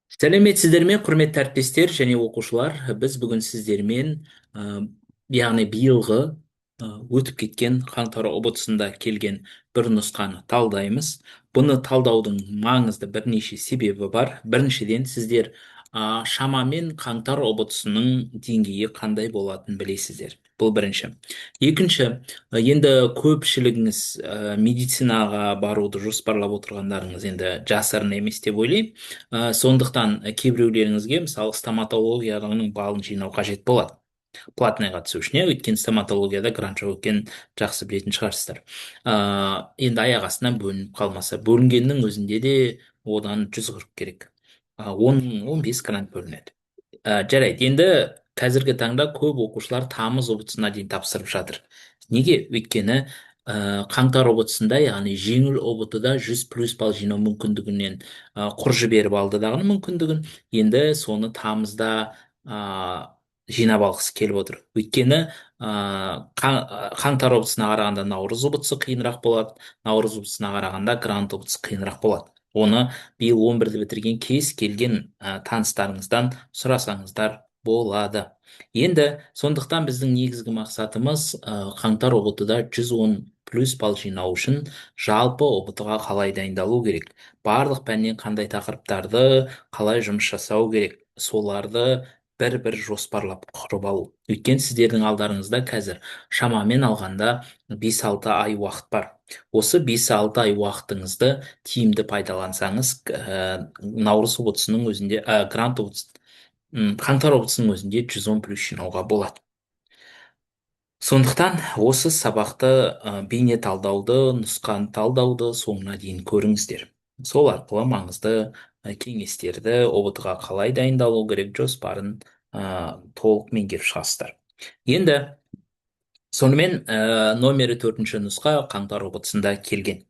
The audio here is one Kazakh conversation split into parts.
Сәлеметсіздер ме, құрметті әріптестер және оқушылар. Біз бүгін сіздермен ә, яғни биылғы өтіп кеткен қаңтар ұбт-сында келген бір нұсқаны талдаймыз. Бұны талдаудың маңызды бірнеше себебі бар. Біріншіден, сіздер шамамен қаңтар ұбт-сының деңгейі қандай болатынын білесіздер. Бұл бірінші. Екінші, енді көпшілігіңіз медицинаға баруды жоспарлап отырғандарыңыз енді жасырын емес деп ойлаймын. Сондықтан кейбіреулеріңізге мысалы стоматологияның балын жинау қажет болады платныйға түсу үшін, иә, өйткені стоматологияда грант жоқ екенін жақсы білетін шығарсыздар. Енді аяқ астынан бөлініп қалмаса, бөлінгеннің өзінде де одан 140 керек. 10-15 грант бөлінеді. Жарайды, енді қазіргі таңда көп оқушылар тамыз ұбт-сына дейін тапсырып жатыр. Неге? Өйткені қаңтар ұбт-сында, яғни жеңіл ұбт-да 100+ балл жинау мүмкіндігінен құр жіберіп алды дағы мүмкіндігін, енді соны тамызда жинап алғысы келіп отыр. Өйткені қаңтар ұбт-сына қарағанда наурыз ұбт-сы қиынырақ болады, наурыз ұбт-сына қарағанда грант ұбт-сы қиынырақ болады. Оны биыл 11-ді бітірген кез келген таныстарыңыздан сұрасаңыздар болады. Енді сондықтан біздің негізгі мақсатымыз қаңтар ұбт-да 110+ балл жинау үшін жалпы ұбт-ға қалай дайындалу керек, барлық пәннен қандай тақырыптарды қалай жұмыс жасау керек, соларды бір жоспарлап құрып алу. Өйткені сіздердің алдарыңызда қазір шамамен алғанда 5-6 ай уақыт бар. Осы 5-6 ай уақытыңызды тиімді пайдалансаңыз, наурыз ұбт-сының өзінде, қаңтар ұбт-сының өзінде 110+ жинауға болады. Сондықтан осы сабақты бейне талдауды, нұсқаны талдауды соңына дейін көріңіздер. Сол арқылы маңызды кеңестерді ұбт-ға қалай дайындалу керек жоспарын толық меңгеріп шығасыздар. Енді сонымен номері 4-ші нұсқа қаңтар ұбт-сында келген.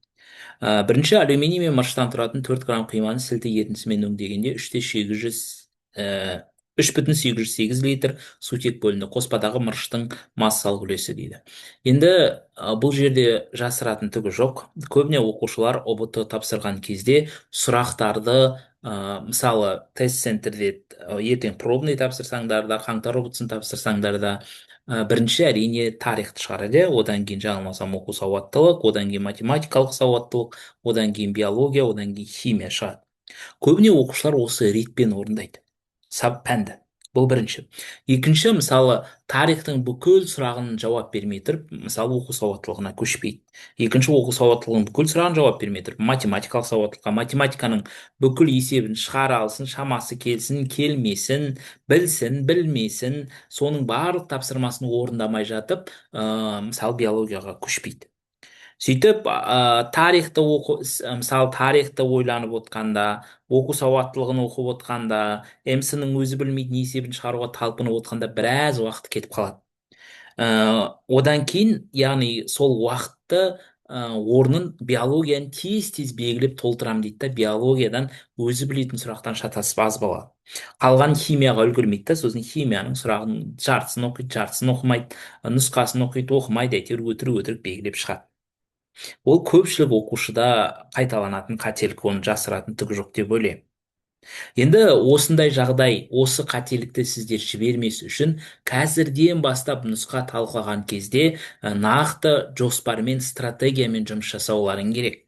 Бірінші, алюминий мен мырыштан тұратын 4 грамм құйманы сілті ерітіндісімен өңдегенде 3,808 литр сутек бөлінді. Қоспадағы мырыштың массалық үлесі дейді. Енді бұл жерде жасыратын түгі жоқ. Көбіне оқушылар ұбт тапсырған кезде сұрақтарды мысалы тест центрде ертең пробный тапсырсаңдар да, қаңтар ұбт-сын тапсырсаңдар да, бірінші әрине тарихты шығарады, одан кейін жаңылмасам оқу сауаттылық, одан кейін математикалық сауаттылық, одан кейін биология, одан кейін химия шығады. Көбіне оқушылар осы ретпен орындайды пәнді. Бұл бірінші. Екінші, мысалы тарихтың бүкіл сұрағын жауап бермей тұрып, мысалы оқу сауаттылығына көшпейді. Екінші, оқу сауаттылығының бүкіл сұрағын жауап бермей тұрып, математикалық сауаттылыққа, математиканың бүкіл есебін шығара алсын, шамасы келсін, келмесін, білсін, білмесін, соның барлық тапсырмасын орындамай жатып, мысалы биологияға көшпейді. Сөйтіп, мысалы тарихты ойланып отқанда, оқу сауаттылығын оқып отқанда, МС-ның өзі білмейтін есебін шығаруға талпынып отқанда біраз уақыт кетіп қалады. Одан кейін, яғни сол уақытты орнын биологияны тез белгілеп толтырам дейді да, биологиядан өзі білетін сұрақтан шатасып аз болады. Қалған химияға үлгермейді да, сосын химияның сұрағын жартысын оқиды, жартысын оқымайды, нұсқасын оқиды, оқымайды, әйтеуір өтірік белгілеп шығады. Ол көпшілік оқушыда қайталанатын қателік, оны жасыратын түгі жоқ деп ойлаймын. Енді осындай жағдай, осы қателікті сіздер жібермес үшін қазірден бастап нұсқа талқылаған кезде нақты жоспармен, стратегиямен жұмыс жасауларың керек.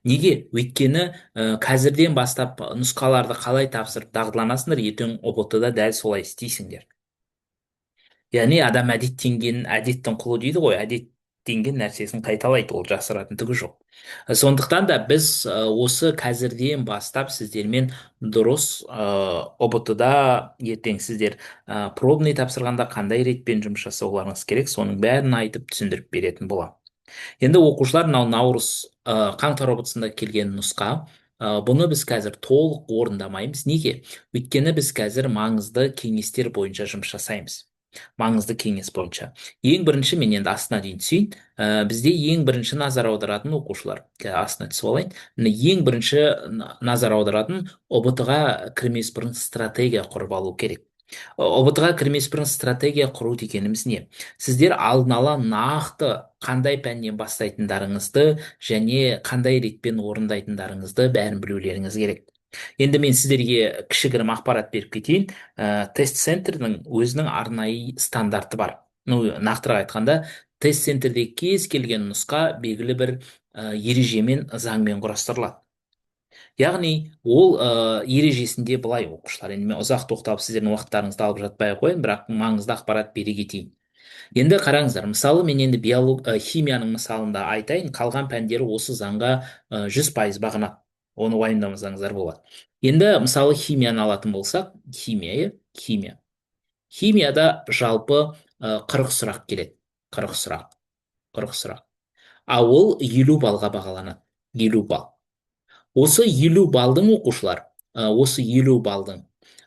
Неге? Өйткені қазірден бастап нұсқаларды қалай тапсырып дағдыланасыңдар, ертең ұбт-да дәл солай істейсіңдер. Яғни адам әдеттенген әдеттің құлы дейді ғой, әдеттенген нәрсесін қайталайды, ол жасыратын түгі жоқ. Сондықтан да біз осы қазірден бастап сіздермен дұрыс ұбт-да ертең сіздер пробный тапсырғанда қандай ретпен жұмыс жасауларыңыз керек, соның бәрін айтып түсіндіріп беретін боламын. Енді оқушылар наурыз қаңтар ұбт-сында келген нұсқа, бұны біз қазір толық орындамаймыз. Неге? Өйткені біз қазір маңызды кеңестер бойынша жұмыс жасаймыз. Маңызды кеңес бойынша. Ең бірінші, мен енді астына дейін түсейін. Бізде ең бірінші назар аударатын оқушылар, астына түсіп алайын. Ең бірінші назар аударатын ұбт-ға кірмес бұрын стратегия құрып алу керек. ұбт-ға кірмес бұрын стратегия құру дегеніміз не? Сіздер алдын ала нақты қандай пәннен бастайтындарыңызды және қандай ретпен орындайтындарыңызды бәрін білулеріңіз керек. Енді мен сіздерге кішігірім ақпарат беріп кетейін. Тест центрдің өзінің арнайы стандарты бар. Ну, нақтырақ айтқанда, тест центрдегі кез келген нұсқа белгілі бір ережемен, заңмен құрастырылады. Яғни ол ережесінде былай, оқушылар, енді мен ұзақ тоқталып сіздердің уақыттарыңызды алып жатпай ақ қояйын, бірақ маңызды ақпарат бере кетейін. Енді қараңыздар, мысалы мен енді химияның мысалында айтайын, қалған пәндері осы заңға 100% бағынады. Оны уайымдамасаңыздар болады. Енді мысалы химияны алатын болсақ, химия. Химияда жалпы 40 сұрақ келеді. 40 сұрақ, 40 сұрақ. А ол 50 балға бағаланады. 50 балл. Осы 50 балдың оқушылар, осы 50 балдың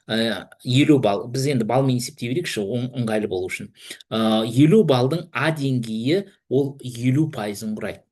50 балл, біз енді балмен есептей берейікші, ыңғайлы болу үшін. 50 балдың А деңгейі ол 50%-ын құрайды.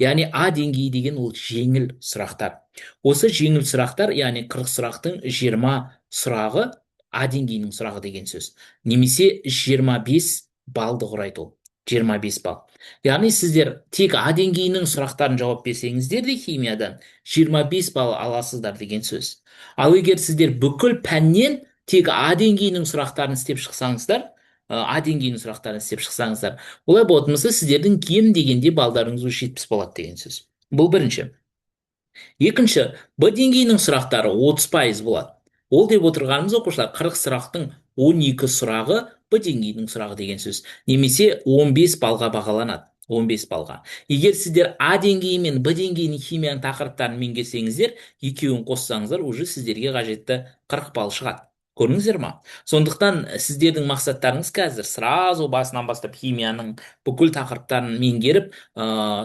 Яғни А деңгейі деген ол жеңіл сұрақтар. Осы жеңіл сұрақтар, яғни 40 сұрақтың 20 сұрағы А деңгейінің сұрағы деген сөз. Немесе 25 балды құрайды ол. 25 балл. Яғни сіздер тек А деңгейінің сұрақтарын жауап берсеңіздер де химиядан 25 балл аласыздар деген сөз. Ал егер сіздер бүкіл пәннен тек А деңгейінің сұрақтарын істеп шықсаңыздар, А деңгейінің сұрақтарын істеп шықсаңыздар, олай болатын болса, сіздердің кем дегенде балдарыңыз уже 70 болады деген сөз. Бұл бірінші. Екінші, Б деңгейінің сұрақтары 30% болады. Ол деп отырғанымыз, оқушылар, 40 сұрақтың 12 сұрағы Б деңгейінің сұрағы деген сөз. Немесе 15 балға бағаланады. 15 балға. Егер сіздер А деңгейі мен Б деңгейінің химияның тақырыптарын меңгерсеңіздер, екеуін қоссаңыздар, уже сіздерге қажетті 40 балл шығады. Көрдіңіздер ма? Сондықтан сіздердің мақсаттарыңыз қазір сразу басынан бастап химияның бүкіл тақырыптарын меңгеріп,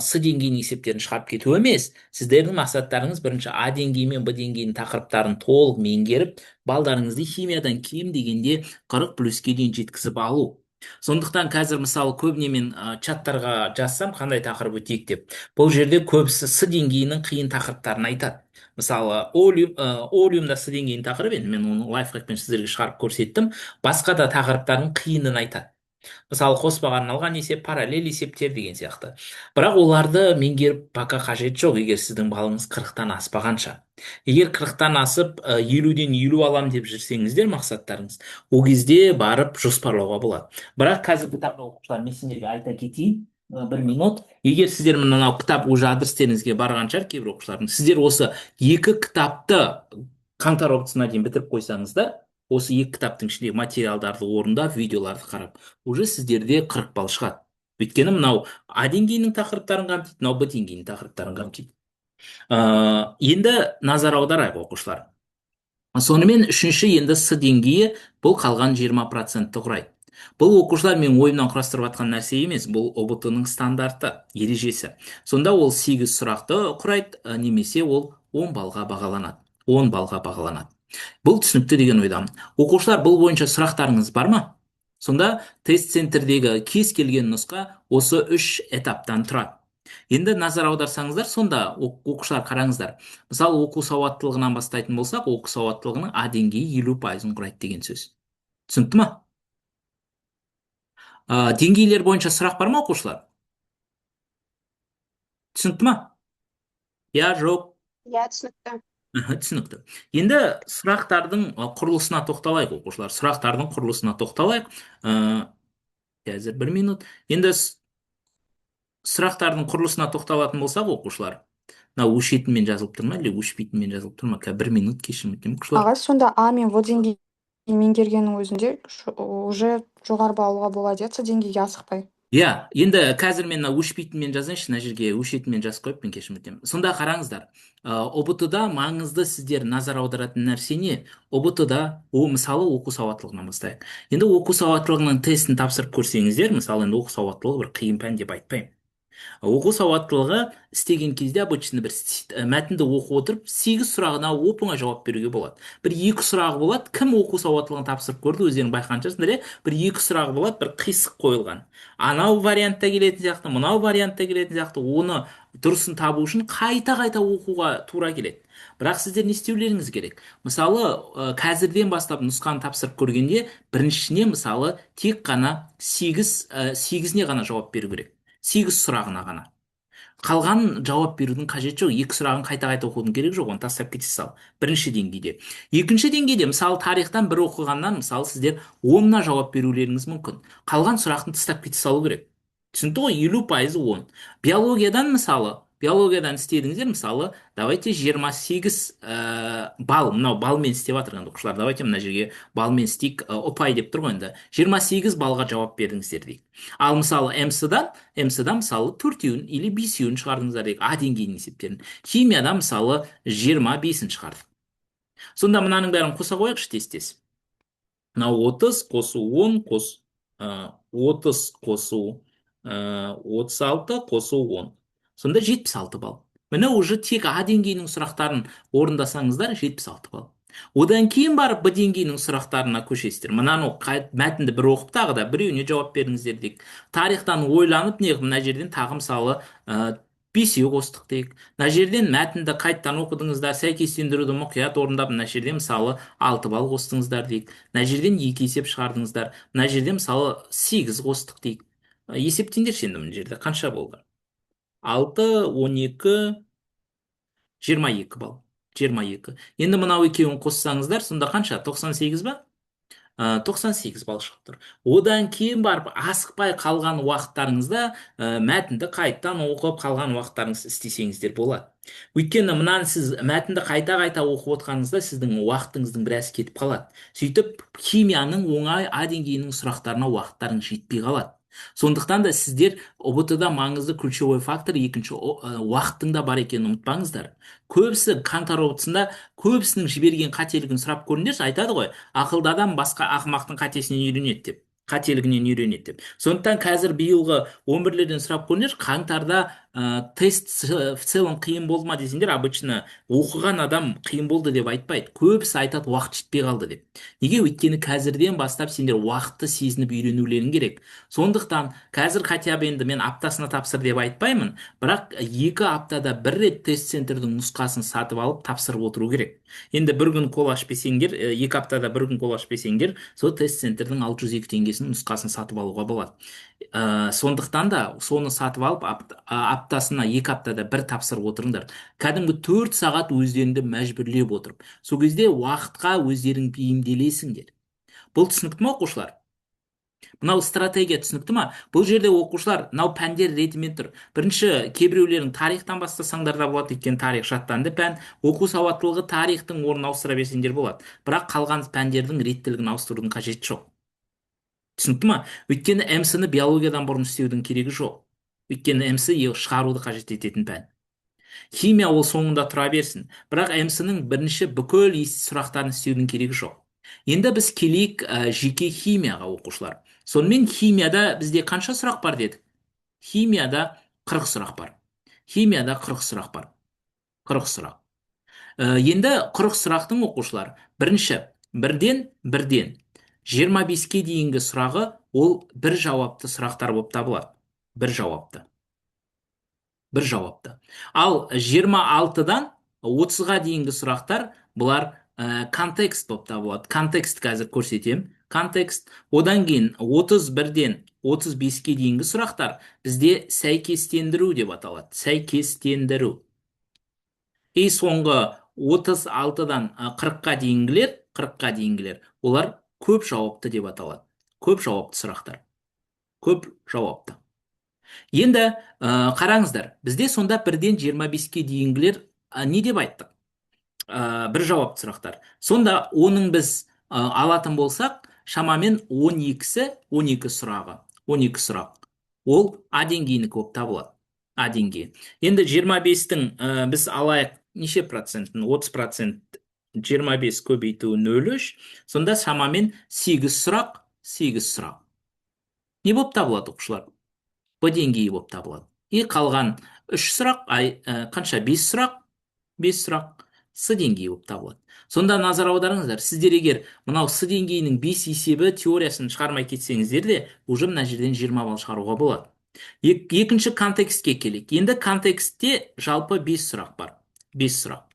С деңгейінің есептерін шығарып кету емес. Сіздердің мақсаттарыңыз бірінші А деңгейі мен Б деңгейінің тақырыптарын толық меңгеріп, балдарыңызды химиядан кем дегенде 40 плюске дейін жеткізіп алу. Сондықтан қазір мысалы көбіне мен чаттарға жазсам, қандай тақырып өтейік деп. Бұл жерде көбісі С деңгейінің қиын тақырыптарын айтады. Мысалы, олиумда С деңгейінің тақырыбы, енді мен оны лайфхакпен сіздерге шығарып көрсеттім. Басқа да тақырыптардың қиынын айтады. Мысалы, қоспаға арналған есеп, параллель есептер деген сияқты. Бірақ оларды меңгеріп пока қажет жоқ, егер сіздің балыңыз 40-тан аспағанша. Егер 40-тан асып 50-ден 50 алам деп жүрсеңіздер мақсаттарыңыз, ол кезде барып жоспарлауға болады. Бірақ қазіргі таңда, оқушылар, мен сендерге айта кетейін, бір минут. Егер сіздер мынау кітап уже адрестеріңізге барған шығар кейбір оқушылардың, сіздер осы екі кітапты қаңтар октябрьсына дейін бітіріп қойсаңыздар, осы екі кітаптың ішіндегі материалдарды орындап, видеоларды қарап, уже сіздерде 40 балл шығады. Өйткені мынау А деңгейінің тақырыптарын қамтиды, мынау Б деңгейінің тақырыптарын қамтиды. Енді назар аударайық, оқушылар. Сонымен үшінші, енді С деңгейі, бұл қалған 20%-ті құрайды. Бұл, оқушылар, мен ойымнан құрастырып жатқан нәрсе емес, бұл ұбт-ның стандарты, ережесі. Сонда ол 8 сұрақты құрайды, немесе ол 10 балға бағаланады. 10 балға бағаланады. Бұл түсінікті деген ойдамын. Оқушылар, бұл бойынша сұрақтарыңыз бар ма? Сонда тест центрдегі кез келген нұсқа осы 3 этаптан тұрады. Енді назар аударсаңыздар, сонда оқушылар, қараңыздар. Мысалы, оқу сауаттылығынан бастайтын болсақ, оқу сауаттылығының А деңгейі 50%-ын құрайды деген сөз. Түсінікті ма? Деңгейлер бойынша сұрақ бар ма, оқушылар? Түсінікті ма? Я, жоқ? Иә, түсінікті. Түсінікті. Енді сұрақтардың құрылысына тоқталайық, оқушылар. Сұрақтардың құрылысына тоқталайық. Қазір бір минут. Енді сұрақтардың құрылысына тоқталатын болсақ, оқушылар, мынау өшетінмен жазылып тұр ма, или өшпейтінмен жазылып тұр ма? Бір минут, кешірім өтінемін, оқушылар. Аға, сонда А мен В деңгейін меңгергеннің өзінде уже жоғары алуға болады, иә, С деңгейге асықпай. Иә, енді қазір мен өшпейтінмен жазайыншы, мына жерге өшетінмен жазып қойып, мен кешірім өтінемін. Сонда қараңыздар, ұбт-да маңызды сіздер назар аударатын нәрсе не? ұбт-да, мысалы, оқу сауаттылығынан бастайық. Енді оқу сауаттылығының тестін тапсырып көрсеңіздер, мысалы, енді оқу сауаттылығы бір қиын пән деп айтпаймын. Оқу сауаттылығы істеген кезде обычно бір мәтінді оқып отырып 8 сұрағына оп-оңай жауап беруге болады. Бір 2 сұрағы болады, кім оқу сауаттылығын тапсырып көрді, өздерің байқаған шығарсыңдар, иә? Бір 2 сұрағы болады, бір қисық қойылған. Анау вариантта келетін сияқты, мынау вариантта келетін сияқты, оны дұрысын табу үшін қайта-қайта оқуға тура келеді. Бірақ сіздер не істеулеріңіз керек? Мысалы, қазірден бастап нұсқаны тапсырып көргенде, біріншісіне, мысалы, тек қана 8-не ғана жауап беру керек. 8 сұрағына ғана. қалған жауап берудің қажеті жоқ. Екі сұрағын қайта қайта оқудың керегі жоқ, оны тастап кете сал. Бірінші деңгейде. Екінші деңгейде, мысалы, тарихтан бір оқығаннан, мысалы, сіздер 10-на жауап берулеріңіз мүмкін. Қалған сұрақты тастап кете салу керек. Түсінікті ғой? 50% 10. Биологиядан істедіңіздер, мысалы, давайте 28 балл, мынау балмен істеп жатыр енді оқушылар. Давайте мына жерге балмен істейік, ұпай деп тұр ғой енді. 28 балға жауап бердіңіздер дейік. Ал мысалы МС-дан мысалы төртеуін или бесеуін шығардыңыздар дейік, А деңгейінің есептерін. Химияда мысалы 25-ін шығардық. Сонда мынаның бәрін қоса қояйықшы тез. Мынау 30 қосу 10 30 қосу 36 қосу 10. Сонда 76 балл. Міне уже тек А деңгейінің сұрақтарын орындасаңыздар 76 балл. Одан кейін барып Б деңгейінің сұрақтарына көшесіздер. Мынаны мәтінді бір оқып тағы да біреуіне жауап беріңіздер дейік. Тарихтан ойланып неғып мына жерден тағы мысалы бесеу қостық дейік. Мына жерден мәтінді қайттан оқыдыңыздар, сәйкестендіруді мұқият орындап, мына жерден мысалы 6 балл қостыңыздар дейік. Мына жерден 2 есеп шығардыңыздар. Мына жерден мысалы 8 қостық дейік. Есептеңдерші енді мына жерде қанша болды? 6, 12, 22 балл. 22. Енді мынау екеуін қоссаңыздар, сонда қанша? 98 ба? 98 балл шығып тұр. Одан кейін барып асықпай қалған уақыттарыңызда мәтінді қайттан оқып қалған уақыттарыңыз істесеңіздер болады. Өйткені мынаны сіз мәтінді қайта-қайта оқып отқаныңызда сіздің уақытыңыздың біраз кетіп қалады. Сөйтіп химияның оңай А деңгейінің сұрақтарына уақыттарыңыз жетпей қалады. Сондықтан да сіздер ұбт-да маңызды ключевой фактор екінші уақыттың да бар екенін ұмытпаңыздар. Көбісі қаңтар ұбт-сында көбісінің жіберген қателігін сұрап көріңдерші, айтады ғой, ақылды адам басқа ақымақтың қатесінен үйренеді деп, қателігінен үйренеді деп. Сондықтан қазір биылғы 11-лерден сұрап көріңдерші, қаңтарда тест в целом қиын болды ма десеңдер, обычно оқыған адам қиын болды деп айтпайды. Көбісі айтады уақыт жетпей қалды деп. Неге? Өйткені қазірден бастап сендер уақытты сезініп үйренулерің керек. Сондықтан қазір хотя бы енді мен аптасына тапсыр деп айтпаймын, бірақ 2 аптада бір рет тест центрдің нұсқасын сатып алып тапсырып отыру керек. Енді бір күн қол ашпесеңдер, 2 аптада бір күн қол ашпесеңдер, сол тест центрдің 602 теңгесінің нұсқасын сатып алуға болады. Сондықтан да соны сатып алып аптасына 2 аптада бір тапсырып отырыңдар. Кәдімгі 4 сағат өздеріңді мәжбүрлеп отырып, сол кезде уақытқа өздерің бейімделесіңдер. Бұл түсінікті ме, оқушылар? Мынау стратегия түсінікті ма? Бұл жерде оқушылар мынау пәндер ретімен тұр. Бірінші, кейбіреулерің тарихтан бастасаңдар да болады, өйткені тарих жаттанды пән. Оқу сауаттылығы тарихтың орнын ауыстыра берсеңдер болады. Бірақ қалған пәндердің реттілігін ауыстырудың қажеті жоқ. Түсінікті ма? Өйткені МС-ні биологиядан бұрын істеудің керегі жоқ. Өйткені МС шығаруды қажет ететін пән. Химия ол соңында тұра берсін. Бірақ МС-нің бірінші бүкіл сұрақтарын істеудің керегі жоқ. Енді біз келейік жеке химияға, оқушылар. Сонымен химияда бізде қанша сұрақ бар дедік? Химияда 40 сұрақ бар. Химияда 40 сұрақ бар. 40 сұрақ. Енді 40 сұрақтың, оқушылар, бірден 25-ке дейінгі сұрағы ол бір жауапты сұрақтар болып табылады. Бір жауапты. Ал 26-дан 30-ға дейінгі сұрақтар бұлар контекст болып табылады. Контекст қазір көрсетем. Контекст. Одан кейін 31-ден 35-ке дейінгі сұрақтар бізде сәйкестендіру деп аталады. Сәйкестендіру. И соңғы 36-дан 40-қа дейінгілер, олар көп жауапты деп аталады. Көп жауапты сұрақтар. Көп жауапты. Енді қараңыздар, бізде сонда 1-ден 25-ке дейінгілер не деп айттық? Бір жауапты сұрақтар. Сонда оның біз алатын болсақ, шамамен 12 сұрағы. 12 сұрақ. Ол А деңгейінікі болып табылады. А деңгейі. Енді 25-тің біз алайық неше процентін? 30%. 25 көбейту 0,3. Сонда шамамен 8 сұрақ. Не болып табылады, оқушылар? Б деңгейі болып табылады. И қалған 3 сұрақ, қанша? 5 сұрақ. 5 сұрақ. С деңгейі болып табылады. Сонда назар аударыңыздар, сіздер егер мынау С деңгейінің 5 есебі теориясын шығармай кетсеңіздер де, уже мына жерден 20 балл шығаруға болады. Екінші контекстке келейік. Енді контекстте жалпы 5 сұрақ бар. 5 сұрақ.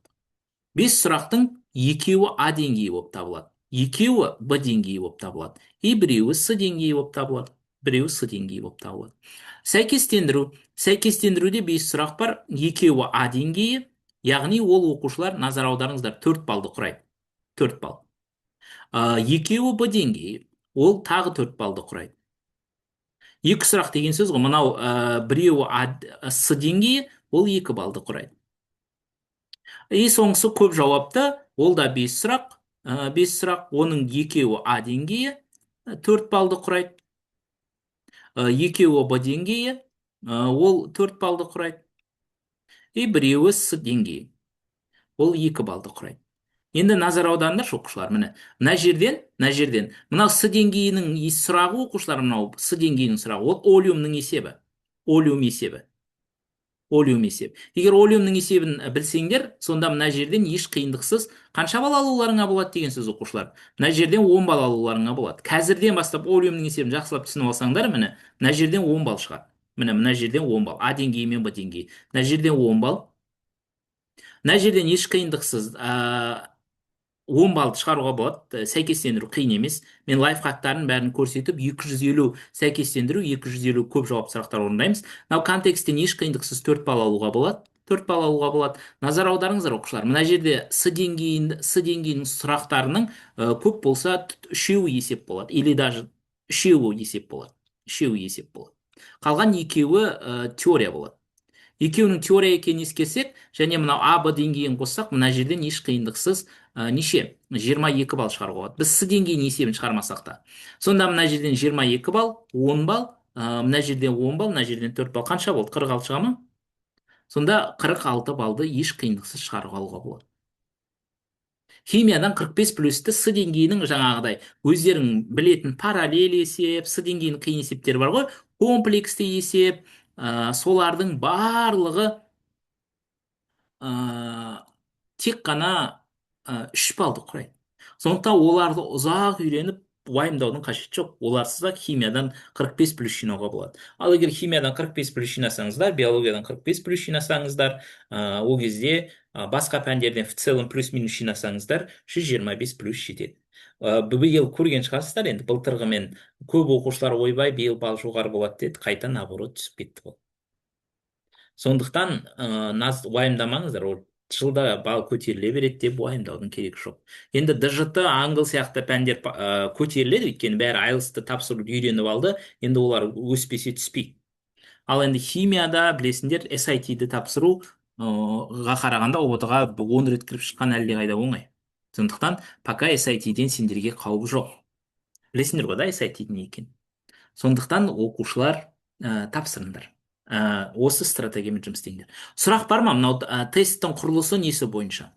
5 сұрақтың 2-і А деңгейі болып табылады. 2-і Б деңгейі болып табылады. И біреуі С деңгейі болып табылады. біреуі с деңгейі болып табылады. Сәйкестендіруде 5 сұрақ бар. Екеуі А деңгейі, яғни ол оқушылар, назар аударыңыздар, 4 балды құрайды. 4 балл. Екеуі Б деңгейі, ол тағы 4 балды құрайды. Екі сұрақ деген сөз ғой. Мынау біреуі С деңгейі, ол 2 балды құрайды. Соңғысы көп жауапты, ол да 5 сұрақ. 5 сұрақ, оның екеуі А деңгейі, 4 балды құрайды. Екеуі Б деңгейі, ол 4 балды құрайды. Біреуі С деңгейі, ол 2 балды құрайды. Енді назар аударыңдаршы оқушылар, мына жерден мынау С деңгейінің сұрағы, оқушылар, мынау С деңгейінің сұрағы, ол олиумның есебі. Олиум есебі. Егер олиумның есебін білсеңдер, сонда мына жерден еш қиындықсыз қанша балл алуларыңа болады деген сөз, оқушылар. Мына жерден 10 балл алуларыңа болады. Қазірден бастап олиумның есебін жақсылап түсініп алсаңдар, мына жерден 10 балл шығады. Мына жерден 10 балл. А деңгейі мен Б деңгейі. Мына жерден 10 балл. Мына жерден еш қиындықсыз 10 балды шығаруға болады. Сәйкестендіру қиын емес. Мен лайфхактарын бәрін көрсетіп, 250 сәйкестендіру, 250 көп жауап сұрақтар орындаймыз. Мынау контексттен еш қиындықсыз 4 балл алуға болады. 4 балл алуға болады. Назар аударыңыздар, оқушылар. Мына жерде С деңгейінің сұрақтарының көп болса, үшеуі есеп болады. Или даже үшеуі есеп болады. Қалған екеуі теория болады. Екеуінің теория екенін ескерсек, және мынау А, Б деңгейін қоссақ, мына жерден еш қиындықсыз неше? 22 балл шығаруға болады. Біз С деңгейінің есебін шығармасақ та. Сонда мына жерден 22 балл, 10 балл, мына жерден 10 балл, мына жерден 4 балл. Қанша болды? 46 шыға ма? Сонда 46 баллды еш қиындықсыз шығаруға алуға болады. Химиядан 45 плюсті С деңгейінің жаңағыдай өздерің білетін параллель есеп, С деңгейінің қиын есептері бар ғой, комплексті есеп, солардың барлығы тек қана 3 балды құрайды. Сондықтан оларды ұзақ үйреніп уайымдаудың қажеті жоқ. Оларсыз да химиядан 45 плюс жинауға болады. Ал егер химиядан 45 плюс жинасаңыздар, биологиядан 45 плюс жинасаңыздар, ол кезде басқа пәндерден в целом плюс-минус жинасаңыздар, 125 плюс жетеді. Биыл көрген шығарсыздар, енді былтырғымен көп оқушылар ойбай, биыл балл жоғары болады деді, қайта наоборот түсіп кетті ғой. Сондықтан уайымдамаңыздар, ол жылда балл көтеріле береді деп уайымдаудың керегі жоқ. Енді ДЖТ, аңғыл сияқты пәндер көтеріледі, өйткені бәрі айлсты тапсыруды үйреніп алды, енді олар өспесе түспейді. Ал енді химияда білесіңдер, SIT-ді тапсыруға қарағанда ұбт-ға 10 рет кіріп шыққан әлдеқайда оңай. Сондықтан пока SIT-ден сендерге қауіп жоқ. Білесіңдер ғой да SIT не екен. Сондықтан оқушылар тапсырыңдар. Осы стратегиямен жұмыс істеңдер. Сұрақ бар ма? Мынау тесттің құрылысы несі бойынша?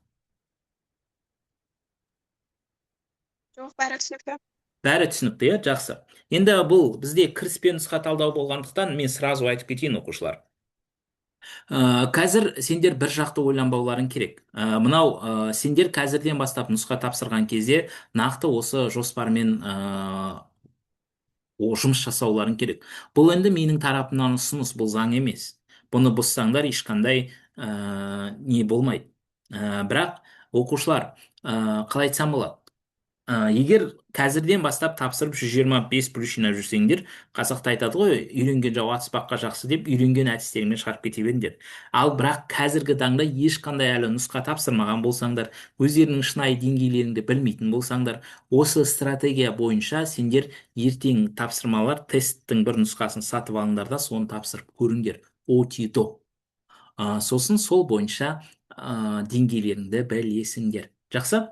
Жоқ, бәрі түсінікті. Бәрі түсінікті, иә, жақсы. Енді бұл бізде кіріспе нұсқа талдау болғандықтан мен сразу айтып кетейін, оқушылар. Қазір сендер бір жақты ойланбауларың керек. Мынау сендер қазірден бастап нұсқа тапсырған кезде нақты осы жоспармен жұмыс жасауларың керек. Бұл енді менің тарапымнан ұсыныс, бұл заң емес. Бұны бұзсаңдар ешқандай не болмайды. Бірақ оқушылар, қалай айтсам болады? Егер қазірден бастап тапсырып 125 плюс жинап жүрсеңдер, қазақта айтады ғой, үйренген жау атыспаққа жақсы деп, үйренген әдістеріңмен шығарып кете беріңдер. Ал бірақ қазіргі таңда ешқандай әлі нұсқа тапсырмаған болсаңдар, өздерінің шынайы деңгейлеріңді білмейтін болсаңдар, осы стратегия бойынша сендер ертең тапсырмалар тесттің бір нұсқасын сатып алыңдар да соны тапсырып көріңдер. ОТИДО. Сосын сол бойынша деңгейлеріңді білесіңдер. Жақсы?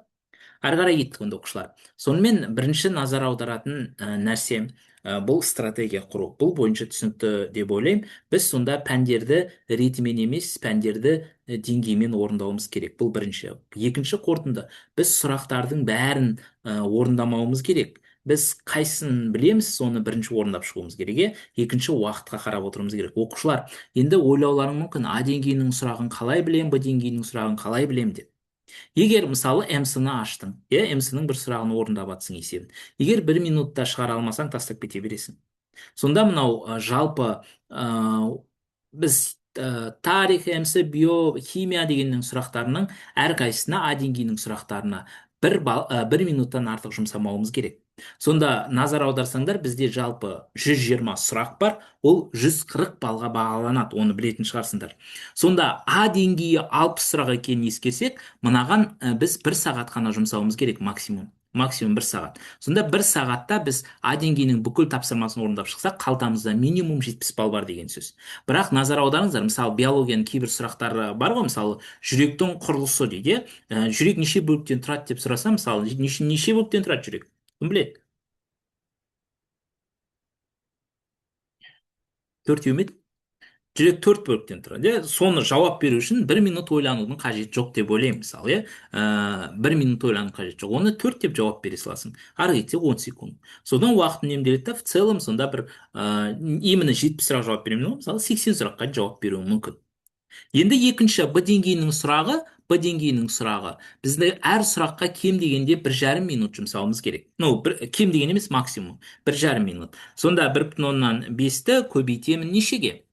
Ары қарай кеттік онда, оқушылар. Сонымен бірінші назар аударатын нәрсе бұл стратегия құру. Бұл бойынша түсінікті деп ойлаймын. Біз сонда пәндерді ретімен емес, пәндерді деңгеймен орындауымыз керек. Бұл бірінші. Екінші қорытынды. Біз сұрақтардың бәрін орындамауымыз керек. Біз қайсысын білеміз, соны бірінші орындап шығуымыз керек. Екінші, уақытқа қарап отыруымыз керек. Оқушылар, енді ойлауларың мүмкін, А деңгейінің сұрағын қалай білем, Б деңгейінің сұрағын қалай білем деп. Егер мысалы МС-ны аштың, МС-ның бір сұрағын орындап атсың есебін. Егер 1 минутта шығара алмасаң, тастап кете бересің. Сонда мынау жалпы біз тарих, МС, био, химия дегеннің сұрақтарының әрқайсысына, А деңгейінің сұрақтарына 1 минуттан артық жұмсамауымыз керек. Сонда назар аударсаңдар, бізде жалпы 120 сұрақ бар, ол 140 балға бағаланады, оны білетін шығарсыңдар. Сонда А деңгейі 60 сұрақ екенін ескерсек, мынаған біз 1 сағат қана жұмсауымыз керек максимум. Максимум 1 сағат. Сонда 1 сағатта біз А деңгейінің бүкіл тапсырмасын орындап шықсақ, қалтамызда минимум 70 балл бар деген сөз. Бірақ назар аударыңыздар, мысалы биологияның кейбір сұрақтары бар ғой, мысалы жүректің құрылысы дейді, жүрек неше бөліктен тұрады деп сұраса, мысалы неше бөліктен тұрады жүрек? Кім біледі? Төртеу ме еді? Жүрек 4 бөліктен тұрады, иә. Соны жауап беру үшін 1 минут ойланудың қажеті жоқ деп ойлаймын, мысалы, иә. 1 минут ойланудың қажеті жоқ, оны 4 деп жауап бере саласың, ары кетсе 10 секунд. Содан уақыт үнемделеді да, в целом сонда бір именно 70 сұрақ жауап беремін ғой, мысалы 80 сұраққа жауап беруі мүмкін. Енді екінші Б деңгейінің сұрағы бізде әр сұраққа кем дегенде 1,5 минут жұмсауымыз керек. Ну, кем деген емес, максимум 1,5 минут. Сонда 1,5-ті көбейтемін нешеге?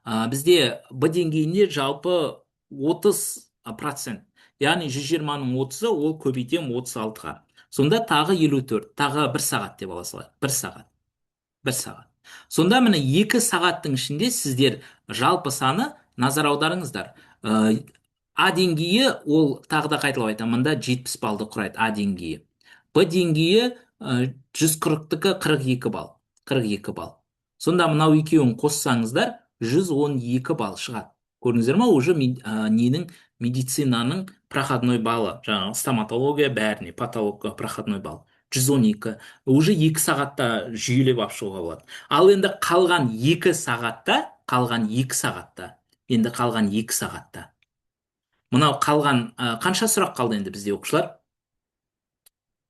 Бізде Б деңгейінде жалпы 30%, яғни 120-ның 30-ы, ол көбейтем 36-ға. Сонда тағы 54, тағы 1 сағат деп ала салайық. 1 сағат. 1 сағат. Сонда міне 2 сағаттың ішінде сіздер жалпы саны, назар аударыңыздар. А деңгейі, ол тағы да қайталап айтамын, мында 70 балды құрайды А деңгейі. Б деңгейі 140-тікі 42 балл. 42 балл. Сонда мынау екеуін қоссаңыздар, 112 балл шығады. Көрдіңіздер ма? Уже ненің, медицинаның проходной баллы, жаңағы стоматология бәріне, патология проходной балл. 112. Уже 2 сағатта жүйелеп алып шығуға болады. Ал енді қалған 2 сағатта, мынау қалған қанша сұрақ қалды енді бізде, оқушылар?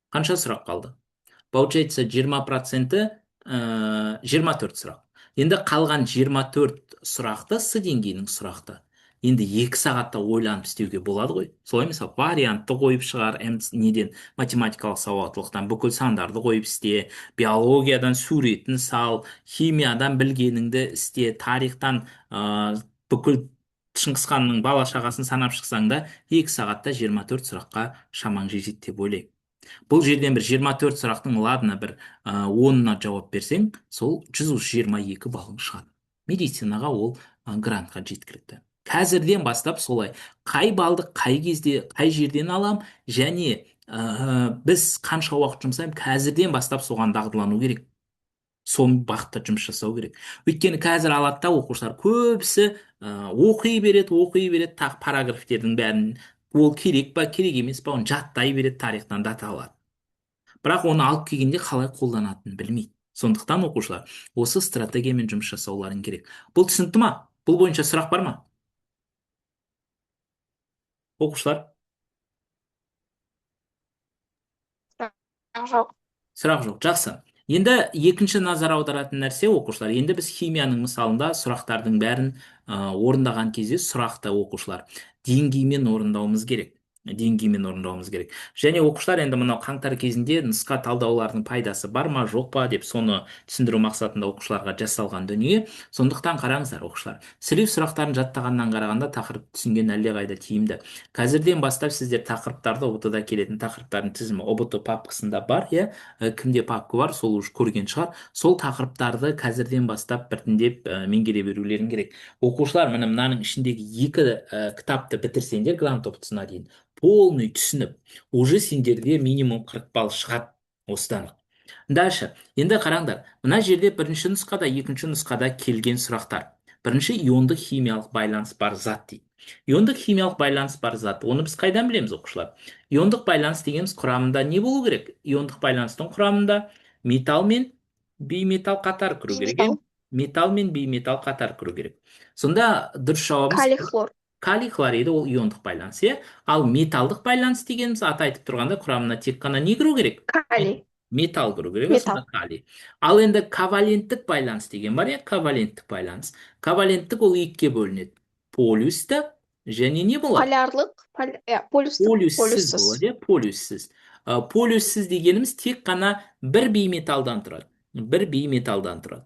Қанша сұрақ қалды? Получается 20%, 24 сұрақ. Енді қалған 24 сұрақты, С деңгейінің сұрақты, енді 2 сағатта ойланып істеуге болады ғой. Солай, мысалы вариантты қойып шығар, неден, математикалық сауаттылықтан бүкіл сандарды қойып істе, биологиядан суретін сал, химиядан білгеніңді істе, тарихтан бүкіл Шыңғысханның бала шағасын санап шықсаң да, 2 сағатта 24 сұраққа шамаң жетеді деп ойлаймын. Бұл жерден бір 24 сұрақтың ладно бір 10-на жауап берсең, сол 122 балың шығады. Медицинаға ол грантқа жеткілікті. Қазірден бастап солай қай балды қай кезде, қай жерден алам, және біз қанша уақыт жұмсаймыз, қазірден бастап соған дағдылану керек. Сол бағытта жұмыс жасау керек. Өйткені қазір алады да оқушылар көбісі оқи береді, тағы параграфтердің бәрін, ол керек па керек емес па, оны жаттай береді, тарихтан дата алады. Бірақ оны алып келгенде қалай қолданатынын білмейді. Сондықтан оқушылар осы стратегиямен жұмыс жасауларың керек. Бұл түсінікті ма? Бұл бойынша сұрақ бар ма? Оқушылар, жоқ. сұрақ жоқ. Жақсы. Енді екінші назар аударатын нәрсе, оқушылар, енді біз химияның мысалында сұрақтардың бәрін орындаған кезде, сұрақты оқушылар деңгеймен орындауымыз керек. Деңгеймен орындауымыз керек. Және оқушылар, енді мынау қаңтар кезінде нұсқа талдаулардың пайдасы бар ма жоқ па деп соны түсіндіру мақсатында оқушыларға жасалған дүние. Сондықтан қараңыздар оқушылар, сілеу сұрақтарын жаттағаннан қарағанда тақырып түсінген әлдеқайда тиімді. Қазірден бастап сіздер тақырыптарды, ұбт-да келетін тақырыптардың тізімі ұбт папкасында бар, иә. Кімде папка бар, сол уже көрген шығар. Сол тақырыптарды қазірден бастап біртіндеп меңгере берулерің керек. Оқушылар, мынаның ішіндегі 2 кітапты бітірсеңдер, грант ұбт-сына дейін полный түсініп, уже сендерде минимум 40 балл шығады осыдан. Дальше, енді қараңдар, мына жерде бірінші нұсқада, екінші нұсқада келген сұрақтар. Бірінші, иондық химиялық байланыс бар зат дейді. Иондық химиялық байланыс бар зат, оны біз қайдан білеміз, оқушылар? Иондық байланыс дегеніміз құрамында не болу керек? Иондық байланыстың құрамында металл мен бейметалл қатар кіру керек. Металл мен бейметалл қатар кіру керек. Сонда дұрыс жауабымыз Калий хлор. калий хлориді, ол иондық байланыс, иә. Ал металдық байланыс дегеніміз, аты айтып тұрғанда, құрамына тек қана не кіру керек? Калий. Металл кіру керек, сонда Металл. калий. Ал енді коваленттік байланыс деген бар, иә, коваленттік байланыс. Коваленттік ол екіге бөлінеді. Полюсті және не болады? Полярлық, полюстік, Полюссіз полюссіз. болады, иә, полюссіз. Полюссіз дегеніміз тек қана бір бейметалдан тұрады. Бір бейметалдан тұрады.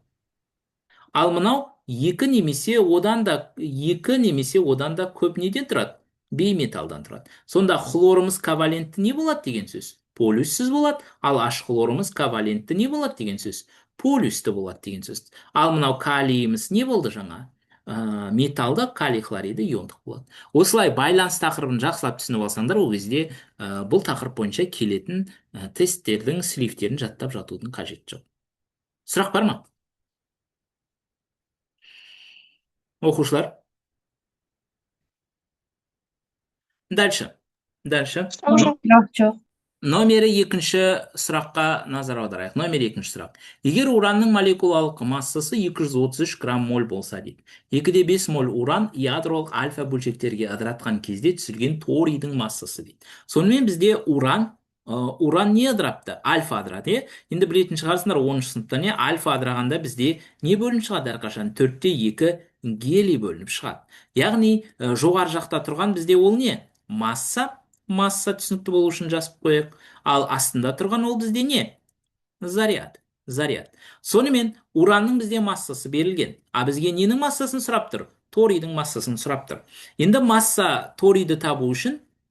Ал мынау екі немесе одан да көп неден тұрады? Бейметалдан тұрады. Сонда хлорымыз ковалентті не болады деген сөз? полюссіз болады, ал ашық хлорымыз ковалентті не болады деген сөз? Полюсті болады деген сөз. Ал мынау калийіміз не болды жаңа? Металды калий хлориді иондық болады. Осылай байланыс тақырыбын жақсылап түсініп алсаңдар, ол кезде бұл тақырып бойынша келетін тесттердің слифтерін жаттап жатудың қажеті жоқ. Сұрақ бар ма? Оқушылар? Дальше. Дальше. Сұрақ жоқ. Жоқ, жоқ. Номері екінші сұраққа назар аударайық. Номер екінші сұрақ. Егер уранның молекулалық массасы 233 грамм моль болса дейді. 2,5 моль уран ядролық альфа бөлшектерге ыдыратқан кезде түзілген торийдің массасы дейді. Сонымен бізде уран не ыдырапты? Альфа ыдырады, Енді білетін шығарсыңдар, 10 сыныпта не альфа ыдырағанда бізде не бөлініп шығады әрқашан? 4/2 гелий бөлініп шығады. Яғни жоғары жақта тұрған бізде ол не? Масса түсінікті болу үшін жазып қояйық. Ал астында тұрған ол бізде не? Заряд. Сонымен уранның бізде массасы берілген. А бізге ненің массасын сұрап тұр? Торийдің массасын сұрап тұр. Енді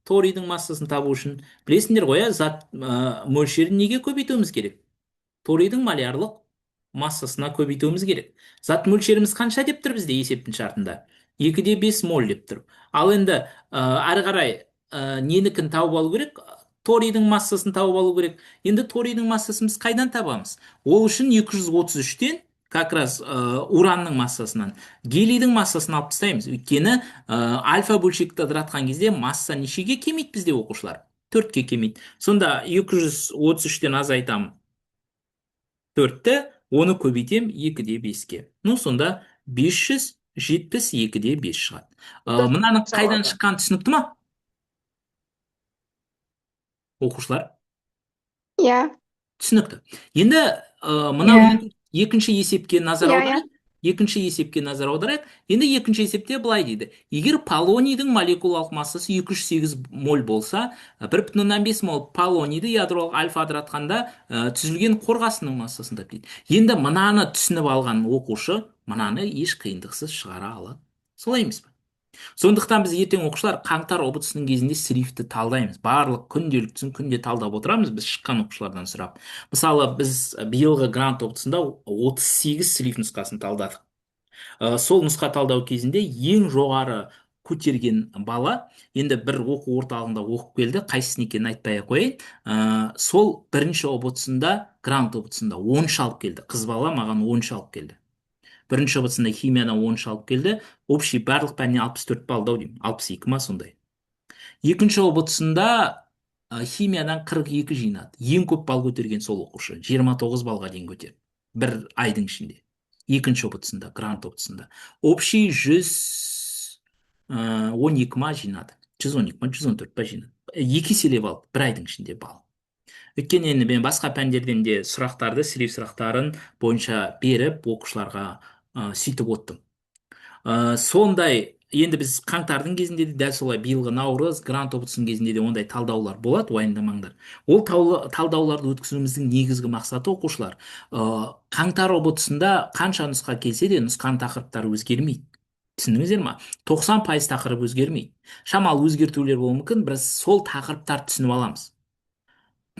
торийдің массасын табу үшін білесіңдер ғой, зат мөлшерін неге көбейтуіміз керек? Торийдің молярлық массасына көбейтуіміз керек. Зат мөлшеріміз қанша деп тұр бізде есептің шартында? 2,5 моль деп тұр. Ал енді әрі қарай ненікін тауып алу керек? Торийдің массасын тауып алу керек. Енді торийдің массасын біз қайдан табамыз? Ол үшін 233-тен как раз уранның массасынан гелийдің массасын алып тастаймыз. Өйткені альфа бөлшекті ыдыратқан кезде масса нешеге кемейді бізде, оқушылар? 4-ке кемейді. Сонда 233-тен азайтамын 4-ті, оны көбейтем 2,5-ке. Сонда 572,5 шығады. Мынаны қайдан шыққан түсінікті ма? Оқушылар? Иә. Түсінікті. Енді мынау екінші есепке назар аударайық. Енді екінші есепте былай дейді. Егер полонийдің молекулалық массасы 208 моль болса, 1,5 моль полонийді ядролық альфа ыдыратқанда түзілген қорғасынның массасын тап дейді. Енді мынаны түсініп алған оқушы мынаны еш қиындықсыз шығара алады. Солай емес пе? Сондықтан біз ертең, оқушылар, қаңтар ұбт-сының кезінде слифті талдаймыз. Барлық күнделіктісін күнде талдап отырамыз, біз шыққан оқушылардан сұрап. Мысалы, біз биылғы грант ұбт-сында 38 слиф нұсқасын талдадық. Сол нұсқа талдау кезінде ең жоғары көтерген бала, енді бір оқу орталығында оқып келді, қайсысын екенін айтпай ақ қояйын, сол бірінші ұбт-сында, грант ұбт-сында 13 алып келді. Қыз бала маған 13 алып келді. Бірінші ұбт-сында химиядан 13 алып келді. Общий барлық пәннен 64 балл деймін. 62 ма сондай. Екінші ұбт-сында химиядан 42 жинады. Ең көп балл көтерген сол оқушы. 29 балға дейін көтерді. Бір айдың ішінде. Екінші ұбт-сында, грант ұбт-сында. Общий 112 ма жинады. 112 ма, 114 па жинады. 2 еселеп алды. Бір айдың ішінде балл. Өйткені енді мен басқа пәндерден де сұрақтарды, слиф сұрақтарын бойынша беріп, оқушыларға сөйтіп оттым. Сондай, енді біз қаңтардың кезінде де дәл солай, биылғы наурыз, грант ұбт-сын кезінде де ондай талдаулар болады, уайымдамаңдар. Ол талдауларды өткізуіміздің негізгі мақсаты, оқушылар, қаңтар ұбт-сында қанша нұсқа келсе де нұсқаның тақырыптары өзгермейді. Түсіндіңіздер ма? 90% тақырып өзгермейді. Шамалы өзгертулер болуы мүмкін, біз сол тақырыптарды түсініп аламыз.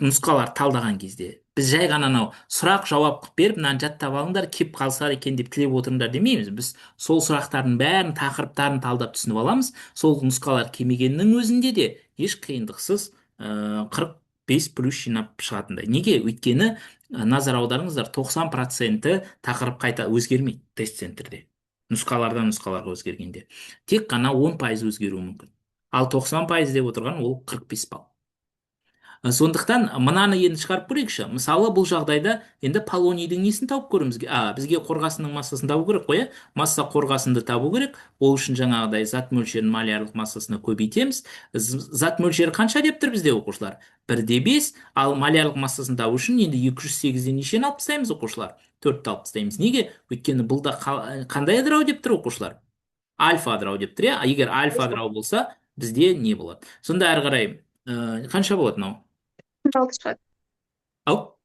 Нұсқалар талдаған кезде біз жай ғана анау сұрақ жауап қылып беріп, мынаны жаттап алыңдар, кеп қалса екен деп тілеп отырыңдар демейміз. Біз сол сұрақтардың бәрін, тақырыптарын талдап түсініп аламыз. Сол нұсқалар келмегеннің өзінде де еш қиындықсыз 45 плюс жинап шығатындай. Неге? Өйткені назар аударыңыздар, 90% тақырып қайта өзгермейді тест центрде. Нұсқалардан нұсқаларға өзгергенде. Тек қана 10% өзгеруі мүмкін. Ал 90% деп отырған ол 45 балл. Сондықтан мынаны енді шығарып көрейікші. Мысалы, бұл жағдайда енді полонийдің несін тауып көруіміз керек? Бізге қорғасынның массасын табу керек қой, масса қорғасынды табу керек. Ол үшін жаңағыдай зат мөлшерін молярлық массасына көбейтеміз. Зат мөлшері қанша деп тұр бізде, оқушылар? 1/5, ал молярлық массасын табу үшін енді 208-ден нешені алып тастаймыз, оқушылар? 4-ті алып тастаймыз. Неге? Өйткені бұлда қандай ыдырау деп тұр, оқушылар? Альфа ыдырау деп тұр, иә? Егер альфа ыдырау болса, бізде не болады? Сонда әрі қарай қанша болады мынау? 6 шығады. Ау?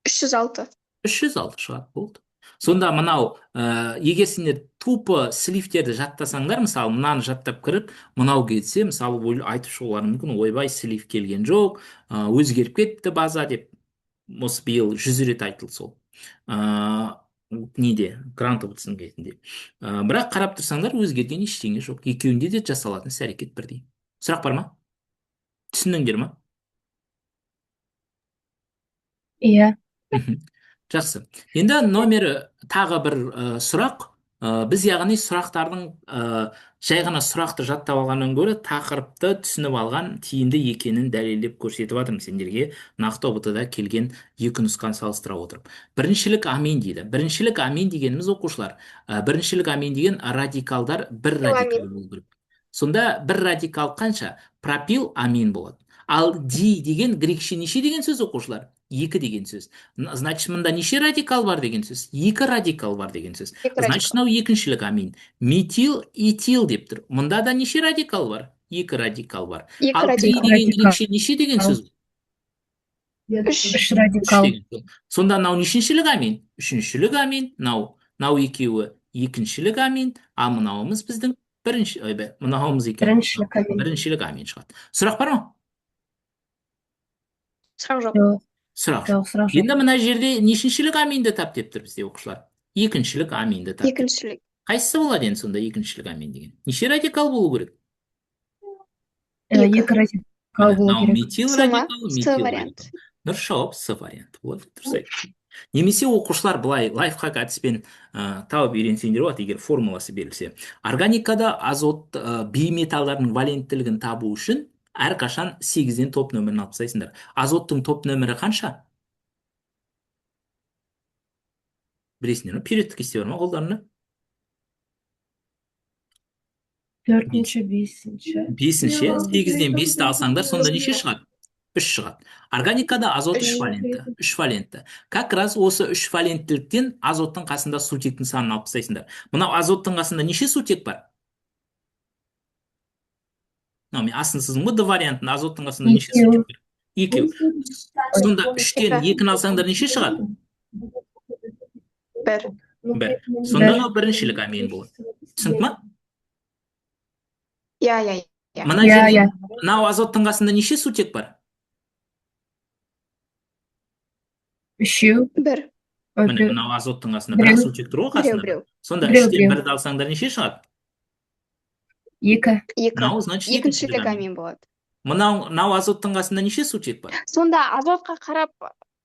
306. 306 шығады, болды. Сонда мынау, егер сендер тупо слифтерді жаттасаңдар, мысалы мынаны жаттап кіріп мынау келсе, мысалы айтып шығулары мүмкін, ойбай слив келген жоқ, өзгеріп кетті база деп. Осы биыл 100 рет айтылды сол неде, грантовый кезінде. Бірақ қарап тұрсаңдар өзгерген ештеңе жоқ, екеуінде де жасалатын іс әрекет бірдей. Сұрақ бар ма? Түсіндіңдер ма? Иә. Мгм. Жақсы. Енді номері тағы бір сұрақ. Біз яғни сұрақтардың жай ғана сұрақты жаттап алғаннан гөрі тақырыпты түсініп алған тиімді екенін дәлелдеп көрсетіп жатырмын сендерге, нақты ұбт-да келген екі нұсқаны салыстыра отырып. Біріншілік амин дейді. Біріншілік амин дегеніміз, оқушылар, біріншілік амин деген радикалдар бір радикал Амин. болу керек. Сонда бір радикал қанша? Пропил амин болады. Ал ди деген грекше неше деген сөз, оқушылар? Екі деген сөз. Значит, мында неше радикал бар деген сөз? Екі радикал бар деген сөз. Екі Значит, радикал. мынау екіншілік амин. Метил, этил деп тұр. Мында да неше радикал бар? Екі радикал бар. Екі Ал три радикал. деген грекше неше деген сөз? Үш. Үш Үш радикал. деген сөз. Сонда мынау нешіншілік амин? Үшіншілік амин. Мынау екеуі екіншілік амин, а мынауымыз біздің бірінші, мынауымыз екен. Біріншілік амин. Біріншілік амин шығады. Сұрақ бар ма? Сұрақ жоқ. Жоқ, Сұрақ жоқ, жоқ. сұрақ жоқ. Енді мына жерде нешіншілік аминді тап деп тұр бізде, оқушылар? Екіншілік аминді тап. Екіншілік. Қайсысы болады енді сонда екіншілік амин деген? Неше радикал болу керек? Екі радикал болу Мынау керек. метил С ма? радикал, С метил вариант. радикал. Дұрыс жауап С варианты болады. Дұрыс айтты. Немесе оқушылар былай лайфхак әдіспен тауып үйренсеңдер болады, егер формуласы берілсе. Органикада азот бейметалдардың валенттілігін табу үшін әрқашан 8-ден топ нөмірін алып тастайсыңдар. Азоттың топ нөмірі қанша? Білесіңдер ме? Периодтық кесте бар ма қолдарында? Төртінші, бесінші. Бесінші, 8-ден 5-ті алсаңдар, сонда неше шығады? 3 шығады. Органикада азот 3 Үш. валентті. 3 валентті. Как раз осы 3 валенттіліктен азоттың қасында сутектің санын алып тастайсыңдар. Мынау азоттың қасында неше сутек бар? Мен астын сыздым ғой, Д вариантында азоттың қасында неше сутек бар? Екеу. Сонда 3-тен 2-ні алсаңдар неше шығады? Бір. Бір. Сонда мынау біріншілік амин болады. Түсінді ма? Иә. Мына Иә, жерде иә. мынау азоттың қасында неше сутек бар? Үшеу. Бір. Міне мынау азоттың қасында бірақ сутек тұр ғой қасында. Біреу. Сонда Біреу, 3-тен біреу. 1-ді алсаңдар неше шығады? Екі. Мынау, значит, Екіншілік амин болады. Мынау азоттың қасында неше сутек бар? Сонда азотқа қарап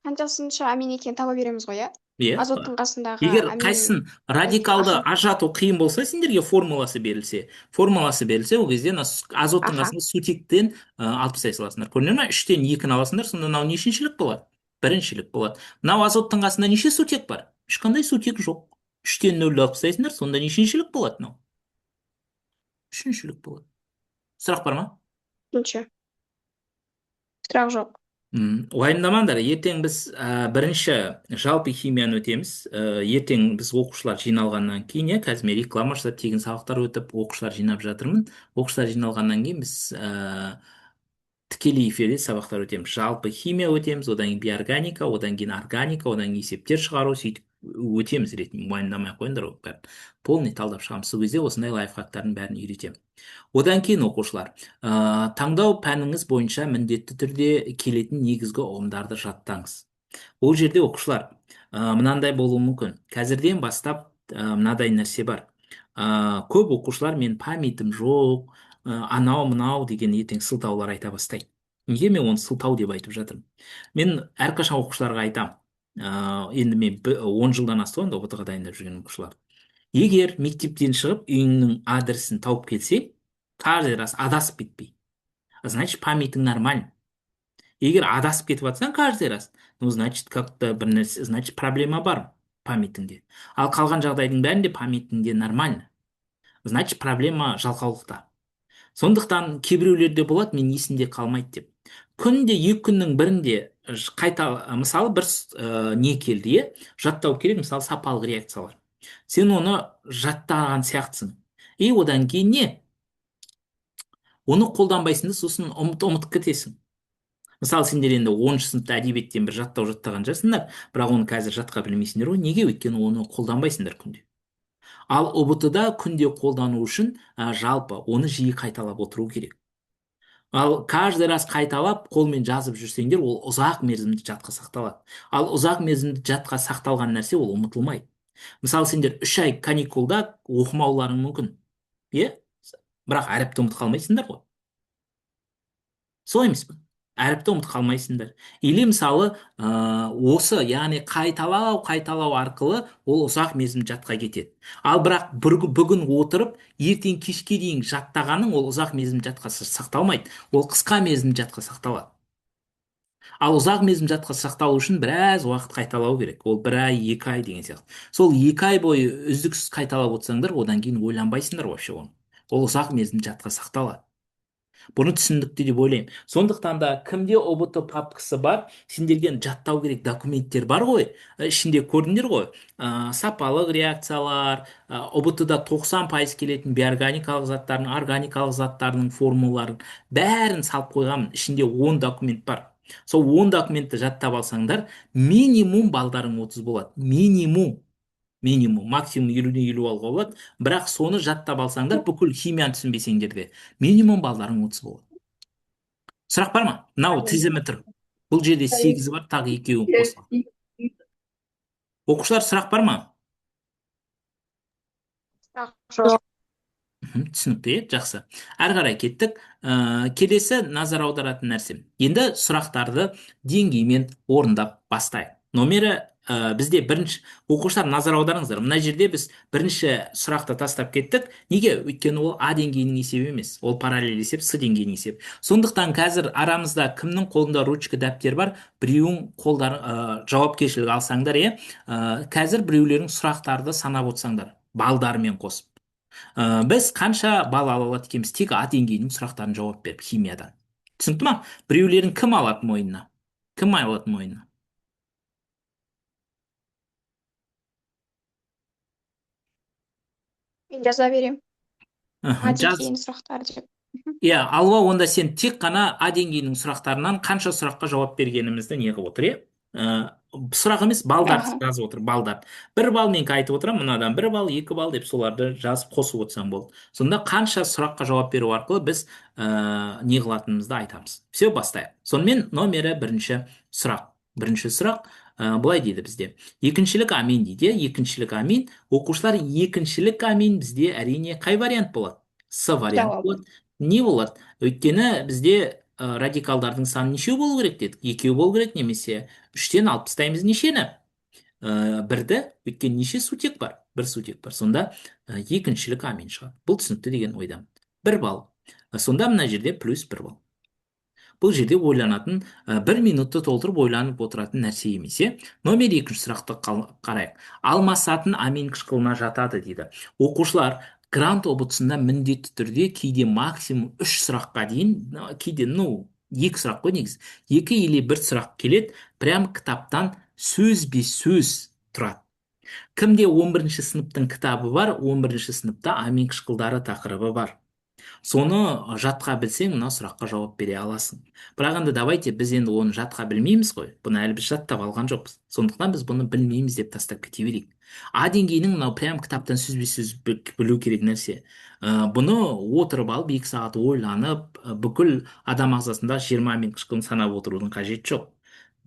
қаншасыншы амин екенін таба береміз ғой, иә? Иә. Азоттың қасындағы Егер амин. қайсысын радикалды Аха. ажырату қиын болса, сендерге формуласы берілсе, ол кезде азоттың Аха. қасында сутектен алып тастай саласыңдар. Көрдіңдер ме? 3-тен 2-ні аласыңдар, сонда мынау нешіншілік болады? Біріншілік болады. Мынау азоттың қасында неше сутек бар? Ешқандай сутек жоқ. 3-тен 0-ді алып тастайсыңдар, сонда нешіншілік болады мынау? Үшіншілік болады. Сұрақ бар ма? Үшінші. Сұрақ жоқ. Уайымдамаңдар, ертең біз бірінші жалпы химияны өтеміз. Ертең біз оқушылар жиналғаннан кейін, қазір мен реклама жасап, тегін сабақтар өтіп, оқушылар жинап жатырмын. Оқушылар жиналғаннан кейін біз тікелей эфирде сабақтар өтеміз. Жалпы химия өтеміз, одан кейін биорганика, одан кейін органика, одан кейін есептер шығару, сөйтіп өтеміз ретінде. Уайымдамай қойыңдар, бәрін полный талдап шығамыз. Сол кезде осындай лайфхактардың бәрін үйретемін. Одан кейін оқушылар, таңдау пәніңіз бойынша міндетті түрде келетін негізгі ұғымдарды жаттаңыз. Ол жерде оқушылар, мынандай болуы мүмкін. Қазірден бастап мынадай нәрсе бар. Көп оқушылар мен памятім жоқ, анау мынау деген ертең сылтаулар айта бастайды. Неге мен оны сылтау деп айтып жатырмын? Мен әрқашан оқушыларға айтам. Енді мен 10 жылдан асты ғой ұбт-ға дайындап жүрген оқушылар. Егер мектептен шығып үйіңнің адресін тауып келсең, каждый раз адасып кетпей, значит, памятің нормально. Егер адасып кетіп жатсаң каждый раз, значит, как-то бір нәрсе, значит, проблема бар памятіңде. Ал қалған жағдайдың бәрінде памятіңде нормально. Значит, проблема жалқаулықта. Сондықтан кейбіреулерде болады, мен есімде қалмайды деп. Күнде 2 күннің бірінде қайта, мысалы, бір не келді, жаттау керек, мысалы, сапалық реакциялар. Сен оны жаттаған сияқтысың. Одан кейін не? Оны қолданбайсың да, сосын ұмытып кетесің. Мысалы, сендер енді 10-шы сыныпта әдебиеттен бір жаттаған жассыңдар, бірақ оны қазір жатқа білмейсіңдер ғой. Неге? Өйткені оны қолданбайсыңдар күнде. Ал ұбт-да күнде қолдану үшін жалпы оны жиі қайталап отыру керек. Ал каждый раз қайталап қолмен жазып жүрсеңдер, ол ұзақ мерзімді жадқа сақталады. Ал ұзақ мерзімді жадқа сақталған нәрсе ол ұмытылмайды. Мысалы, сендер 3 ай каникулда оқымауларың мүмкін, иә? Бірақ әріпті ұмытып қалмайсыңдар ғой. Солай емес пе? Әріпті ұмытып қалмайсыңдар. Или мысалы, осы, яғни қайталау арқылы ол ұзақ мерзім жадқа кетеді. Ал бірақ бүгін отырып, ертең кешке дейін жаттағаның ол ұзақ мерзім жадқа сақталмайды. Ол қысқа мерзім жадқа сақталады. Ал ұзақ мерзім жадқа сақталу үшін біраз уақыт қайталау керек. Ол 1 ай, 2 ай деген сияқты. Сол 2 ай бойы үздіксіз қайталап отырсаңдар, одан кейін ойланбайсыңдар вообще оны. Ол ұзақ мерзім жадқа сақталады. Бұны түсіндікті деп ойлаймын. Сондықтан да кімде ұбт папкасы бар, сендерден жаттау керек документтер бар ғой. Ішінде көрдіңдер ғой. Сапалық реакциялар, ұбт-да 90% келетін биорганикалық заттардың, органикалық заттардың формулаларын бәрін салып қойғанмын. Ішінде 10 документ бар. Сол 10 документті жаттап алсаңдар, минимум балдарың 30 болады. Минимум, максимум 50-ден 50 алуға болады. Бірақ соны жаттап алсаңдар, бүкіл химияны түсінбесеңдер де, минимум балдарың 30 болады. Сұрақ бар ма? Мынау тізімі тұр. Бұл жерде 8 бар, тағы 2 қосылған. Оқушылар, сұрақ бар ма? Жоқ. Түсінікті, жақсы. Әрі қарай кеттік. Келесі назар аударатын нәрсе. Енді сұрақтарды деңгеймен орындап бастайық. Номері бізде бірінші, оқушылар назар аударыңыздар. Мына жерде біз бірінші сұрақты тастап кеттік. Неге? Өйткені ол А деңгейінің есебі емес. Ол параллель есеп, С деңгейінің есебі. Сондықтан қазір арамызда кімнің қолында ручка, дәптер бар, біреуің жауапкершілік алсаңдар, қазір біреулерің сұрақтарды санап отырсаңдар, балдарымен қосып. Біз қанша бал ала алады екенбіз? Тек А деңгейінің сұрақтарын жауап беріп, химиядан. Түсінікті ма? Біреулерін кім алады мойнына? Кім алады мойнына? Мен жаза беремін. А Жаз. деңгейінің сұрақтары деп. Иә, алуа, онда сен тек қана А деңгейінің сұрақтарынан қанша сұраққа жауап бергенімізді не қылып отыр, сұрақ емес, балдар жазып отыр, балдар. 1 балл менікі айтып отырамын, мынадан 1 балл, 2 балл деп соларды жазып қосып отырсам болды. Сонда қанша сұраққа жауап беру арқылы біз не қылатынымызды айтамыз. Все, бастайық. Сонымен номері бірінші сұрақ. Бірінші сұрақ былай дейді бізде. Екіншілік амин дейді. Екіншілік амин. Оқушылар, екіншілік амин бізде әрине қай вариант болады? С вариант болады. Не болады? Өйткені бізде радикалдардың саны нешеу болу керек дедік? 2 болу керек, немесе 3-тен алып тастаймыз нешені? 1-ді, өйткені неше сутек бар? 1 сутек бар. Сонда екіншілік амин шығады. Бұл түсінікті деген ойдамын. 1 балл. Сонда мына жерде плюс 1 балл. Бұл жерде ойланатын, 1 минутты толтырып ойланып отыратын нәрсе емес. Номер 2 сұрақты қарайық. Алмасатын амин қышқылына жатады дейді. Оқушылар грант ұбт-сында міндетті түрде кейде максимум 3 сұраққа дейін, кейде 2 сұрақ қой негізі, 2 или 1 сұрақ келеді, прям кітаптан сөзбе сөз тұрады. Кімде 11-ші сыныптың кітабы бар, 11-ші сыныпта амин қышқылдары тақырыбы бар. Соны жатқа білсең, мына сұраққа жауап бере аласың. Бірақ енді давайте, біз енді оны жатқа білмейміз ғой. Бұны әлі біз жаттап алған жоқпыз. Сондықтан біз бұны білмейміз деп тастап кете берейік. А деңгейінің мынау прям кітаптан сөзбе-сөз білу керек нәрсе. Бұны отырып алып 2 сағат ойланып, бүкіл адам ағзасында 20 амин қышқылын санап отырудың қажеті жоқ.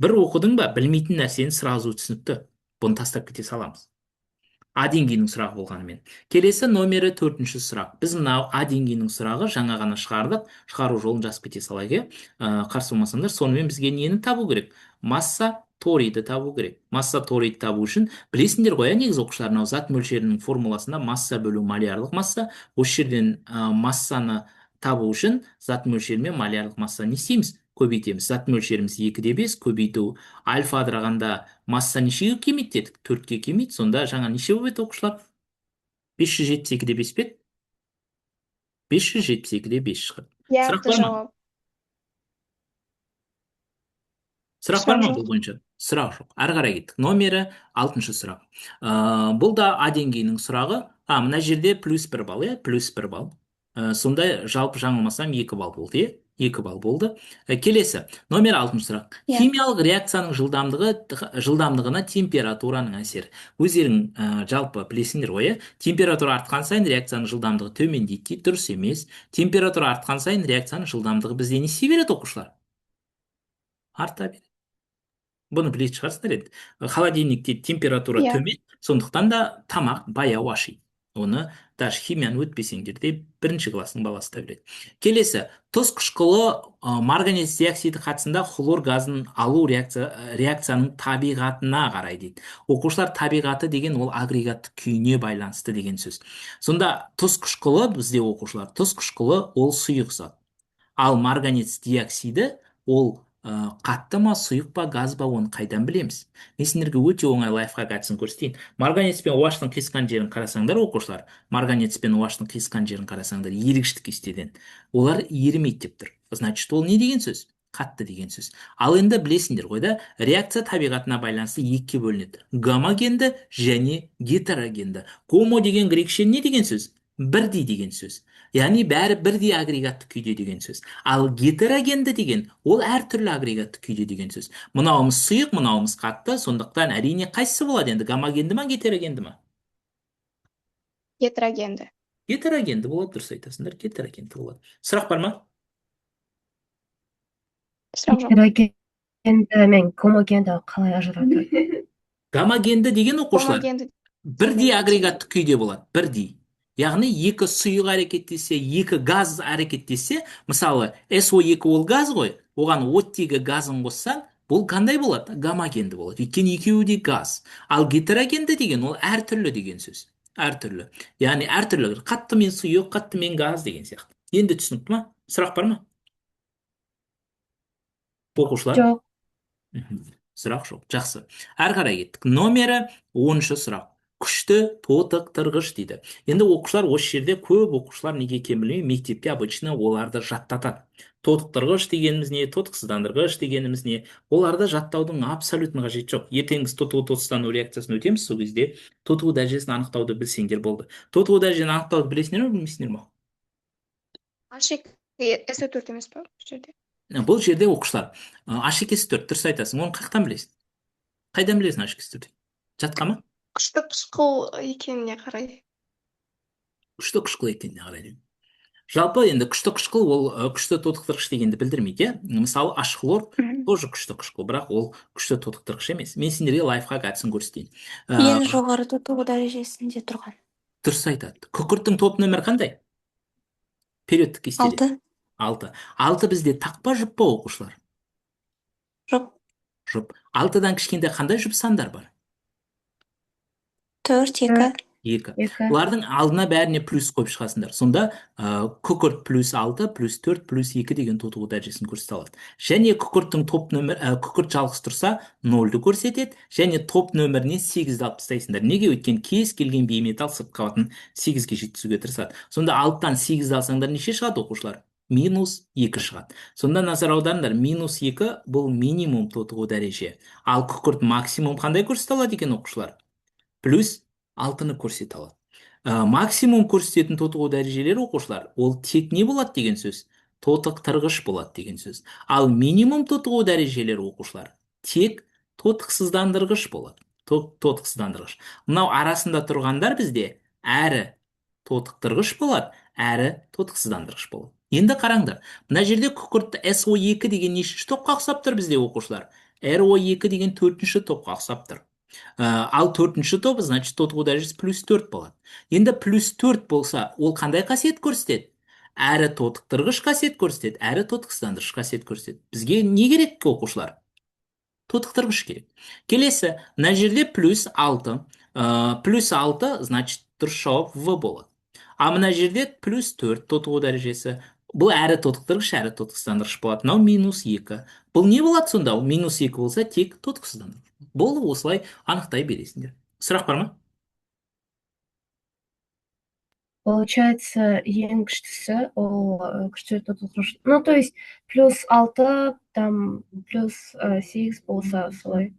Бір оқыдың ба, білмейтін нәрсені сразу түсінікті. Бұны тастап кете саламыз. А деңгейінің сұрағы болғанымен. Келесі номері 4-ші сұрақ. Біз мынау А деңгейінің сұрағы жаңа ғана шығардық. Шығару жолын жазып кете салайық. Қарсы болмасаңдар, сонымен бізге нені табу керек? Масса торийді табу керек. Масса торийді табу үшін білесіңдер ғой, негізі оқушылар, мынау зат мөлшерінің формуласында масса бөлу малярлық масса. Осы жерден массаны табу үшін зат мөлшері мен малярлық масса не істейміз? Көбейтеміз. Зат мөлшеріміз 2-де 5, көбейту альфа адырағанда масса нешеге кемейді дедік? 4-ке кемейді. Сонда жаңа неше болып еді оқушылар? 572-де 5 пе? 572-де 5 шығады. Сұрақ бар ма? Сұрақ бар ма бұл бойынша? Сұрақ жоқ. Әрі қарай кеттік. Номері 6-шы сұрақ. Бұл да А деңгейінің сұрағы. Мына жерде плюс 1 балл, плюс 1 балл. Сонда жалпы жаңылмасам 2 балл болды, 2 балл болды. Келесі, номер 6 сұрақ. Иә. Химиялық реакцияның жылдамдығына температураның әсері. Өздерің жалпы білесіңдер ғой, иә? Температура артқан сайын реакцияның жылдамдығы төмендейді дейді, дұрыс емес. Температура артқан сайын реакцияның жылдамдығы бізде не істей береді, оқушылар? Арта береді. Бұны білетін шығарсыздар енді. Холодильникте температура Иә. төмен, сондықтан да тамақ баяу ашиды. Оны даже химияны өтпесеңдер де бірінші класстың баласы да біледі. Келесі, тұз қышқылы марганец диоксиді қатысында хлор газын алу реакцияның табиғатына қарай дейді. Оқушылар, табиғаты деген ол агрегатты күйіне байланысты деген сөз. Сонда тұз қышқылы, бізде оқушылар, тұз қышқылы ол сұйық зат. Ал марганец диоксиді ол қатты ма, сұйық па, газ ба, оны қайдан білеміз? Мен сендерге өте оңай лайфхак әдісін көрсетейін. Марганец пен OH-тың қисқан жерін қарасаңдар, оқушылар, марганец пен OH-тың қисқан жерін қарасаңдар, ерігіштік кестеден, олар ерімейді деп тұр. Значит, ол не деген сөз? Қатты деген сөз. Ал енді білесіңдер ғой да, реакция табиғатына байланысты екіге бөлінеді. Гомогенді және гетерогенді. Гомо деген грекше не деген сөз? Бірдей деген сөз. Яғни бәрі бірдей агрегатты күйде деген сөз. Ал гетерогенді деген ол әртүрлі агрегатты күйде деген сөз. Мынауымыз сұйық, мынауымыз қатты, сондықтан әрине қайсысы болады енді? Гомогенді ма, гетерогенді ма? Гетерогенді. Гетерогенді болады, дұрыс айтасыңдар, гетерогенді болады. Сұрақ бар ма? Сұрақ жоқ. Гетерогенді мен гомогенді қалай ажыратады? Гомогенді деген оқушылар Гомогенді. бірдей агрегатты күйде болады, бірдей. Яғни екі сұйық әрекеттесе, екі газ әрекеттесе, мысалы SO2 ол газ ғой, оған оттегі газын қоссаң, бұл қандай болады? Гомогенді болады. Өйткені екеуі де газ. Ал гетерогенді деген ол әртүрлі деген сөз. Әртүрлі. Яғни әртүрлі. Қатты мен сұйық, қатты мен газ деген сияқты. Енді түсінікті ма? Сұрақ бар ма? Оқушылар? Жоқ. Сұрақ жоқ. Жақсы. Әрі қарай кеттік. Номері 10-шы сұрақ. Күшті тотықтырғыш дейді. Енді оқушылар осы жерде көп оқушылар неге екенін білмеймін, мектепте обычно оларды жаттатады. Тотықтырғыш дегеніміз не, тотықсыздандырғыш дегеніміз не, оларды жаттаудың абсолютно қажеті жоқ. Ертең біз тотығу тотықсыздану реакциясын өтеміз, сол кезде тотығу дәрежесін анықтауды білсеңдер болды. Тотығу дәрежесін анықтауды білесіңдер ме, білмейсіңдер ме? Ашек SO4 емес па бұл жерде? Бұл жерде оқушылар H2S4 дұрыс айтасың, оны қаяқтан білесің? Қайдан білесің H2S4? Жатқа ма? Күшті қышқыл екеніне қарай. Күшті қышқыл екеніне қарай. Жалпы енді күшті қышқыл ол күшті тотықтырғыш дегенді білдірмейді, иә? Мысалы H-хлор тоже күшті қышқыл, бірақ ол күшті тотықтырғыш емес. Мен сендерге лайфхак әдісін көрсетейін. Ең жоғары тотығу дәрежесінде тұрған. Дұрыс айтады. Күкірттің топ нөмірі қандай? Периодтық кестеде. 6. 6 бізде тақпа жұп па, оқушылар? Жұп. Жұп. 6-дан кішкентай қандай жұп сандар бар? 4, 2. 2. Екі. Бұлардың алдына бәріне плюс қойып шығасыңдар. Сонда күкірт плюс 6 плюс 4 плюс 2 деген тотығу дәрежесін көрсете алады. Және күкірттің топ нөмірі, күкірт жалғыз тұрса 0-ды көрсетеді, және топ нөміріне 8-ді алып тастайсыңдар. Неге? Өйткені кез келген бейметалл сыртқы қабатын 8-ге жеткізуге тырысады. Сонда 6-тан 8-ді алсаңдар неше шығады, оқушылар? -2 шығады. Сонда назар аударыңдар, -2 бұл минимум тотығу дәреже. Ал күкірт максимум қандай көрсете алады екен, оқушылар? Плюс 6-ны көрсете алады. Максимум көрсететін тотығу дәрежелері, оқушылар, ол тек не болады деген сөз? Тотықтырғыш болады деген сөз. Ал минимум тотығу дәрежелері, оқушылар, тек тотықсыздандырғыш болады. Тотықсыздандырғыш. Мынау арасында тұрғандар бізде әрі тотықтырғыш болады, әрі тотықсыздандырғыш болады. Енді қараңдар, мына жерде күкіртті SO2 деген нешінші топқа ұқсап тұр бізде, оқушылар? RO2 деген 4-ші топқа ұқсап тұр. Ал 4-ші топ, значит, тотығу дәрежесі плюс 4 болады. Енді плюс 4 болса, ол қандай қасиет көрсетеді? Әрі тотықтырғыш қасиет көрсетеді, әрі тотықсыздандырғыш қасиет көрсетеді. Бізге не керек, оқушылар? Тотықтырғыш керек. Келесі, мына жерде плюс 6. Плюс 6, значит, дұрыс жауап В болады. А мына жерде плюс 4 тотығу дәрежесі. Бұл әрі тотықтырғыш, әрі тотықсыздандырғыш болады. Мынау -2. Бұл не болады сонда? -2 болса, тек тотықсыздандырғыш. Бұл осылай анықтай бересіңдер. Сұрақ бар ма? Получается, ең күштісі ол күшті тотықтырғыш. Ну, то есть, плюс 6, там, плюс 8 болса, солай.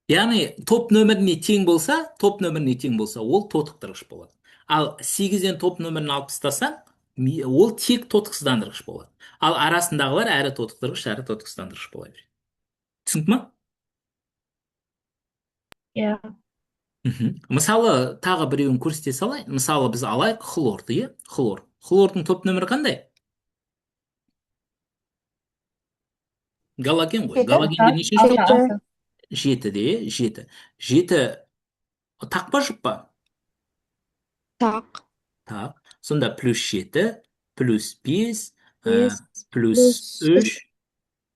Яғни, топ нөміріне тең болса, ол тотықтырғыш болады. Ал 8-ден топ нөмірін алып тастасаң, Ол тек тотықсыздандырғыш болады. Ал арасындағылар әрі тотықтырғыш, әрі тотықсыздандырғыш бола береді. Түсінікті ма? иә. Мхм. Мысалы, тағы біреуін көрсете салайын. Мысалы, біз алайық хлорды, иә? Хлор. Хлордың топ нөмірі қандай? Галоген ғой. Жеті. Галогенде Алты, нешінші алты, топ? Жеті. алты. Жетіде, жеті. Жеті тақ па жұп па? Так. Так. Сонда плюс жеті, плюс бес, Бес. плюс Плюс үш. үш,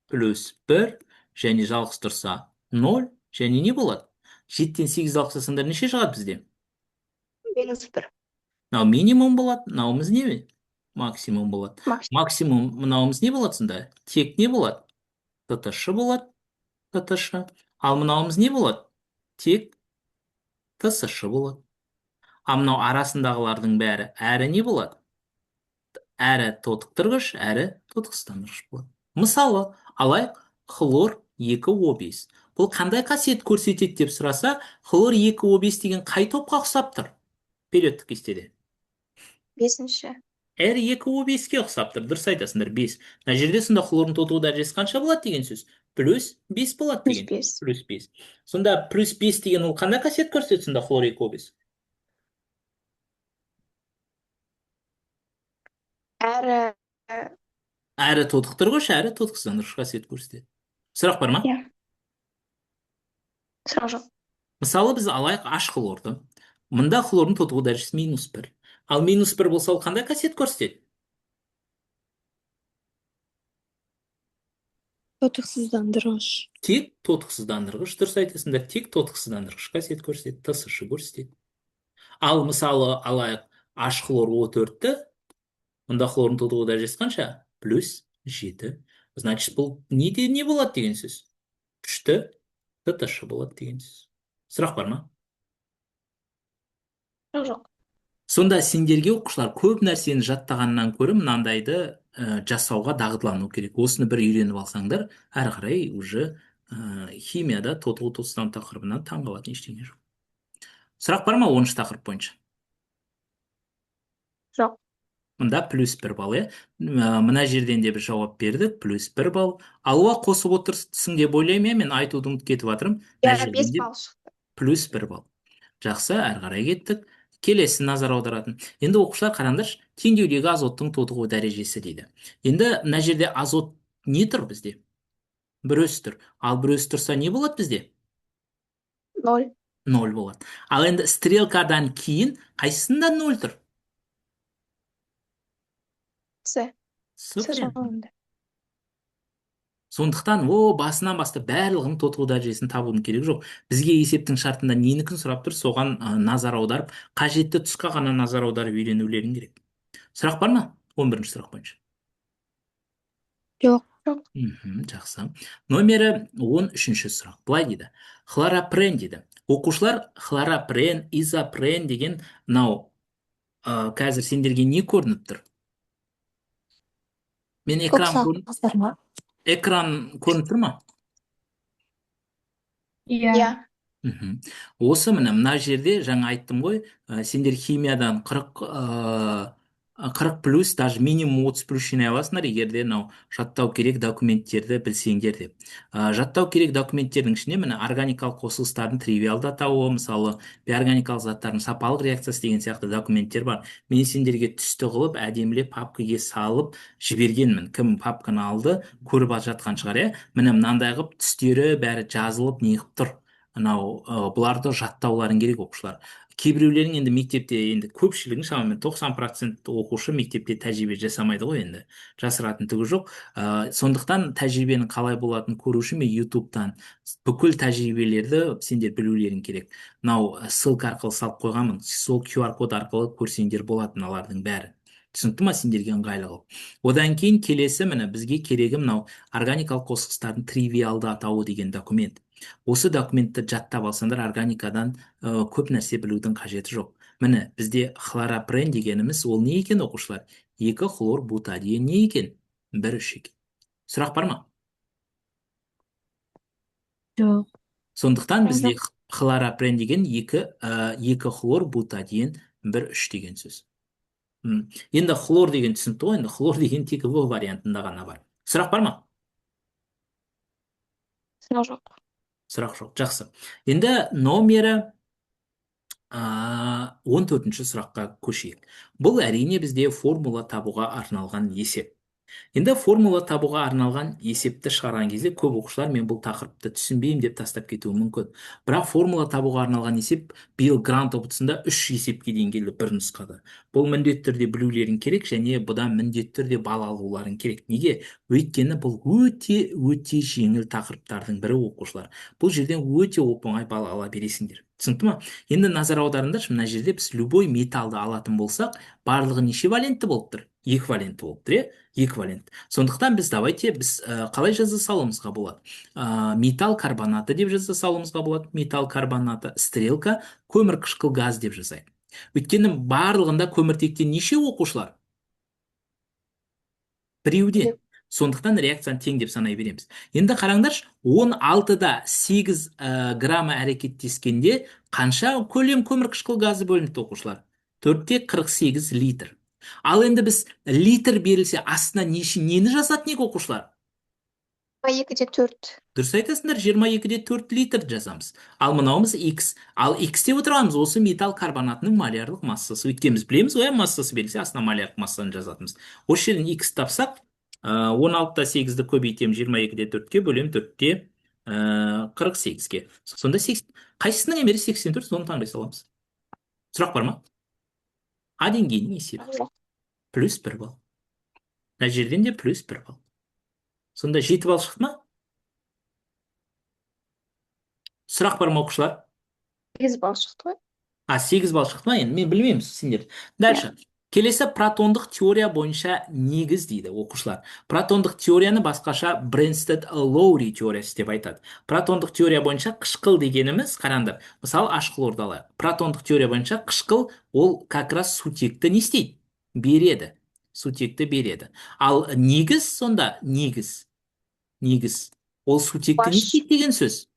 плюс бір, және жалғыз тұрса ноль, және не болады? Жеттен сегіз алып тастасаңдар неше шығады бізде? Минус бір. Мынау минимум болады, мынауымыз не? Максимум болады. Максимум. Максимум мынауымыз не болады сонда? Тек не болады? ТТШ болады, ТТШ. Ал мынауымыз не болады? Тек ТСШ болады. А мынау арасындағылардың бәрі әрі не болады? Әрі тотықтырғыш, әрі тотықсыздандырғыш болады. Мысалы, алайық хлор 2О5. Бұл қандай қасиет көрсетеді деп сұраса, хлор 2О5 деген қай топқа ұқсап тұр? Периодтық кестеде. Бесінші. R2O5-ке ұқсап тұр. Дұрыс айтасыңдар, 5. Мына жерде сонда хлордың тотығу дәрежесі қанша болады деген сөз? Плюс 5 болады Плюс деген. бес. Плюс 5. Сонда плюс 5 деген ол қандай қасиет көрсетеді сонда хлор 2О5? Әрі. Әрі тотықтырғыш, әрі тотықсыздандырғыш қасиет көрсетеді. Сұрақ бар ма? Иә. Сұрақ жоқ. Мысалы, біз алайық H хлорды. Мұнда хлордың тотығу дәрежесі минус 1. Ал минус 1 болса, ол қандай қасиет көрсетеді? Тотықсыздандырғыш. Тек тотықсыздандырғыш. Дұрыс айтасыңдар, тек тотықсыздандырғыш қасиет көрсетеді, ТСШ көрсетеді. Ал мысалы, алайық H хлор O4-ті, мұнда хлордың тотығу дәрежесі қанша? Плюс 7. Значит, бұл не болады деген сөз? Күшті ТТШ болады деген сөз. Сұрақ бар ма? Сұрақ жоқ. Сонда сендерге оқушылар көп нәрсені жаттағаннан көрі мынандайды жасауға дағдылану керек. Осыны бір үйреніп алсаңдар, әрі қарай уже химияда тотығу тотықсыздану тақырыбынан таңғалатын ештеңе жоқ. Сұрақ бар ма 10-шы тақырып бойынша? Жоқ. Мында плюс 1 балл, иә? Мына жерден де бір жауап бердік, плюс 1 балл. Алуа қосып отырсың деп ойлаймын, иә? Мен айтуды ұмытып кетіп жатырмын. Мына Иә, 5 жерден де балл шықты. плюс 1 балл. Жақсы, әрі қарай кеттік. Келесі назар аударатын. Енді оқушылар қараңдаршы, теңдеудегі азоттың тотығу дәрежесі дейді. Енді мына жерде азот не тұр бізде? Бір өсі тұр. Ал бір өсі тұрса не болады бізде? 0. 0 болады. Ал енді стрелкадан кейін қайсысында 0 тұр? С. С варианты. Соңында. Сондықтан басынан бастап барлығының тотығу дәрежесін табудың керегі жоқ. Бізге есептің шартында ненікін сұрап тұр, соған назар аударып, қажетті тұсқа ғана назар аударып үйренулерің керек. Сұрақ бар ма? 11-ші сұрақ бойынша. Жоқ. Жоқ. Жақсы. Номері 13-ші сұрақ. Былай дейді. Хлоропрен дейді. Оқушылар хлоропрен, изопрен деген мынау қазір сендерге не көрініп тұр? Мен экран көрініп тұр ма? Иә. Иә. Осы мына жерде жаңа айттым ғой, сендер химиядан 40 плюс, даже минимум 30 плюс жинай аласыңдар, егерде жаттау керек документтерді білсеңдер деп. Жаттау керек документтердің ішіне міне органикалық қосылыстардың тривиалды атауы, мысалы бейорганикалық заттардың сапалық реакциясы деген сияқты документтер бар. Мен сендерге түсті қылып әдемілеп папкаға салып жібергенмін. Кім папканы алды, көріп жатқан шығар, иә? Міне мынандай қылып түстері бәрі жазылып неғып тұр. Бұларды жаттауларың керек оқушылар. Кейбіреулерің енді мектепте, енді көпшілігің шамамен 90% оқушы мектепте тәжірибе жасамайды ғой, енді жасыратын түгі жоқ. Сондықтан тәжірибенің қалай болатынын көру үшін мен ютубтан бүкіл тәжірибелерді сендер білулерің керек. Ссылка арқылы салып қойғанмын, сол QR код арқылы көрсеңдер болады мыналардың бәрі. Түсінікті ма сендерге ыңғайлы қылып? Одан кейін келесі міне бізге керегі органикалық қосылыстардың тривиалды атауы деген документ. Осы документті жаттап алсаңдар, органикадан көп нәрсе білудің қажеті жоқ. Міне бізде хлоропрен дегеніміз ол не екен оқушылар? 2 хлор бутадиен не екен? 1,3 екен. Сұрақ бар ма? Жоқ. Сондықтан бізде хлоропрен деген 2 хлор бутадиен 1,3 деген сөз. Енді хлор деген түсінікті ғой, енді хлор деген тек В вариантында ғана бар. Сұрақ бар ма? Сұрақ жоқ. Сұрақ жоқ. Жақсы. Енді номері 14-ші сұраққа көшейік. Бұл әрине бізде формула табуға арналған есеп. Енді формула табуға арналған есепті шығарған кезде көп оқушылар мен бұл тақырыпты түсінбеймін деп тастап кетуі мүмкін. Бірақ формула табуға арналған есеп биыл грант ұбт-сында 3 есепке дейін келді бір нұсқада. Бұл міндетті түрде білулерің керек және бұдан міндетті түрде бал алуларың керек. Неге? Өйткені бұл өте жеңіл тақырыптардың бірі оқушылар. Бұл жерден өте оп-оңай бал ала бересіңдер. Түсінікті ма? Енді назар аударыңдаршы, мына жерде біз любой металды алатын болсақ, барлығы неше валентті болып тұр? Еквалентті болып тұр, иә? Еквалент. Сондықтан біз қалай жаза салуымызға болады? Металл карбонаты деп жаза салуымызға болады. Металл карбонаты, стрелка, көмір қышқыл газ деп жазайық. Өйткені барлығында көміртектен неше оқушылар? Біреуден. Сондықтан реакцияны тең деп санай береміз. Енді қараңдаршы, 16-да 8 граммы әрекеттескенде қанша көлем көмір қышқыл газы бөлінді оқушылар? 4-те 48 литр. Ал енді біз литр берілсе астына нені жазатын ек оқушылар? 22-де 4. Дұрыс айтасыңдар, 22-де 4 литр жазамыз. Ал мынауымыз X. Ал X деп отырғанымыз осы металл карбонатының малярлық массасы. Өйткені біз білеміз ғой, массасы берілсе астына малярлық массаны жазатынбыз. Осы жерден X тапсақ, 16-да 8-ді көбейтем 22-де 4-ке, бөлем 4-те 48-ке. Сонда қайсысының емері 84, соны таңдай саламыз. Сұрақ бар ма? А деңгейінің есебі. Плюс 1 балл. Мына жерден де плюс 1 балл. Сонда 7 балл шықты ма? Сұрақ бар ма оқушылар? 8 балл шықты ғой. 8 балл шықты ма? Енді мен білмеймін сендер. Дальше. Келесі протондық теория бойынша негіз дейді оқушылар. Протондық теорияны басқаша Бренстед-Лоури теориясы деп айтады. Протондық теория бойынша қышқыл дегеніміз, қараңдар, мысалы H хлорды алайық. Протондық теория бойынша қышқыл ол как раз сутекті не істейді? Береді. Сутекті береді. Ал негіз сонда негіз. Ол сутекті не істейді деген сөз?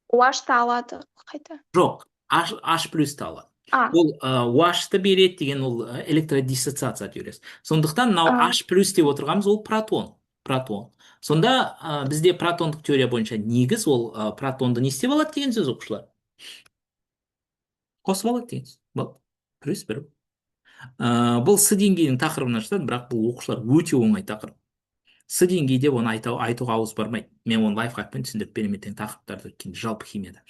OH-ты алады қайта. Жоқ, H плюсті алады. Ол OH-ты береді деген ол электродиссоциация теориясы. Сондықтан мынау H плюс деп отырғанымыз ол протон. Сонда бізде протондық теория бойынша негіз ол протонды не істеп алады деген сөз оқушылар? Қосып алады деген сөз. Бұл плюс 1. Бұл С деңгейінің тақырыбына жатады, бірақ бұл оқушылар өте оңай тақырып. С деңгейде оны айтуға ауыз бармайды. Мен оны лайфхакпен түсіндіріп беремін ертең тақырыптарды жалпы химияда.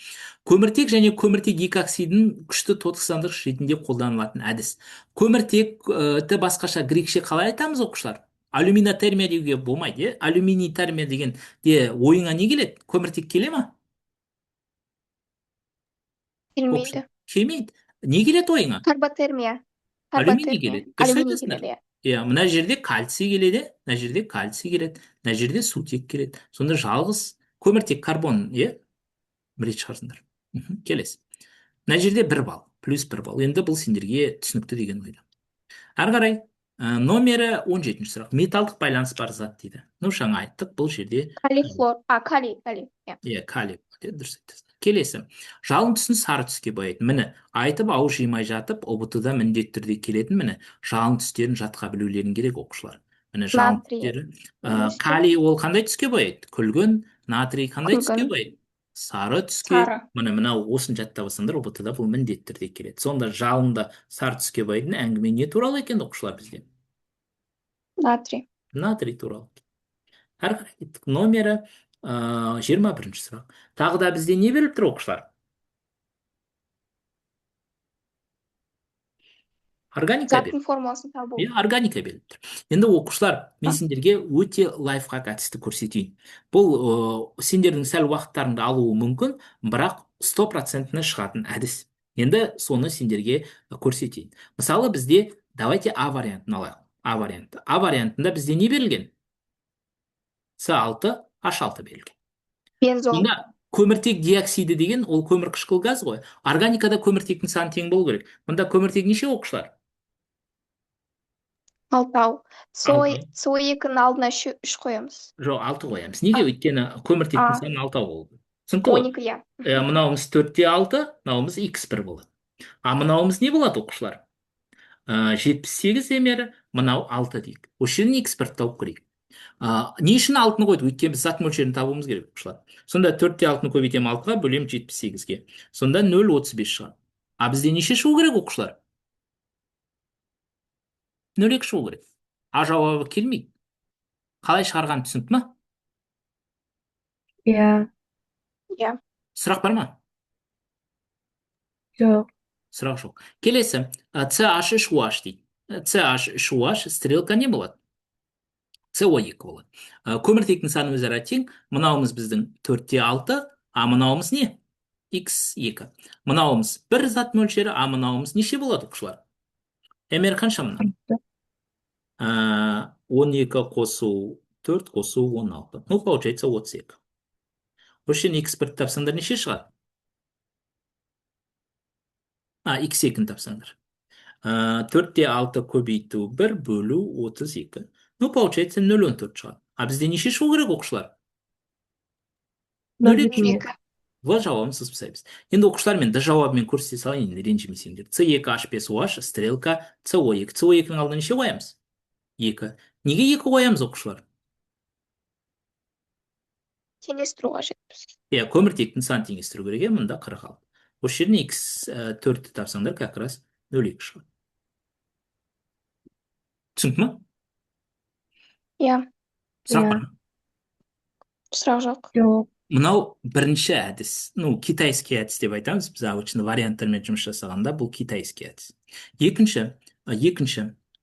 Көміртек және көміртек гексидінің күшті тотықсандырғыш ретінде қолданылатын әдіс. Көміртекті басқаша грекше қалай айтамыз оқушылар? Алюминотермия деуге болмайды. Алюминотермия деген де ойыңа не келеді? Көміртек келе ма? Келмейді. Келмейді. Не келеді ойыңа? Карботермия. Алюминий келеді. Алюминий келеді. Мына жерде кальций келеді, мына жерде кальций келеді, мына жерде сутек келеді. Сонда жалғыз көміртек карбон, бір рет шығарсыңдар. Келесі. Мына жерде 1 балл, плюс 1 балл. Енді бұл сендерге түсінікті деген ойда. Ары қарай, номері 17-ші сұрақ. Металдық байланыс бар зат дейді. Жаңа айттық, бұл жерде Калий, хлор. Калий. Калий. Дұрыс айтасың. Келесі. Жалын түсін сары түске бояйды. Міне, айтып ауыз жимай жатып, ұбт-да міндетті түрде келетін, міне, жалын түстерін жатқа білулерің керек оқушылар. Міне, жалын түстері. Калий ол қандай түске бояйды? Күлгін. Натрий қандай түске бояйды? Сары түске. Міне, осын жаттап алсаңдар, ұбт-да бұл міндетті түрде келеді. Сонда жалынды сары түске бояйтын әңгіме не туралы екен оқушылар бізде? Натрий. Натрий туралы. Ары қарай кеттік. Номері 21-ші сұрақ. Тағы да бізде не беріліп тұр оқушылар? Органика беріліп. Заттың формуласын табу. Органика беріліп тұр. Енді оқушылар, мен сендерге өте лайфхак әдісті көрсетейін. Бұл сендердің сәл уақыттарыңды алуы мүмкін, бірақ 100% шығатын әдіс. Енді соны сендерге көрсетейін. Мысалы бізде, давайте А вариантын алайық. А варианты. А вариантында бізде не берілген? С6, H6 берілген. Бензон. Онда көміртек диоксиді деген ол көмір қышқыл газ ғой. Органикада көміртектің саны тең болу керек. Мұнда көміртек неше оқушылар? 6. СО2-ның алдына 3 қоямыз. Жоқ, 6 қоямыз. Неге? Өйткені көміртектің саны 6 болды. Түсінікті ғой? 12, Мынауымыз 4-те 6, мынауымыз X1 болады. Мынауымыз не болады оқушылар? 78 емері, мынау 6 дейік. Осы жерден x бір тауып көрейік. Не үшін 6-ны қойдық? Өйткені біз зат мөлшерін табуымыз керек оқушылар. Сонда 4-те 6-ны көбейтемін 6-ға, бөлемін 78-ге. Сонда 0,35 шығады. А бізде неше шығу керек оқушылар? 0,2 шығу керек. А жауабы келмейді. Қалай шығарғанын түсінді ма? иә, иә. Сұрақ бар ма? жоқ, Сұрақ жоқ. Келесі, CH3OH дейді. CH3OH стрелка не болады? CO2 болады. Көміртектің саны өзара тең. Мынауымыз біздің 4-те 6, а мынауымыз не? X2. Мынауымыз бір зат мөлшері, а мынауымыз неше болады оқушылар? Мр қанша мына? 12 қосу 4 қосу 16. Ну, получается 32. Осы жерден x1 тапсаңдар неше шығады? x2-ні тапсаңдар. 4-те 6 көбейту 1 бөлу 32. Ну, получается 0,14 шығады. А бізде неше шығу керек оқушылар? 0,2. В жауабын сызып. Енді оқушылар, мен д жауабымен көрсете салайын, енді ренжімесеңдер. С2H5OH стрелка CO2. CO2-нің алдына неше қоямыз? 2. Неге 2 қоямыз оқушылар? Теңестіру қажетпіз. Көміртектің сан теңестіру керек, мұнда 46. Осы жерден x4-ті тапсаңдар, как раз 0,2 шығады. Түсінді ма? Иә, Сұрақ бар ма? сұрақ жоқ. жоқ, Мынау бірінші әдіс. Китайский әдіс деп айтамыз. Біз обычно варианттармен жұмыс жасағанда бұл китайский әдіс. Екінші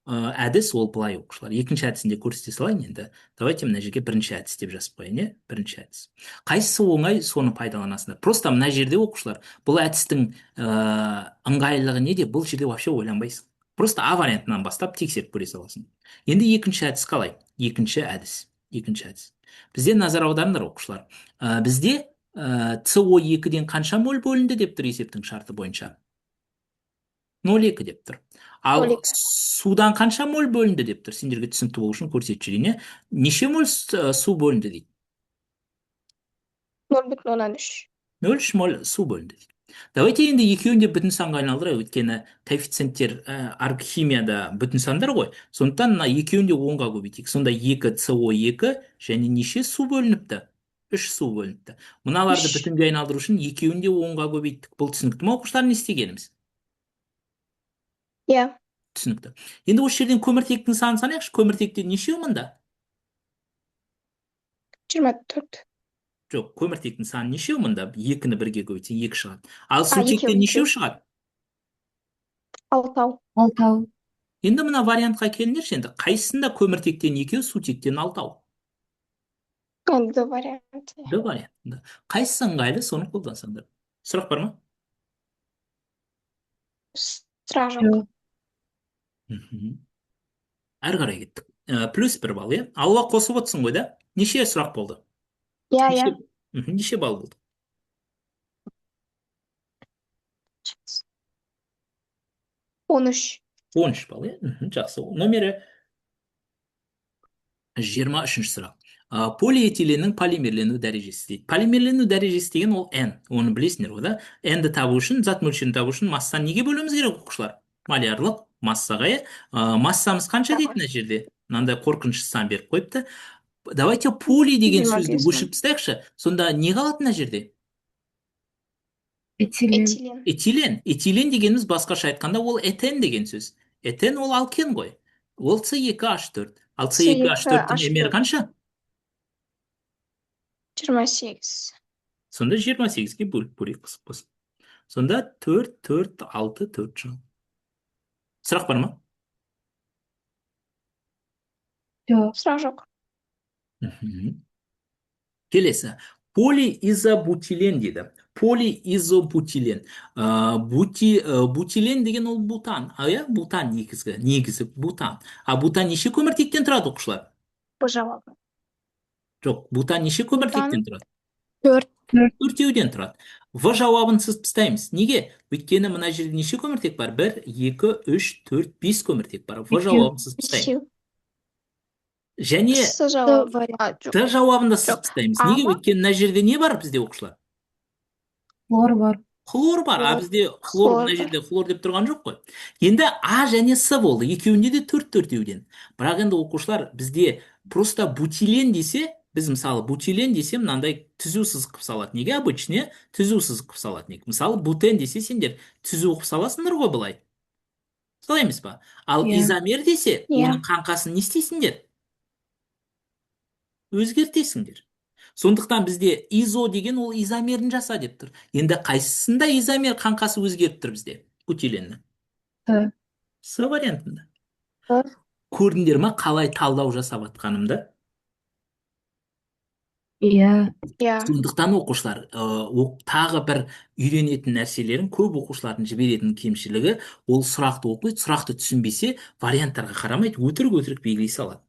әдіс ол былай оқушылар. Екінші әдісінде көрсете салайын енді. Давайте мына жерге бірінші әдіс деп жазып қояйын, бірінші әдіс. Қайсысы оңай, соны пайдаланасыңдар. Просто мына жерде оқушылар, бұл әдістің ыңғайлылығы неде? Бұл жерде вообще ойланбайсың. Просто А вариантынан бастап тексеріп көре саласың. Енді екінші әдіс қалай? Екінші әдіс. Бізде назар аударыңдар оқушылар. Бізде CO2-ден қанша моль бөлінді деп тұр есептің шарты бойынша? 0,2 деп тұр. Ал 0,2. судан қанша моль бөлінді деп тұр? Сендерге түсінікті болу үшін көрсетіп жіберейін. Неше моль су бөлінді дейді? 0,03. 0,3 моль су бөлінді дейді. Давайте енді екеуін де бүтін санға айналдырайық, өйткені коэффициенттер химияда бүтін сандар ғой. Сондықтан мына екеуін де 10-ға көбейтейік. Сонда 2 CO2 және неше су бөлініпті? 3 су бөлініпті. Мыналарды бүтінге айналдыру үшін екеуін де 10-ға көбейттік. Бұл түсінікті ме оқушылар, не істегеніміз? Иә, Түсінікті. Енді осы жерден көміртектің санын санайықшы. Көміртекте нешеу мұнда? 24. Жоқ, көміртектің саны нешеу мұнда? 2-ні 1-ге көбейтсең 2 шығады. Ал сутекте екеу, нешеу екеу. шығады? 6. 6. Енді мына вариантқа келіңдерші, енді қайсысында көміртектен 2, сутектен 6? Енді вариант. Д вариантында. Қайсысы ыңғайлы, соны қолдансаңдар. Сұрақ бар ма? Сұрақ жоқ. жоқ, Әрі қарай кеттік. Плюс 1 балл, иә? Алла қосып отырсың ғой, да? Неше сұрақ болды? Иә. Неше балл болды? 13. 13 балл, иә? Жақсы. Номері 23-ші сұрақ. Полиэтиленнің полимерлену дәрежесі дейді. Полимерлену дәрежесі деген ол N. Оны білесіңдер ғой, да? N-ді табу үшін, зат мөлшерін табу үшін массаны неге бөлеміз керек оқушылар? Малярлық массаға, иә? Массамыз қанша дейді мына жерде? Мынандай қорқынышты сан беріп қойыпты. Давайте поли деген сөзді 25 мың. өшіріп тастайықшы. Сонда не қалады мына жерде? этилен. Этилен дегеніміз басқаша айтқанда ол этен деген сөз. Этен ол алкен ғой. Ол C2H4. Ал C2H4-тің мр қанша? 28. Сонда 28-ге бөліп көрейік қысып қосып. Сонда 4, 4, 6, 4 жыл. Сұрақ бар ма? жоқ, Сұрақ жоқ. Келесі. Полиизобутилен дейді. Полиизобутилен. Бутилен деген ол бутан. Бутан негізі бутан. А бутан неше көміртектен тұрады оқушылар? Бұл жауабы. Жоқ, бутан неше көміртектен тұрады? 4. 4-еуден тұрады. В жауабын сызып тастаймыз. Неге? Өйткені мына жерде неше көміртек бар? 1, 2, 3, 4, 5 көміртек бар. В жауабын сызып тастаймыз. Және С жауабы. Д жауабында сызып тастаймыз. Неге? Өйткені мына жерде не бар бізде оқушылар? хлор бар. Хлор бар, а Хлор, бізде хлор, хлор мына бар. жерде хлор деп тұрған жоқ қой. Енді А және С болды, екеуінде де төрт төртеуден. Бірақ енді оқушылар, бізде просто бутилен десе, біз мысалы бутилен десе мынандай түзу сызық қылып салады. Неге обычно түзу сызық қылып салады? Неге? Мысалы бутен десе сендер түзу қылып саласыңдар ғой былай. Солай емес па? Ал иә, изомер десе, Иә. оның қаңқасын не істейсіңдер? Өзгертесіңдер. Сондықтан бізде изо деген ол изомерін жаса деп тұр. Енді қайсысында изомер қаңқасы өзгеріп тұр бізде? Бутиленнің. Т, С вариантында. Бар. Көрдіңдер ма қалай талдау жасап жатқанымды? иә, Иә. Сондықтан оқушылар тағы бір үйренетін нәрселерін, көп оқушылардың жіберетін кемшілігі, ол сұрақты оқиды, сұрақты түсінбесе варианттарға қарамайды, өтірік өтірік белгілей салады.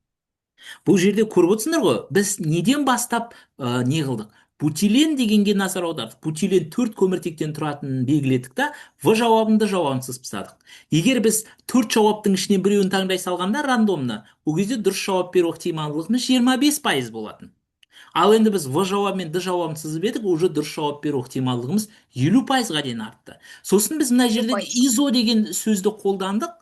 Бұл жерде көріп отырсыңдар ғой, біз неден бастап не қылдық? Бутилен дегенге назар аудардық. Бутилен төрт көміртектен тұратынын белгіледік та, В жауабында жауабынсыз тастадық. Егер біз төрт жауаптың ішінен біреуін таңдай салғанда рандомны, ол кезде дұрыс жауап беру ықтималдылығымыз 25% болатын. Ал енді біз В жауабы мен Д жауабын сызып едік, уже дұрыс жауап беру ықтималдығымыз 50%-ға дейін артты. Сосын біз мына жерде де 50%. изо деген сөзді қолдандық.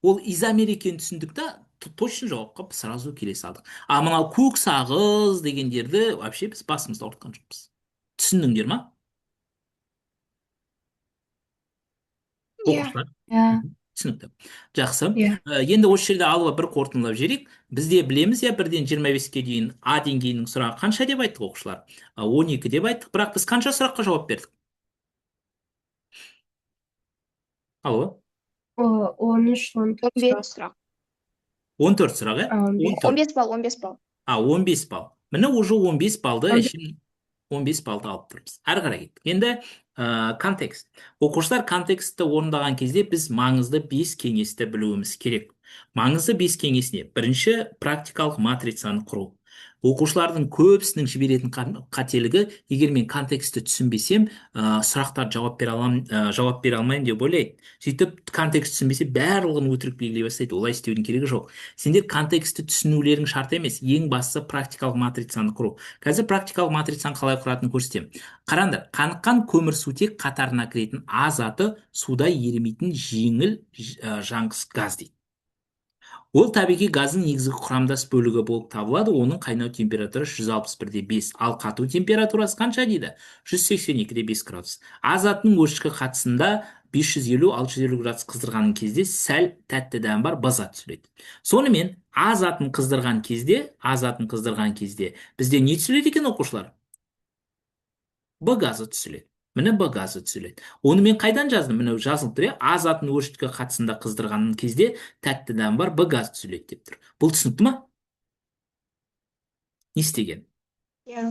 Ол изомер екенін түсіндік та, точно жауапқа сразу келе салдық. А мынау көк сағыз дегендерді вообще біз басымызды ауыртқан жоқпыз. Түсіндіңдер ма, Иә. оқушылар? иә, Түсінікті. Жақсы. иә. Енді осы жерде алуға бір қорытындылап жіберейік. Бізде білеміз я, бірден 25-ке дейін А деңгейінің сұрағы қанша деп айттық оқушылар? 12 деп айттық, бірақ біз қанша сұраққа жауап бердік? Алло? 13, 14 Он сұрақ. бес сұрақ. 14 сұрақ, ә? 15. 15 балл, 15 балл. 15 балл. Міне уже 15 баллды 15. әшейін 15 баллды алып тұрмыз. Әрі қарай кеттік. Енді контекст. Оқушылар контекстті орындаған кезде біз маңызды 5 кеңесті білуіміз керек. Маңызды 5 кеңес не? Бірінші, практикалық матрицаны құру. Оқушылардың көбісінің жіберетін қателігі, егер мен контекстті түсінбесем, сұрақтар жауап бере алмаймын деп ойлайды. Сөйтіп контекст түсінбесе барлығын өтірік белгілей бастайды. Олай істеудің керегі жоқ. Сендер контекстті түсінулерің шарт емес. Ең бастысы практикалық матрицаны құру. Қазір практикалық матрицаны қалай құратынын көрсетемін. Қараңдар, қаныққан көмірсутек қатарына кіретін А заты суда ерімейтін жеңіл жаңғыс газ дейді. Ол табиғи газдың негізгі құрамдас бөлігі болып табылады. Оның қайнау температурасы 161,5, ал қату температурасы қанша дейді? 182,5 градус. А затының өршкі қатысында 550-650 градус қыздырған кезде сәл тәтті дәм бар Б зат түзіледі. Сонымен А затын қыздырған кезде бізде не түзіледі екен оқушылар? Б газы түзіледі. Міне Б газы түзіледі. Оны мен қайдан жаздым? Міне жазылып тұр, А затын өршіткі қатысында қыздырған кезде тәтті дәм бар Б газы түзіледі деп тұр. Бұл түсінікті ма? Не істеген? Иә.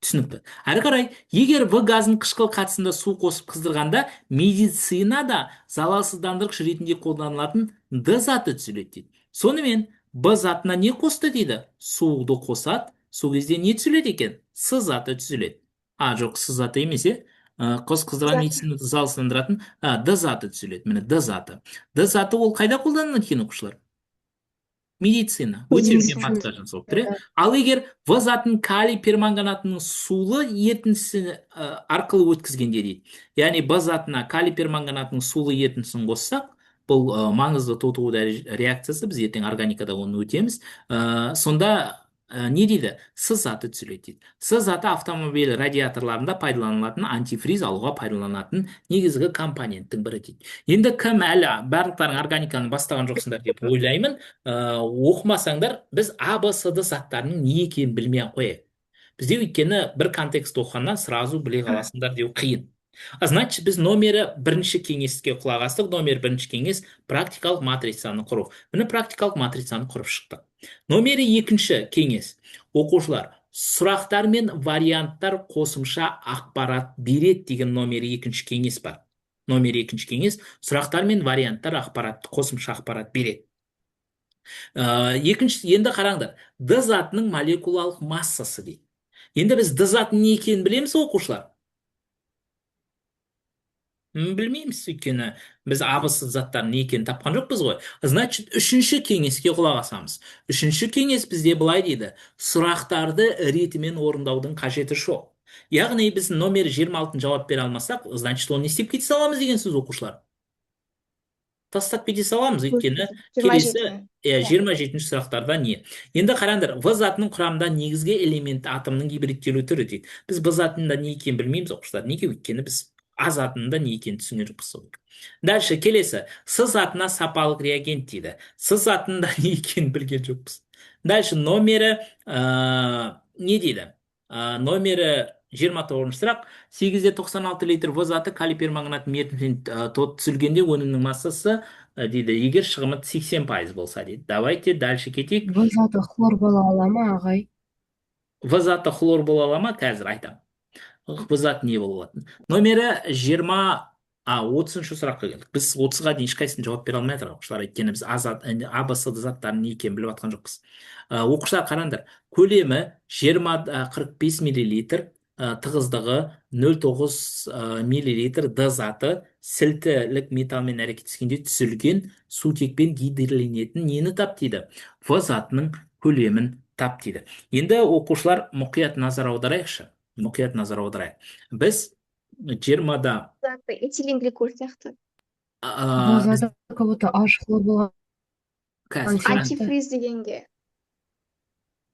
Түсінікті. Әрі қарай, егер В газын қышқыл қатысында су қосып қыздырғанда медицинада залалсыздандырғыш ретінде қолданылатын Д заты түзіледі дейді. Сонымен Б затына не қосты дейді? Суды қосады. Сол кезде не түзіледі екен? С заты түзіледі. Жоқ, С заты емес, қыздырған медицинада залалсыздандыратын Д заты түзіледі. Міне Д заты. Д заты ол қайда қолданылады екен оқушылар? Медицина. Өте үлкен Медицина. фактор жасалып тұр. Ал егер В затын калий перманганатының сулы ерітіндісі арқылы өткізгенде дейді. Яғни Б затына калий перманганатының сулы ерітіндісін қоссақ, бұл маңызды тотығу реакциясы, біз ертең органикада оны өтеміз. Сонда не дейді? С заты түзіледі дейді. С заты автомобиль радиаторларында пайдаланылатын антифриз алуға пайдаланатын негізгі компоненттің бірі дейді. Енді кім әлі барлықтарың органиканы бастаған жоқсыңдар деп ойлаймын. Оқымасаңдар, біз А, Б, С, Д заттарының не екенін білмей қояйық. Бізде өйткені бір контекст оқығаннан сразу біле қаласыңдар деу қиын. Значит, біз номері бірінші кеңеске құлақ астық. Номер бірінші кеңес практикалық матрицаны құру. Міне практикалық матрицаны құрып шықтық. Номері екінші кеңес. Оқушылар, сұрақтар мен варианттар қосымша ақпарат береді деген номері екінші кеңес бар. Номері екінші кеңес, сұрақтар мен варианттар қосымша ақпарат береді. Екінші, енді қараңдар, Д затының молекулалық массасы дейді. Енді біз Д затының не екенін білеміз оқушылар? Білмейміз, өйткені біз абысыз заттардың не екенін тапқан жоқпыз ғой. Значит, үшінші кеңеске құлақ асамыз. Үшінші кеңес бізде былай дейді: сұрақтарды ретімен орындаудың қажеті жоқ. Яғни біз номер 26-ын жауап бере алмасақ, значит, оны не істеп кете саламыз деген сөз, оқушылар. Тастап кете саламыз, өйткені жиырма келесі жетіні. 27-ші сұрақтарда не? Енді қараңдар, В затының құрамында негізгі элементі атомның гибридтелу түрі дейді. Біз В затында не екенін білмейміз, оқушылар. Неге? Өйткені біз А затында не екенін түсінген жоқпыз. Дальше келесі, С затына сапалық реагент дейді. С затында не екенін білген жоқпыз. Дальше номері не дейді? Номері 29-шы сұрақ. 8,96 литр В заты калий перманганат мерітінден түзілгенде өнімнің массасы дейді, егер шығымы 80% болса дейді. Давайте дальше кетейік. В заты хлор бола ала ма, ағай? В заты хлор бола ала ма? Қазір айтамын. В заты не бола алатын? Номері 30-шы сұраққа келдік. Біз 30-ға дейін ешқайсысын жауап бере алмай жатырмыз, оқушылар. Өйткені біз А, Б, С заттарының не екенін біліп жатқан жоқпыз. Оқушылар қараңдар. Көлемі 45 миллилитр, тығыздығы 0,9 миллилитр Д заты сілтілік металмен әрекеттескенде түзілген сутекпен гидроленетін нені тап дейді? В затының көлемін тап дейді. Енді оқушылар мұқият назар аударайықшы. Мұқият назар аударайық. Біз 20-да Этилен гликоль сияқты. В заты как будто H хлор болған сияқты. Антифриз дегенге.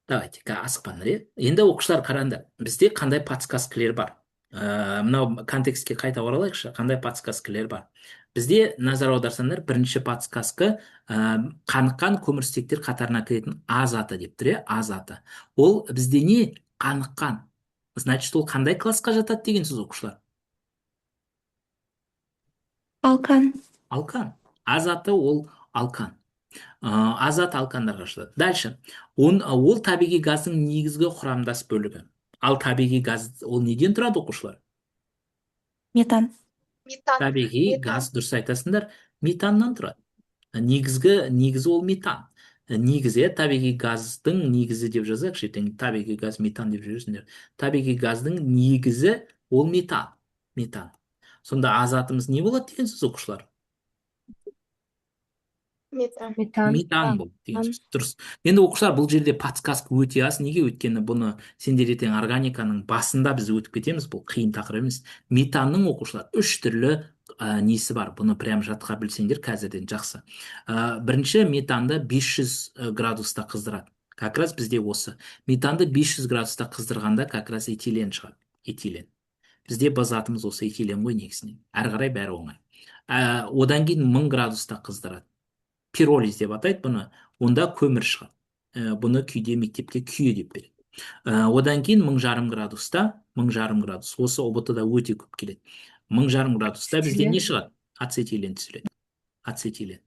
Давайте, асықпаңдар, иә. Енді оқушылар қараңдар, бізде қандай подсказкілер бар? Мынау контекстке қайта оралайықшы, қандай подсказкілер бар? Бізде назар аударсаңдар, бірінші подсказка қаныққан көмірсутектер қатарына кіретін А заты деп тұр, иә, А заты. Ол бізде не? Қаныққан. Значит, ол қандай классқа жатады деген сөз, оқушылар? Алкан. Алкан. А заты ол алкан. А зат алкандарға жатады. Дальше. Ол табиғи газдың негізгі құрамдас бөлігі. Ал табиғи газ ол неден тұрады, оқушылар? Метан. Табиғи газ, дұрыс айтасыңдар, метаннан тұрады. Негізі ол метан. Негізі, табиғи газдың негізі деп жазайық, ертең табиғи газ метан деп жүресіңдер. Табиғи газдың негізі ол метан. Метан. Сонда А затымыз не болады деген сөз, оқушылар? Метан бұл деген сөз. Дұрыс. Енді оқушылар, бұл жерде подсказка өте аз. Неге? Өйткені бұны сендер ертең органиканың басында біз өтіп кетеміз. Бұл қиын тақырып емес. Метанның, оқушылар, 3 түрлі несі бар. Бұны прям жатқа білсеңдер қазірден жақсы. Бірінші, метанды 500 градуста қыздырады. Как раз бізде осы. Метанды 500 градуста қыздырғанда как раз этилен шығады. Этилен. Бізде Б затымыз осы этилен ғой негізінен. Әрі қарай бәрі оңай. Одан кейін 1000 градуста қыздырады. Пиролиз деп атайды бұны. Онда көмір шығады. Бұны күйде мектепте күйе деп береді. Одан кейін 1500 градуста, 1500 градус. Осы ОБТ-да өте көп келеді. 1500 градуста бізде не шығады? Ацетилен түзіледі. Ацетилен.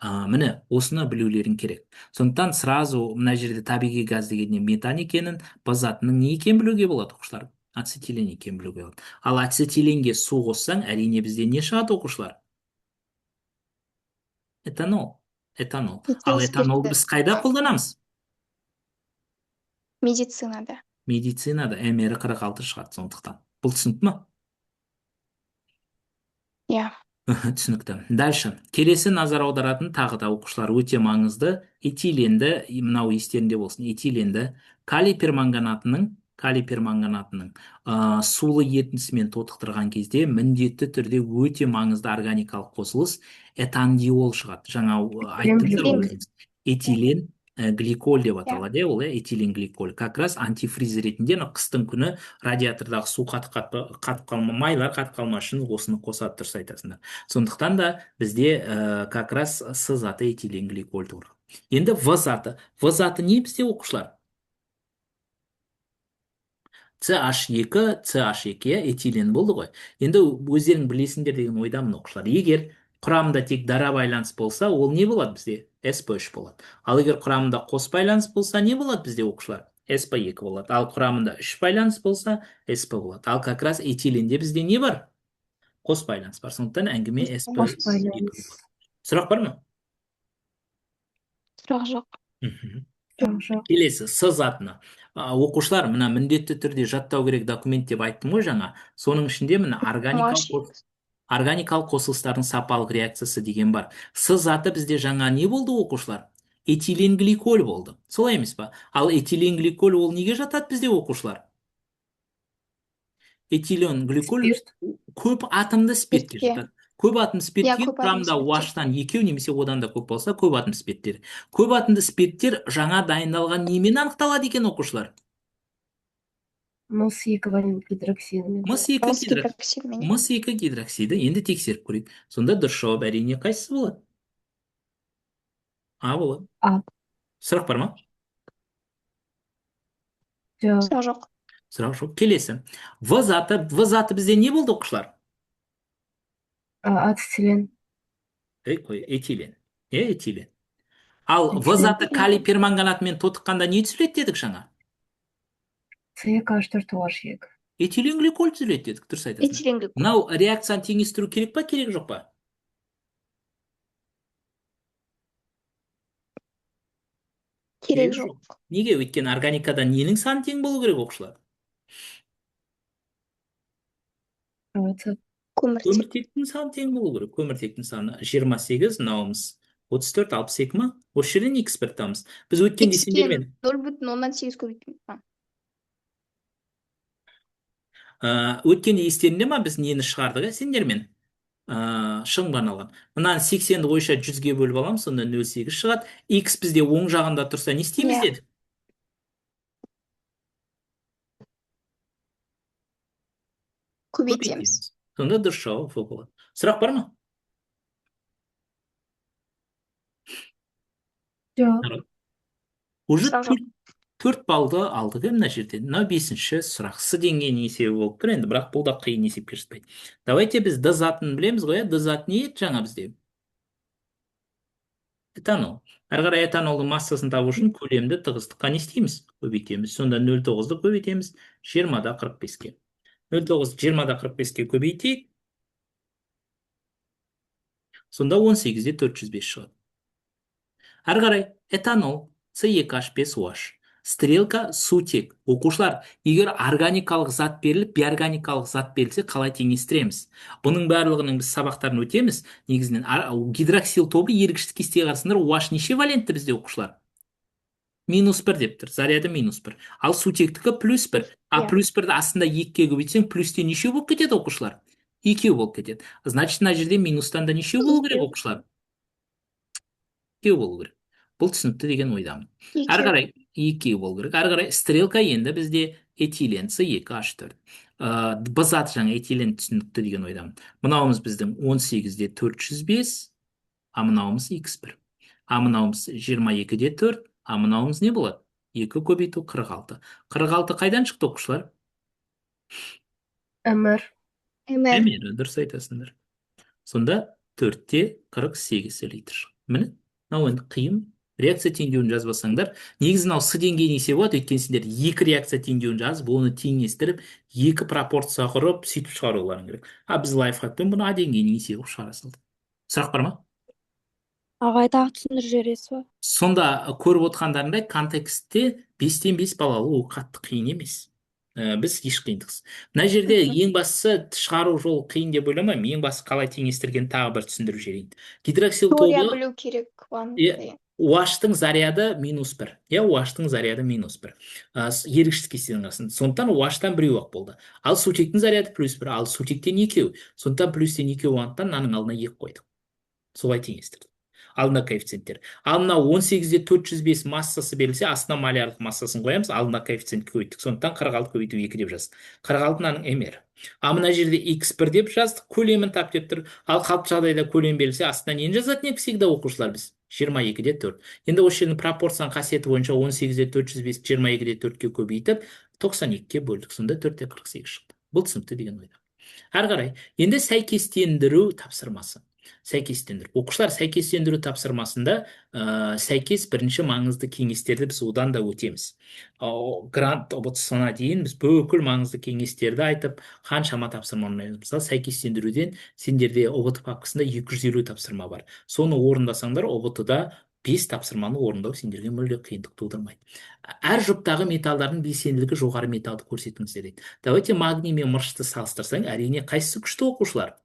Міне, осыны білулерің керек. Сондықтан сразу мына жерде табиғи газ дегенде метан екенін, Б затының не екенін білуге болады, оқушылар? Ацетилен екенін білуге болады. Ал ацетиленге су қоссаң, әрине бізде не шығады, оқушылар? Этанол. Этанол. Ал этанолды біз қайда қолданамыз? Медицинада. Медицинада МР46 шығады, сондықтан. Бұл түсінікті ме? Иә. Түсінікті. Дальше. Келесі назар аударатын тағы да, оқушылар, өте маңызды. Этиленді, мынау естерінде болсын, этиленді калий перманганатының сулы ерітіндісімен тотықтырған кезде міндетті түрде өте маңызды органикалық қосылыс этандиол шығады. Жаңа айттыңыздар ғой, этилен гликоль деп аталады, ол этилен гликоль. Как раз антифриз ретінде қыстың күні радиатордағы су қатып қалма, майлар қатып қалмас үшін осыны қосады, дұрыс айтасыңдар. Сондықтан да бізде как раз С заты этилен гликоль тұр. Енді В заты. В заты не бізде, оқушылар? CH2 этилен болды ғой. Енді өздерің білесіңдер деген ойдамын, оқушылар. Егер құрамында тек дара байланыс болса, ол не болады бізде? SP3 болады. Ал егер құрамында қос байланыс болса, не болады бізде, оқушылар? SP2 болады. Ал құрамында 3 байланыс болса, SP болады. Ал как раз этиленде бізде не бар? Қос байланыс бар. Сондықтан әңгіме SP2. Сұрақ бар ма? Сұрақ жоқ. Келесі, С затына. Оқушылар, мына міндетті түрде жаттау керек документ деп айттым ғой жаңа. Соның ішінде мына органикалық қосылыстардың сапалық реакциясы деген бар. С заты бізде жаңа не болды, оқушылар? Этилен гликоль болды. Солай емес па? Ал этилен гликоль ол неге жатады бізде, оқушылар? Этилен гликоль Спирт. көп атомды спиртке спиртке. жатады. Көп атомды Иә, спиртке көп атом құрамында спиртке. уаштан екеу немесе одан да көп болса көп атомды спирттер. Көп атомды спирттер жаңа дайындалған немен анықталады екен оқушылар? Мыс екі гидроксидімен. Мыс екі Мыс гидроксидімен. мыс екі гидроксиді енді тексеріп көрейік. Сонда дұрыс жауап әрине қайсысы болады? А болады. А. Сұрақ бар ма? Жоқ. Сұрақ жоқ. Сұрақ жоқ. Келесі. В заты бізде не болды оқушылар? Ацетилен. Қой, этилен. Этилен. Ал В Этилен. заты калий перманганатымен тотыққанда не түзіледі дедік жаңа? С2H4OH2. Этилен гликоль түзіледі дедік, дұрыс айтасың. Этилен гликоль. Мынау реакцияны теңестіру керек па, керек жоқ па? Керек жоқ. Неге? Өйткені органикада ненің саны тең болу керек оқушылар? Көміртек. Көміртектің саны тең болу керек. Көміртектің саны 28, мынауымыз 34, 62 ма? Осы жерден x1 табамыз. Біз өткенде X-ке сендермен 0,8 көбейтеміз. өткенде естеріңде ма біз нені шығардық, сендермен? Шығынған алған. Мынаны 80-ді ойша 100-ге бөліп аламыз, сонда 0,8 шығады. X бізде оң жағында тұрса не істейміз Иә. деді? Көбейтеміз. Сонда дұрыс жауап В болады. Сұрақ бар ма? Жоқ. Уже Сұрақ жоқ. 4 баллды алдық мына жерден. Мынау 5-ші сұрақ. С деңгейінің есебі болып тұр енді, бірақ бұл да қиын есепке жатпайды. Давайте біз Д затын білеміз ғой. Д зат не еді жаңа бізде? Этанол. Әрі қарай этанолдың массасын табу үшін көлемді тығыздыққа не істейміз? Көбейтеміз. Сонда 0,9-ды көбейтеміз 20-да 45-ке. 0,9-ды 20-да 45-ке көбейтейік. Сонда 18-де 405 шығады. Әрі қарай этанол С2H5OH. Стрелка сутек. Оқушылар, егер органикалық зат беріліп, биорганикалық зат берілсе, қалай теңестіреміз? Бұның барлығының біз сабақтарын өтеміз. Негізінен гидроксил тобы ергіштік кестеге қарасыңдар, OH неше валентті бізде оқушылар? -1 деп тұр, заряды -1. Ал сутектікі +1. А +1-ді астында 2-ке көбейтсең, плюсте неше болып кетеді оқушылар? 2 болып кетеді. Значит, мына жерде минустан да неше болу керек оқушылар? 2 болу керек. Бұл түсінікті деген ойдамын. Әрі қарай 2 болу керек. Әрі қарай стрелка енді бізде этилен С2H4. Б заты жаңа этилен түсінікті деген ойдамын. Мынауымыз біздің 18-де 405, а мынауымыз x1. А мынауымыз 22-де 4, а мынауымыз не болады? 2 көбейту 46. 46 қайдан шықты оқушылар? МР. Дұрыс айтасыңдар. Сонда 4-те 48 литр. Міне, мынау енді қиын. Реакция теңдеуін жазбасаңдар, негізі мынау С деңгейінің есебі болады, өйткені сендер 2 реакция теңдеуін жазып, оны теңестіріп, 2 пропорция құрып, сөйтіп шығаруларың керек. А біз лайфхакпен бұны А деңгейінің есебі шығара салдық. Сұрақ бар ма? Ағай, тағы түсіндіріп жібересіз ба? Сонда көріп отырғандарыңдай контекстте 5-тен 5 балл алу қатты қиын емес. Біз еш қиындықсыз. Мына жерде ең бастысы шығару жолы қиын деп ойламаймын. Ең бастысы қалай теңестірген тағы бір түсіндіріп жіберейін. Гидроксил Теория тобы білу керек. OH-тың заряды -1. OH-тың заряды -1. Ергіштік кестенің арасында. Сондықтан OH-тан біреу ақ болды. Ал сутектің заряды +1, ал сутектен 2. Сондықтан плюстен 2 болғандықтан мынаның алдына 2 қойдық. Солай теңестірдік. Алдына коэффициенттер. Ал мына 18-де 405 массасы берілсе, астына малярлық массасын қоямыз, алдына коэффициент көбейттік. Сондықтан 46 көбейту 2 деп жаздық. 46 мынаның МР. А мына жерде x1 деп жаздық, көлемін тап деп тұр. Ал қалыпты жағдайда көлем берілсе, астына нені жазатын едік всегда оқушылар біз? 22-де 4. Енді осы жердің пропорцияның қасиеті бойынша 18-де 405, 22-де 4-ке көбейтіп, 92-ке бөлдік. Сонда 4-те 48 шықты. Бұл түсінікті деген ойда. Әрі қарай, енді сәйкестендіру тапсырмасы. Сәйкестендіру. Оқушылар сәйкестендіру тапсырмасында сәйкес бірінші маңызды кеңестерді біз одан да өтеміз. Грант ұбытысына дейін біз бүкіл маңызды кеңестерді айтып, қаншама тапсырма орындаймыз. Мысалы, сәйкестендіруден сендерде ұбыты папкасында 250 тапсырма бар. Соны орындасаңдар, ұбытыда 5 тапсырманы орындау сендерге мүлде қиындық тудырмайды. Әр жұптағы металдардың белсенділігі жоғары металды көрсетіңіздер дейді. Давайте магний мен мырышты салыстырсаң, әрине қайсысы күшті оқушылар?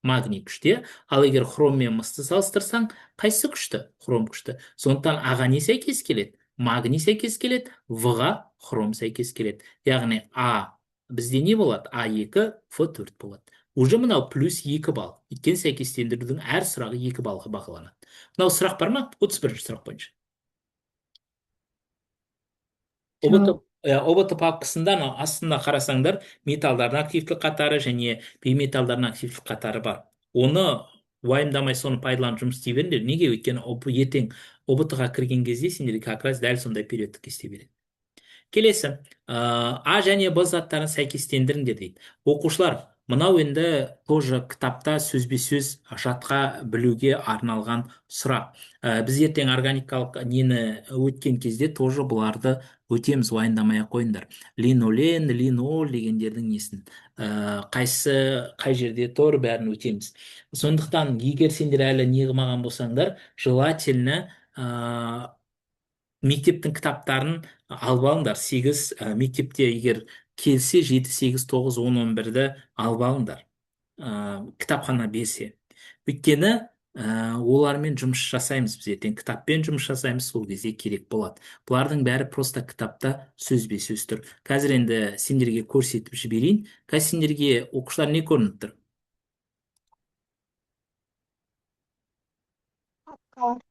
Магний күшті, ал егер хром мен мысты салыстырсаң, қайсысы күшті? Хром күшті. Сондықтан аға не сәйкес келеді? Магний сәйкес келеді, В-ға хром сәйкес келеді. Яғни А бізде не болады? А2, Ф4 болады. Уже мынау плюс 2 балл. Өйткені сәйкестендірудің әр сұрағы 2 баллға бағаланады. Мынау сұрақ бар ма? 31 сұрақ бойынша. ұбт жоқ. ұбт папкасында астында қарасаңдар, металдардың активтілік қатары және бейметалдардың активтілік қатары бар. Оны уайымдамай соны пайдаланып жұмыс істей беріңдер. Неге? Өйткені ертең ұбт-ға кірген кезде сендерге как раз дәл сондай периодтық кесте береді. Келесі, А және Б заттарын сәйкестендіріңдер дейді. Оқушылар, мынау енді тоже кітапта сөзбе-сөз жатқа білуге арналған сұрақ. Біз ертең органикалық нені өткен кезде тоже бұларды өтеміз, уайымдамай-ақ қойыңдар. Линолен, линол дегендердің несін. Қайсы қай жерде тұр, бәрін өтеміз. Сондықтан, егер сендер әлі не қылмаған болсаңдар, желательно мектептің кітаптарын алып алыңдар. 8 мектепте егер келсе 7, 8, 9, 10, 11-ді алып алыңдар. Кітапхана берсе. Өйткені олармен жұмыс жасаймыз біз ертең. Кітаппен жұмыс жасаймыз, сол кезде керек болады. Бұлардың бәрі просто кітапта сөзбе-сөз тұр. Қазір енді сендерге көрсетіп жіберейін. Қазір сендерге оқушылар не көрініп тұр? Папкалар.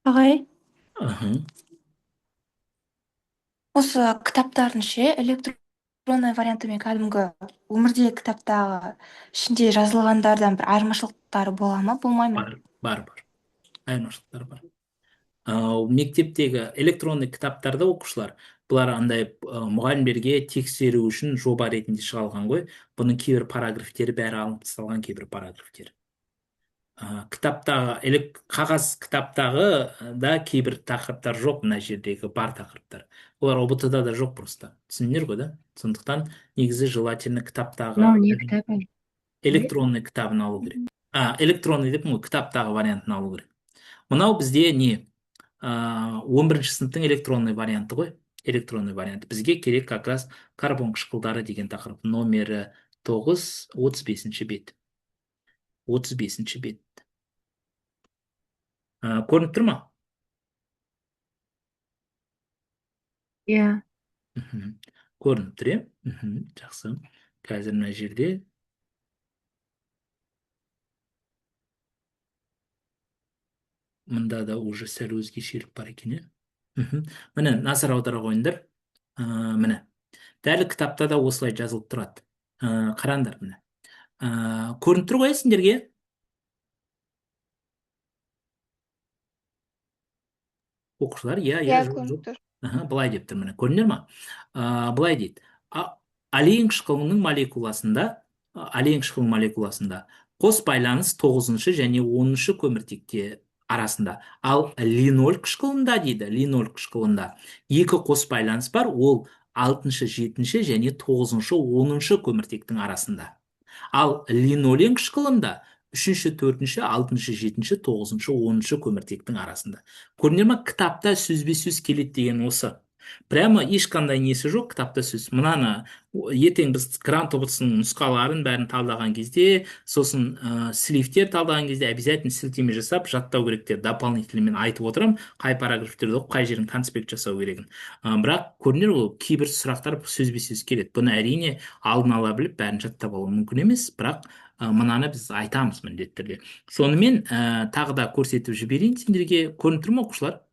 ағай, Мхм. Осы кітаптардың ше электронный вариантымен кәдімгі өмірдегі кітаптағы ішінде жазылғандардан бір айырмашылықтары бола ма, болмай ма? Бар. Айырмашылықтар бар. Мектептегі электронный кітаптарда оқушылар, бұлар андай мұғалімдерге тексеру үшін жоба ретінде шығарылған ғой. Бұның кейбір параграфтері бәрі алынып тасталған, кейбір параграфтері. Кітаптағы, қағаз кітаптағы да кейбір тақырыптар жоқ, мына жердегі бар тақырыптар. Олар ұбт-да да жоқ просто. Түсіндіңдер ғой, да? Сондықтан негізі желательно кітаптағы мынау не кітап әлі? электронный кітабын алу керек. Электронный деп кітаптағы вариантын алу керек. Мынау бізде не? 11-ші сыныптың электронный варианты ғой. Электронный варианты. Бізге керек как раз карбон қышқылдары деген тақырып. Номері 9, 35-ші бет. 35-ші бет. Көрініп тұр ма? Иә. Көрініп тұр, е? Жақсы. Қазір мына жерде мында да уже сәл өзгешелік бар екен, е? Міне, назар аудара қойыңдар. Міне. Дәл кітапта да осылай жазылып тұрады. Қараңдар, міне. Көрініп тұр ғой сендерге? Оқушылар, иә, көрініп тұр. Былай деп тұр, міне, көрінер ма? Былай дейді. Алейн қышқылының молекуласында қос байланыс 9-шы және 10-шы көміртекте арасында. Ал линоль қышқылында дейді, линоль қышқылында екі қос байланыс бар, ол 6-шы, 7-ші және 9-шы, 10-шы көміртектің арасында. Ал линолен қышқылында 3-ші, 4-ші, 6-шы, 7-ші, 9-шы, 10-шы көміртектің арасында. Көрінер ма? Кітапта сөзбе-сөз келеді деген осы. Прямо ешқандай несі жоқ кітапта сөз. Мынаны ертең біз грант ұбт-сының нұсқаларын бәрін талдаған кезде, сосын слифтер талдаған кезде обязательно сілтеме жасап жаттау керектер. Дополнительно мен айтып отырам, қай параграфтерді оқып, қай жерін конспект жасау керегін. Бірақ көрінер ғой, кейбір сұрақтар сөзбе-сөз келеді. Бұны әрине алдын ала біліп бәрін жаттап алу мүмкін емес, бірақ мынаны біз айтамыз міндетті түрде. Сонымен тағы да көрсетіп жіберейін сендерге. Көрініп тұр ма, оқушылар?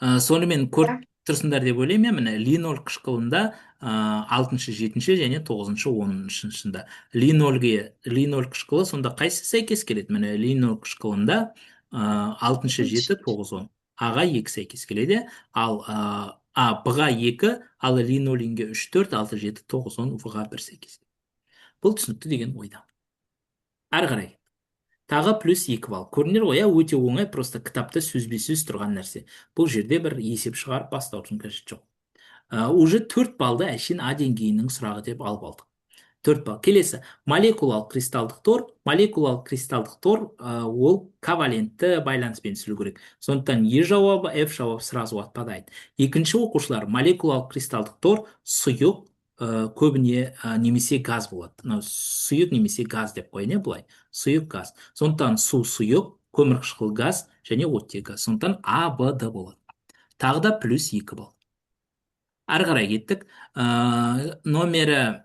Сонымен көріп тұрсыңдар деп ойлаймын. Міне линоль қышқылында 6-шы, 7-ші және 9-шы, 10-шында. Линоль қышқылы сонда қайсы сәйкес келеді? Міне линоль қышқылында 6-шы, 7, 9, 10. А-ға 2 сәйкес келеді. Ал Б-ға 2, ал линолинге 3, 4, 6, 7, 9, 10, В-ға 1 сәйкес. Бұл түсінікті деген ойда. Әрі қарай. Тағы плюс 2 балл. Көрінер ғой, өте оңай, просто кітапта сөзбе-сөз тұрған нәрсе. Бұл жерде бір есеп шығарып бастаудың қажеті жоқ. Уже 4 баллды әшейін А деңгейінің сұрағы деп алып алдық. 4 балл. Келесі, молекулалық кристалдық тор. Молекулалық кристалдық тор ол ковалентті байланыспен түсірілу керек. Сондықтан Е жауабы, F жауабы сразу отпадайды. Екінші оқушылар, молекулалық кристалдық тор сұйық, көбіне немесе газ болады. Сұйық немесе газ деп қойын, бұлай. Сұйық газ. Сондықтан су сұйық, көмір қышқыл газ, және оттегі. Сондықтан А, Б, Д болады. Тағы да плюс 2 балл. Ары қарай кеттік. Номері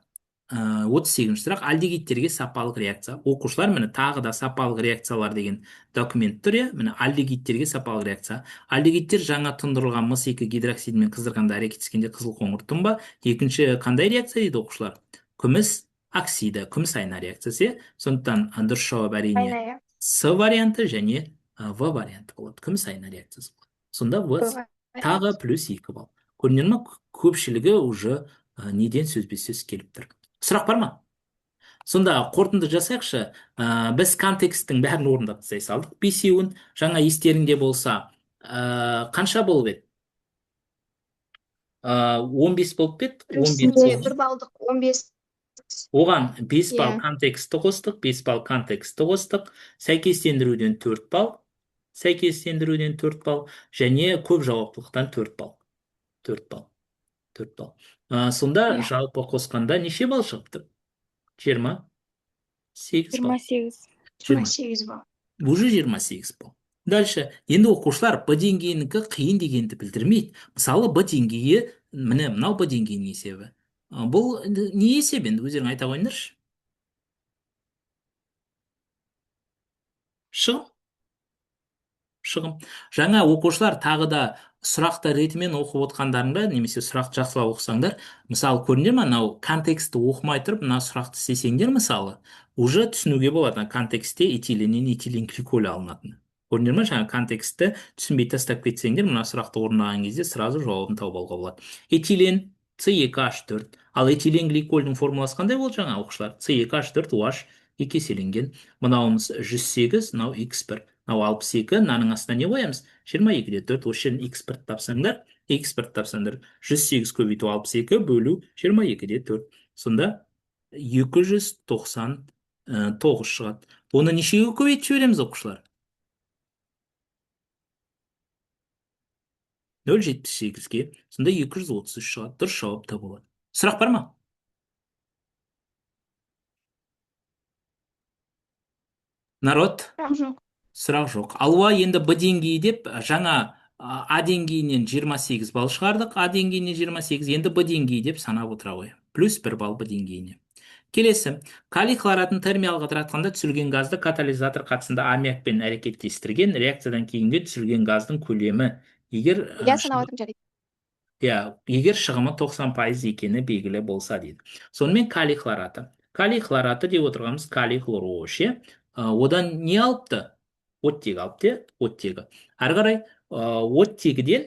38 сұрақ. Альдегидтерге сапалық реакция. Оқушылар міне тағы да сапалық реакциялар деген документ тұр, иә. Міне альдегидтерге сапалық реакция. Альдегидтер жаңа тұндырылған мыс 2 гидроксидімен қыздырғанда әрекеттескенде қызыл қоңыр тұнба. Екінші қандай реакция дейді оқушылар? Күміс оксиді, күміс айна реакциясы. Сондықтан дұрыс жауап әрине Айна, С варианты және В варианты болады. Күміс айна реакциясы болады. Сонда В тағы плюс 2 балл. Көрінеді ма? Көпшілігі уже неден сөзбе-сөз келіп тұр. Сұрақ бар ма? Сонда қорытынды жасайықшы. Біз контексттің бәрін орындап тастай салдық. Бесеуін жаңа естеріңде болса, қанша болып еді? 15 болып еді. 15 плюсінде болды. 1 балдық 15. Оған 5 балл Иә. контекстті қостық, 5 балл контекстті қостық, сәйкестендіруден 4 балл, сәйкестендіруден 4 балл, және көп жауаптылықтан 4 балл. 4 балл. 4 балл. Сонда Иә. жалпы қосқанда неше балл шығыпты? 28 балл. 28. 28 балл. Уже 28 балл. Дальше. Енді оқушылар Б деңгейінікі қиын дегенді білдірмейді. Мысалы, Б деңгейі, міне мынау Б деңгейінің есебі. Бұл не есеп енді? Өздерің айта қойыңдаршы. Шығым. Жаңа оқушылар тағы да сұрақты ретімен оқып отқандарыңда, немесе сұрақты жақсылап оқысаңдар, мысалы көрінер ме, мынау контекстті оқымай тұрып, мына сұрақты істесеңдер, мысалы, уже түсінуге болады, контекстте этиленнен этилен гликоль алынатыны. Көрінер ме, жаңа контекстті түсінбей тастап кетсеңдер, мына сұрақты орындаған кезде сразу жауабын тауып алуға болады. Этилен С2H4. Ал этилен гликольдің формуласы қандай болды жаңа оқушылар? С2H4 OH 2 еселенген. Мынауымыз 108, мынау X1. Мынау 62, мынаның астына не қоямыз? 22-де 4, осы жерін X1 тапсаңдар, X1 тапсаңдар, 108 көбейту 62 бөлу 22-де 4. Сонда 299 шығады. Оны нешеге көбейтіп жібереміз оқушылар? 0,78-ге. Сонда 233 шығады. Дұрыс жауап та болады. Сұрақ бар ма? Народ? Сұрақ жоқ. Алуа енді Б деңгейі деп жаңа А деңгейінен 28 балл шығардық. А деңгейінен 28, енді Б деңгейі деп санап отыра ғой. Плюс 1 балл Б деңгейіне. Келесі. Калий хлоратын термиялық ыдыратқанда түзілген газды катализатор қатысында аммиакпен әрекеттестірген реакциядан кейінгі түзілген газдың көлемі егер шығымы 90% екені белгілі болса дейді. Сонымен калий хлораты. Калий хлораты деп отырғанымыз калий хлороше. Одан не алыпты? Оттегі алыпты, оттегі. Ары қарай оттегіден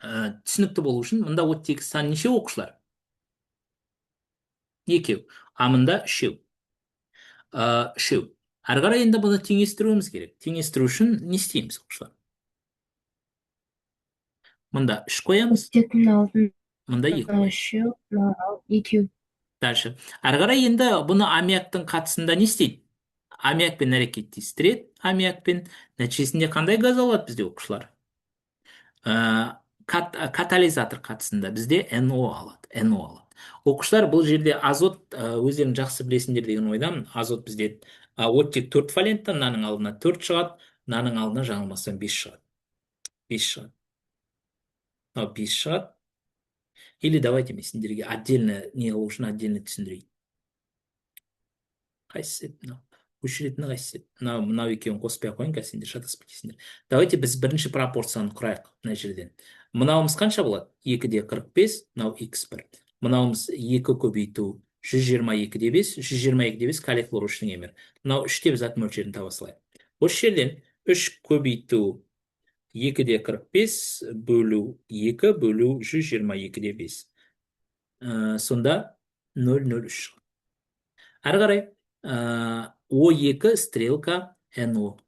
түсінікті болу үшін мұнда оттегі саны неше оқушылар? 2, а мұнда 3. 3. Ары қарай енді бұны теңестіруіміз керек. Теңестіру үшін не істейміз оқушылар? Мұнда 3 қоямыз. Оттектің алдын Мұнда 2 қоямыз. 2. Дальше. Ары қарай енді бұны аммиактың қатысында не істейді? Аммиакпен әрекеттестіреді. Аммиакпен нәтижесінде қандай газ алады бізде оқушылар? Катализатор қатысында бізде NO алады. Оқушылар бұл жерде азот өздерің жақсы білесіңдер деген ойдамын. Азот бізде оттек 4 валентті, мынаның алдына 4 шығады, мынаның алдына жаңылмастан 5 шығады. 5 шығады. 5 шығады. Или давайте мен сендерге отдельно не қылу үшін отдельно түсіндірейін. Қайсысы мынау? Өшіретіні қайсысы? Мынау екеуін қоспай қойын, қазір сендер шатаспай кетесіңдер. Давайте біз бірінші пропорцияны құрайық мына жерден. Мынауымыз қанша болады? 2-де 45, мынау X1. Мынауымыз 2 көбейту 122-де 5, 122-де 5 калий хлорушының емір. Мынау 3-те біз ат мөлшерін таба салайық. Осы жерден 3 көбейту 2-де 45 бөлу 2 бөлу 122-де 5. Сонда 0,03. Ары қарай O2 стрелка NO.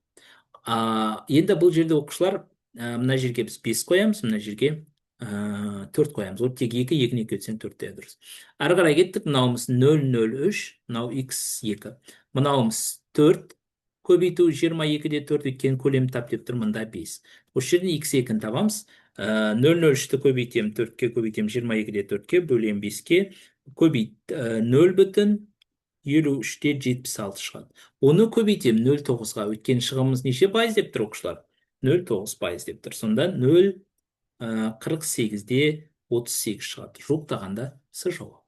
Енді бұл жерде оқушылар, мына жерге біз 5 қоямыз, мына жерге 4 қоямыз. Оттегі 2, 2-не өтсең 4-те дұрыс. Ары қарай кеттік, мынауымыз 0,03, мынау X2. Мынауымыз 4 көбейту 22-де 4 екен көлем тап деп тұр, мында 5. Осы жерден X2-ні табамыз. 0,03-ті көбейтем 4-ке көбейтем 22-де 4-ке бөлем 5-ке көбейт 0,03 53-76 шығады. Оны көбейтем 0,9-ға. Өткен шығымыз неше пайыз деп тұр оқушылар? 0,9% деп тұр. Сонда 0,48-де 38 шығады. Жуықтағанда С жауабы.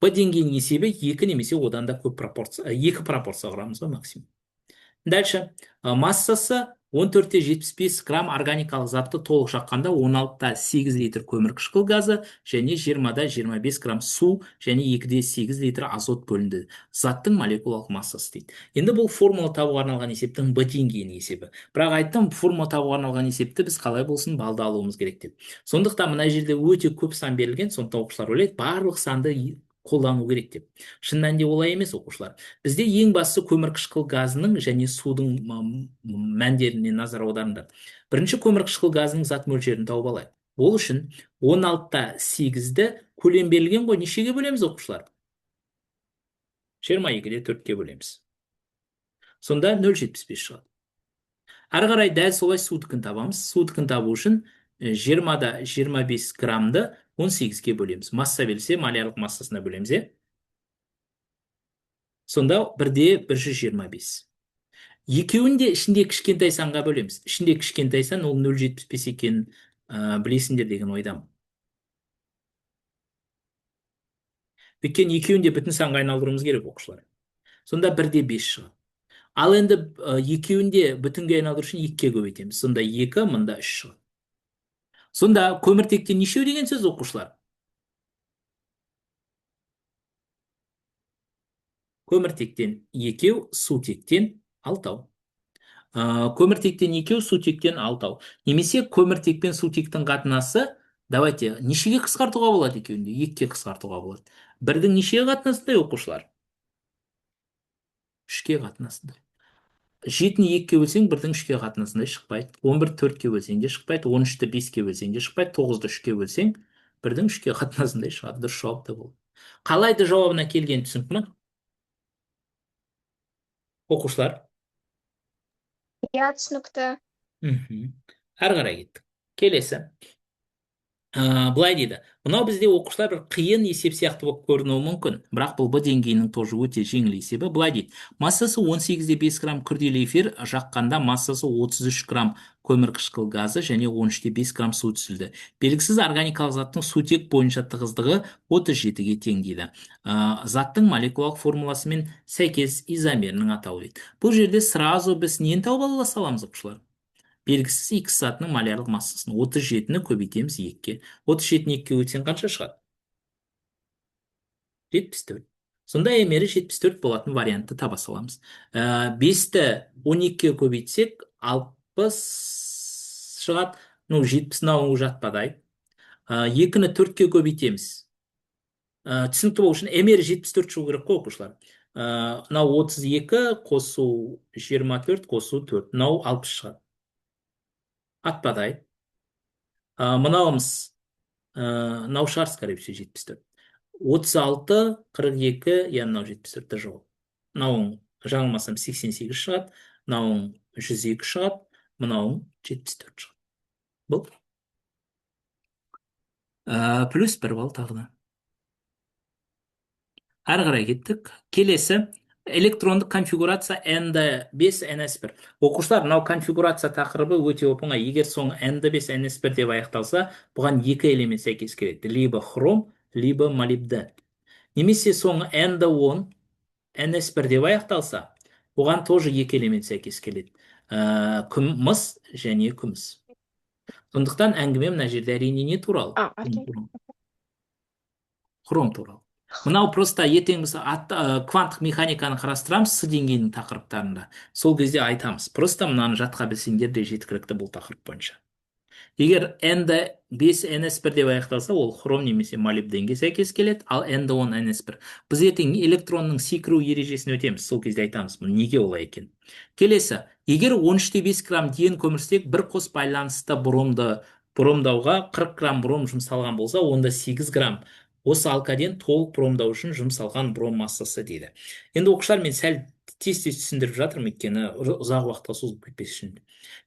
Б деңгейінің есебі 2 немесе одан да көп пропорция, 2 пропорция құрамыз ғой максимум. Дальше. Массасы 14-75 грамм органикалық затты толық жаққанда 16-8 литр көмірқышқыл газы және 20-25 грамм су және 2-8 литр азот бөлінді. Заттың молекулалық массасы дейді. Енді бұл формула табуға арналған есептің Б деңгейінің есебі. Бірақ айттым, формула табуға арналған есепті біз қалай болсын балды алуымыз керек деп. Сондықтан мына жерде өте көп сан берілген, сондықтан оқушылар ойлайды, барлық санды қолдану керек деп. Шын мәнінде олай емес оқушылар. Бізде ең бастысы көмірқышқыл газының және судың мәндеріне назар аударыңдар. Бірінші көмірқышқыл газының зат мөлшерін тауып алайық. Ол үшін 16-8-ді көлем берілген ғой, нешеге бөлеміз оқушылар? 22-де 4-ке бөлеміз. Сонда 0,75 шығады. Ары қарай дәл солай судыкін табамыз. Судыкін табу үшін 20-25 граммды 18-ге бөлеміз. Масса берілсе, малярлық массасына бөлеміз, е? Сонда 1/125. Екеуін де ішінде кішкентай санға бөлеміз. Ішінде кішкентай сан ол 0,75 екенін білесіңдер деген ойдамын. Өйткені екеуін де бүтін санға айналдыруымыз керек оқушылар. Сонда 1/5 шығады. Ал енді екеуін де бүтінге айналдыру үшін 2-ге көбейтеміз. Сонда 2, мында 3 шығады. Сонда көміртектен нешеу деген сөз оқушылар? Көміртектен 2, сутектен 6. Көміртектен 2, сутектен 6. Немесе көміртек пен сутектің қатынасы, давайте, нешеге қысқартуға болады екеуінде? 2-ге қысқартуға болады. Бірдің нешеге қатынасындай оқушылар? 3-ге қатынасындай. 7-ні 2-ге бөлсең, 1-дің 3-ге қатынасындай шықпайды. 11-ді 4-ге бөлсең де шықпайды. 13-ді 5-ге бөлсең де шықпайды. 9-ды 3-ге бөлсең, 1-дің 3-ге қатынасындай шығады. Дұрыс жауап та болды. Қалайды жауабына келген түсінік ме? Оқушылар? Иә, түсінікті. Ары қарай кеттік. Келесі. Былай дейді. Мынау бізде оқушылар бір қиын есеп сияқты болып көрінуі мүмкін. Бірақ бұл Б деңгейінің тоже өте жеңіл есебі. Былай дейді. Массасы 18-5 грамм күрделі эфир жаққанда массасы 33 грамм көмірқышқыл газы және 13-5 грамм су түсілді. Белгісіз органикалық заттың сутек бойынша тығыздығы 37-ге тең дейді. Заттың молекулалық формуласымен сәйкес изомерінің атауы дейді. Бұл жерде сразу біз нені тауып ала саламыз оқушылар? Белгісіз X затының малярлық массасын 37-ні көбейтеміз 2-ге. 37-ні 2-ге өтсең қанша шығады? 74. Сонда емері 74 болатын вариантты таба саламыз. 5-ті 12-ге көбейтсек 60 шығады. 70-науы жатпадай. 2-ні 4-ке көбейтеміз. Түсінікті болу үшін емері 74 шығу керек қой оқушылар. 32 қосу 24 қосу 4. 60 шығады. Атпадай. Мынауымыз мынау шығар, скорее всего, 74. 36, 42, мынау 74-ті жауап. Мынауың жаңылмасам 88 шығады, мынауың 102 шығады, мынауың 74 шығады. Бұл. Плюс 1 балл тағына. Ары қарай кеттік. Келесі. Электрондық конфигурация N5 NS1. Оқушылар, мынау конфигурация тақырыбы өте оп-оңай. Егер соңы N5 NS1 деп аяқталса, бұған 2 элемент сәйкес келеді. Либо хром, либо молибден. Немесе соңы N10 NS1 деп аяқталса, бұған тоже 2 элемент сәйкес келеді. Мыс және күміс. Сондықтан әңгіме мына жерде әрине не туралы? Хром туралы. Мынау просто ертең біз кванттық механиканы қарастырамыз С деңгейінің тақырыптарында. Сол кезде айтамыз. Просто мынаны жатқа білсеңдер де жеткілікті бұл тақырып бойынша. Егер N5 NS1 деп аяқталса, ол хром немесе молибденге сәйкес келеді, ал N10 NS1. Біз ертең электронның секіру ережесін өтеміз, сол кезде айтамыз, неге олай екен. Келесі, егер 13-5 грамм дейін көмірсек, бір қос байланысты бромдауға 40 грамм бром жұмсалған болса, онда 8 грамм осы алкаден толық бромдау үшін жұмсалған бром массасы дейді. Енді оқушылар, мен сәл тез-тез түсіндіріп жатырмын, өйткені ұзақ уақытқа созылып кетпес үшін.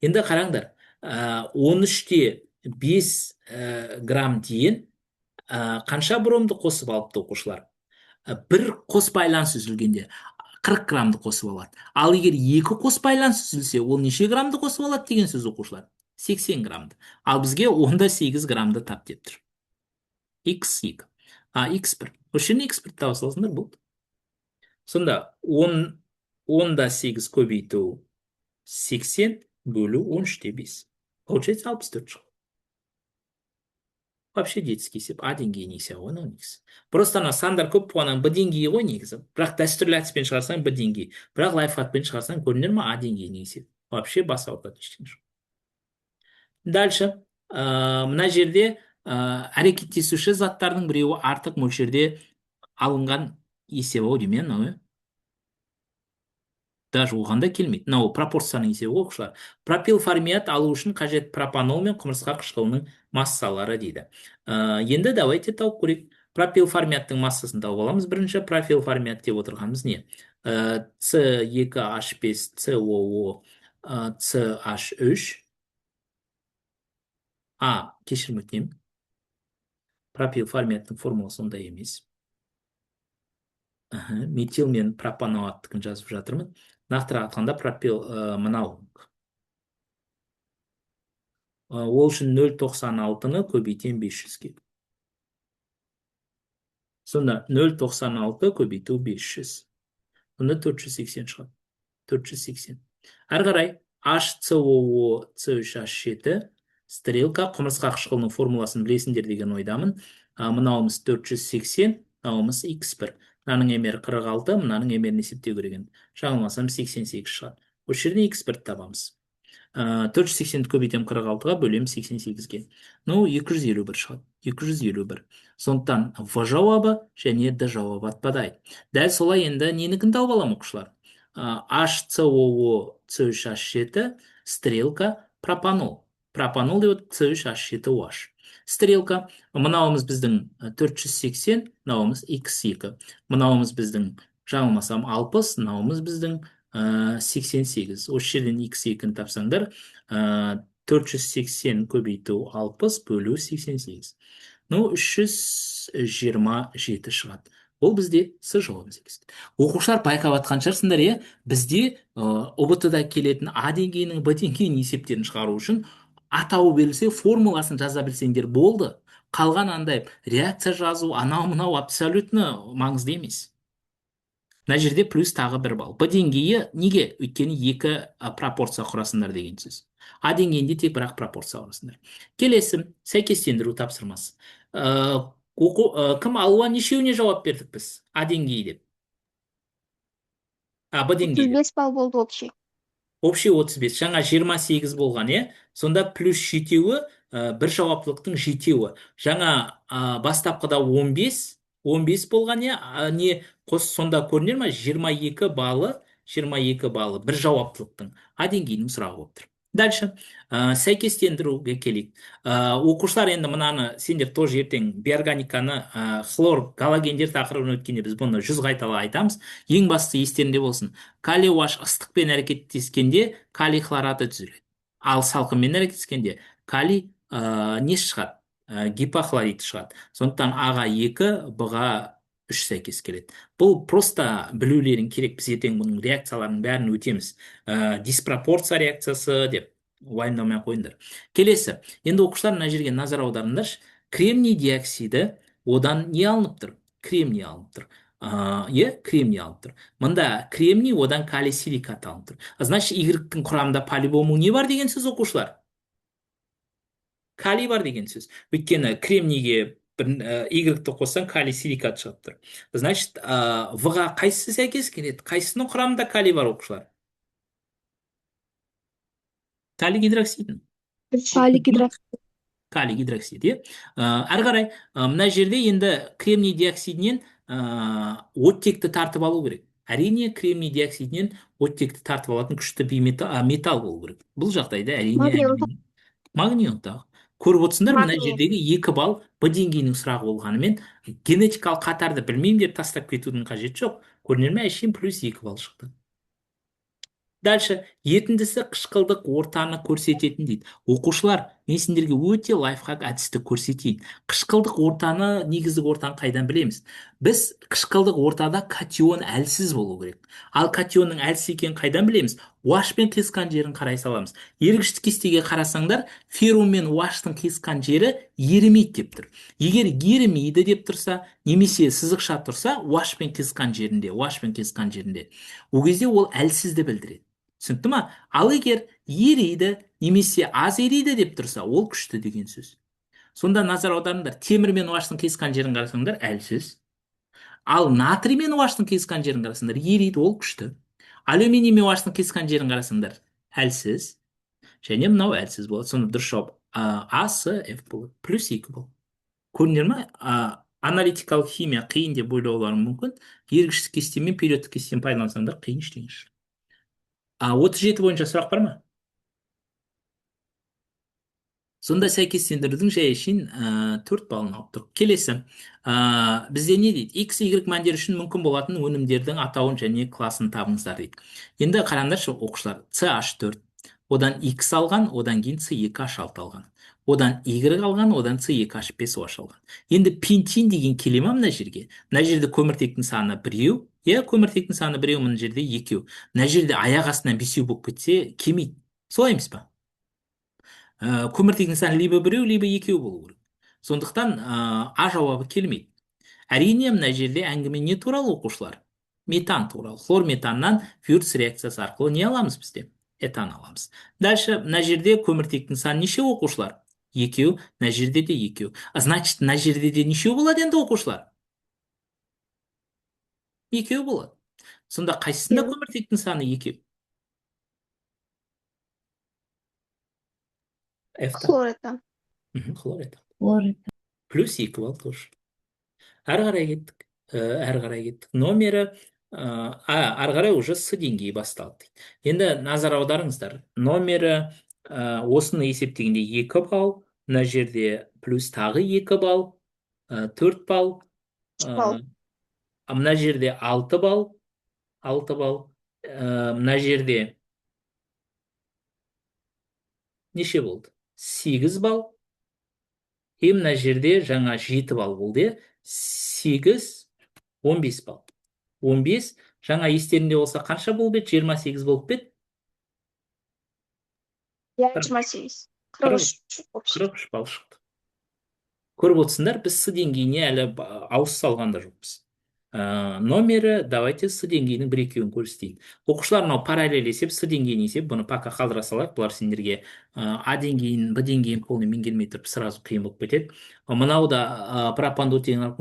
Енді қараңдар, 13-те 5 грамм дейін қанша бромды қосып алыпты оқушылар? бір қос байланыс үзілгенде 40 граммды қосып алады. Ал егер екі қос байланыс үзілсе, ол неше граммды қосып алады деген сөз оқушылар? 80 граммды. Ал бізге онда 8 граммды тап деп тұр. X2. X1. Осы жеріне X1 таба саласыңдар болды. Сонда 10-да 8 көбейту 80 бөлу 13-те 5. Получается 64 шығады. Вообще детский есеп. А деңгейі несі ғой, негізі. Просто ана сандар көп болғаннан Б деңгейі ғой негізі. Бірақ дәстүрлі әдіспен шығарсаң Б деңгей. Бірақ лайфхакпен шығарсаң көрінер ма? А деңгейі есеп. Вообще бас ауыртады ештеңе жоқ. Дальше. Мына жерде әрекеттесуші заттардың біреуі артық мөлшерде алынған есебі ау деймін, мынау. Даже оған да келмейді. Мынау пропорцияның есебі ғой, оқушылар. Пропилформият алу үшін қажет пропанол мен құмырсқа қышқылының массалары дейді. Енді давайте тауып көрейік. Пропилформияттың массасын тауып аламыз. Бірінші пропилформият деп отырғанымыз не? С2H5COO CH3. Кешірім өтінемін. Пропилформияттың формуласы ондай емес. Метил мен пропанолаттықын жазып жатырмын. Нақтырақ айтқанда пропил мынау. Ол үшін 0,96-ны көбейтем 500-ге. Сонда 0,96 көбейту 500. Сонда 480 шығады. 480. Әрі қарай HCOO C3H7 стрелка құмырсқа қышқылының формуласын білесіңдер деген ойдамын. Мынауымыз 480, мынауымыз X1. Мынаның емері 46, мынаның емерін есептеу керек. Жаңылмасам 88 шығады. Осы жерден X1 табамыз. 480-ді көбейтем 46-ға, бөлем 88-ге. 251 шығады. 251. Сондықтан В жауабы және Д жауабы отпадайды. Дәл солай енді ненікін тауып аламын, оқушылар? HCOO C3H7 стрелка пропанол. Пропанол деп C3H7OH. Стрелка. Мынауымыз біздің 480, мынауымыз X2. Мынауымыз біздің, жаңылмасам, 60, мынауымыз біздің 88. Осы жерден X2-ні тапсаңдар, 480 көбейту 60 бөлу 88. 327 шығады. Ол бізде С жауабы сәйкес. Оқушылар байқап атқан шығарсыңдар, бізде ұбт-да келетін А деңгейінің Б деңгейінің есептерін шығару үшін атауы берілсе, формуласын жаза білсеңдер болды. Қалған андай реакция жазу, анау-мынау абсолютно маңызды емес. Мына жерде плюс тағы 1 балл. Б деңгейі неге? Өйткені екі пропорция құрасыңдар деген сөз. А деңгейінде тек бірақ пропорция құрасыңдар. Келесі, сәйкестендіру тапсырмасы. Кім алуа нешеуіне жауап бердік біз? А деңгейі деп. Б деңгейі. 35 балл болды общий. Общий 35. Жаңа 28 болған, Сонда плюс 7-еуі, бір жауаптылықтың 7-еуі. Жаңа бастапқыда 15 болған, не қос сонда көрінер ма? 22 баллы бір жауаптылықтың. А деңгейінің сұрағы болып тұр. Дальше, сәйкестендіруге келейік. Оқушылар енді мынаны, сендер тоже ертең биорганиканы, хлор, галогендер тақырыбын өткенде біз бұны 100 қайтала айтамыз. Ең басты естерінде болсын. Калий OH ыстықпен әрекеттескенде калий хлораты түзіледі. Ал салқынмен әрекеттескенде калий несі шығады? Гипохлорид шығады. Сондықтан А-ға 2, Б-ға 3 сәйкес келеді. Бұл просто білулерің керек. Біз ертең бұның реакцияларының бәрін өтеміз. Диспропорция реакциясы деп уайымдамай қойыңдар. Келесі. Енді оқушылар мына жерге назар аударыңдаршы. Кремний диоксиді одан не алынып тұр? Кремний алынып тұр. Кремний алынып тұр. Мында кремний одан калий силикат алынып тұр. Значит, Y-тің құрамында по-любому не бар деген сөз, оқушылар? Калий бар деген сөз. Өйткені кремнийге Y-ті қоссаң калий силикат шығып тұр. Значит, В-ға қайсысы сәйкес келеді? Қайсының құрамында калий бар, оқушылар? Калий гидроксидін. Калий гидроксид, Әрі қарай, мына жерде енді кремний диоксидінен оттекті тартып алу керек. Әрине, кремний диоксидінен оттекті тартып алатын күшті металл болу керек. Бұл жағдайда әрине магний ұнтағы. Көріп отырсыңдар, мына жердегі 2 балл Б деңгейінің сұрағы болғанымен генетикалық қатарды білмеймін деп тастап кетудің қажеті жоқ. Көрінер ме? Әшейін плюс 2 балл шықты. Дальше, Етіндісі қышқылдық ортаны көрсететін дейді. Оқушылар, мен сендерге өте лайфхак әдісті көрсетейін. Қышқылдық ортаны, негізгі ортаны қайдан білеміз? Біз қышқылдық ортада катион әлсіз болу керек. Ал катионның әлсіз екенін қайдан білеміз? Уашпен қисқан жерін қарай саламыз. Ергіштік кестеге қарасаңдар, феррум мен уаштың қисқан жері ерімейді деп тұр. Егер ерімейді деп тұрса, немесе сызықша тұрса, уашпен қисқан жерінде, ол кезде ол әлсізді білдіреді. Түсінікті ма? Ал егер ериді немесе аз ериді деп тұрса, ол күшті деген сөз. Сонда назар аударыңдар, темір мен уаштың қисқан жерін қарасаңдар, әлсіз. Ал натрий мен уаштың қисқан жерін қарасаңдар, ериді, ол күшті. Алюминий мен уаштың қисқан жерін қарасаңдар, әлсіз. Және мынау әлсіз болады. Сонда дұрыс жауап А, С, Ф болады. Плюс 2 болады. Көрдіңдер ма? Аналитикалық химия қиын деп ойлауларың мүмкін. Ергіштік кесте мен периодтық кестені пайдалансаңдар, қиын ештеңе жоқ. 37 бойынша сұрақ бар ма? Сонда сәйкестендірудің жай үшін 4 балын алып тұр. Келесі, бізде не дейді? X, Y мәндер үшін мүмкін болатын өнімдердің атауын және класын табыңыздар дейді. Енді қараңдаршы оқушылар, CH4, одан X алған, одан кейін C2H6 алған. Одан Y алған, одан C2H5OH алған. Енді пентин деген келе ма мына жерге? Мына жерде көміртектің саны біреу, көміртектің саны біреу, мына жерде екеу. Мына жерде аяқ астынан бесеу болып кетсе, келмейді. Солай емес па? Көміртегінің саны либо біреу, либо екеу болу керек. Сондықтан А жауабы келмейді. Әрине мына жерде әңгіме не туралы оқушылар? Метан туралы. Хлор метаннан Вюрц реакциясы арқылы не аламыз бізде? Этан аламыз. Дальше мына жерде көміртектің саны неше оқушылар? Екеу, мына жерде де екеу. Значит, мына жерде де нешеу болады енді оқушылар? Екеу болады. Сонда қайсысында көміртектің саны екеу? Хлоретан. Хлоретан. Плюс 2 балл тоже. Әрі қарай кеттік. Номері, әрі қарай уже С деңгейі басталды. Енді назар аударыңыздар. Номері осыны есептегенде 2 балл, мына жерде плюс тағы 2 балл, 4 балл, мына жерде 6 балл, мына жерде неше болды? 8 балл, мына жерде жаңа 7 балл болды. 8, 15 балл. 15, жаңа естерінде болса қанша болып еді? 28 болып еді? 28. 43 балл шықты. Көріп отырсыңдар, біз С деңгейіне әлі ауыз салған да жоқпыз. Номері, давайте С деңгейінің бір екеуін көрсетейін. Оқушылар мынау параллель есеп, С деңгейін есеп, бұны пока қалдыра салайық, бұлар сендерге А деңгейін, Б деңгейін полный меңгермей тұрып сразу қиын болып кетеді. Мынау да пропанды оттегінің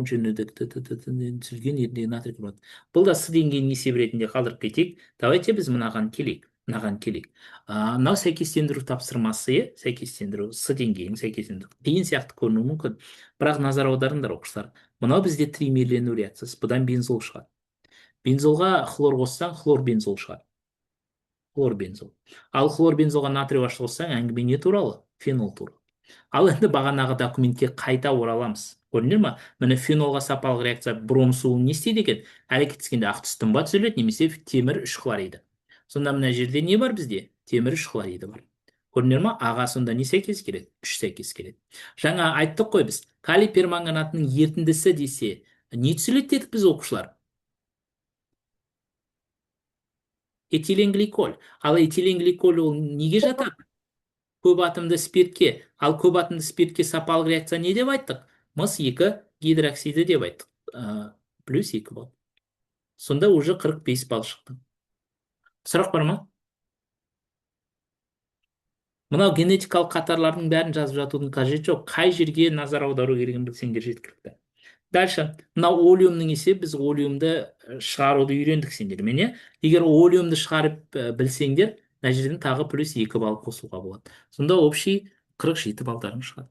түзілген еріндегі натрий клорид. Бұл да С деңгейінің есеп ретінде қалдырып кетейік. Давайте біз мынаған келейік. Мынау сәйкестендіру тапсырмасы, сәйкестендіру С деңгейінің сәйкестендіру. Қиын сияқты көрінуі мүмкін. Бірақ назар аударыңдар оқушылар. Мынау бізде тримерлену реакциясы, бұдан бензол шығады. Бензолға хлор қоссаң, хлор бензол шығады. Хлор бензол. Ал хлор бензолға натрий аш қоссаң, әңгіме не туралы? Фенол туралы. Ал енді бағанағы документке қайта ораламыз. Көрдіңдер ма? Міне фенолға сапалық реакция бром суын не істейді екен? Әрекеттескенде ақ түс тұнба түзіледі, немесе темір 3 хлориді. Сонда мына жерде не бар бізде? Темір 3 хлориді бар. Көрдіңдер ма? Аға сонда не сәйкес келеді? 3 сәйкес келеді. Жаңа айттық қой біз, калий перманганатының ертіндісі десе, не түзіледі дедік біз оқушылар? Этиленгликоль. Ал этиленгликоль ол неге жатады? Көп атомды спиртке. Ал көп атомды спиртке сапалық реакция не деп айттық? Мыс 2 гидроксиді деп айттық. Плюс 2 болды. Сонда уже 45 балл шықты. Сұрақ бар ма? Мынау генетикалық қатарлардың бәрін жазып жатудың қажеті жоқ. Қай жерге назар аудару керегін білсеңдер жеткілікті. Дальше, мынау олиумның есебі, біз олиумды шығаруды үйрендік сендермен. Егер олиумды шығарып білсеңдер, мына жерден тағы плюс 2 балл қосуға болады. Сонда общий 47 балдарың шығады.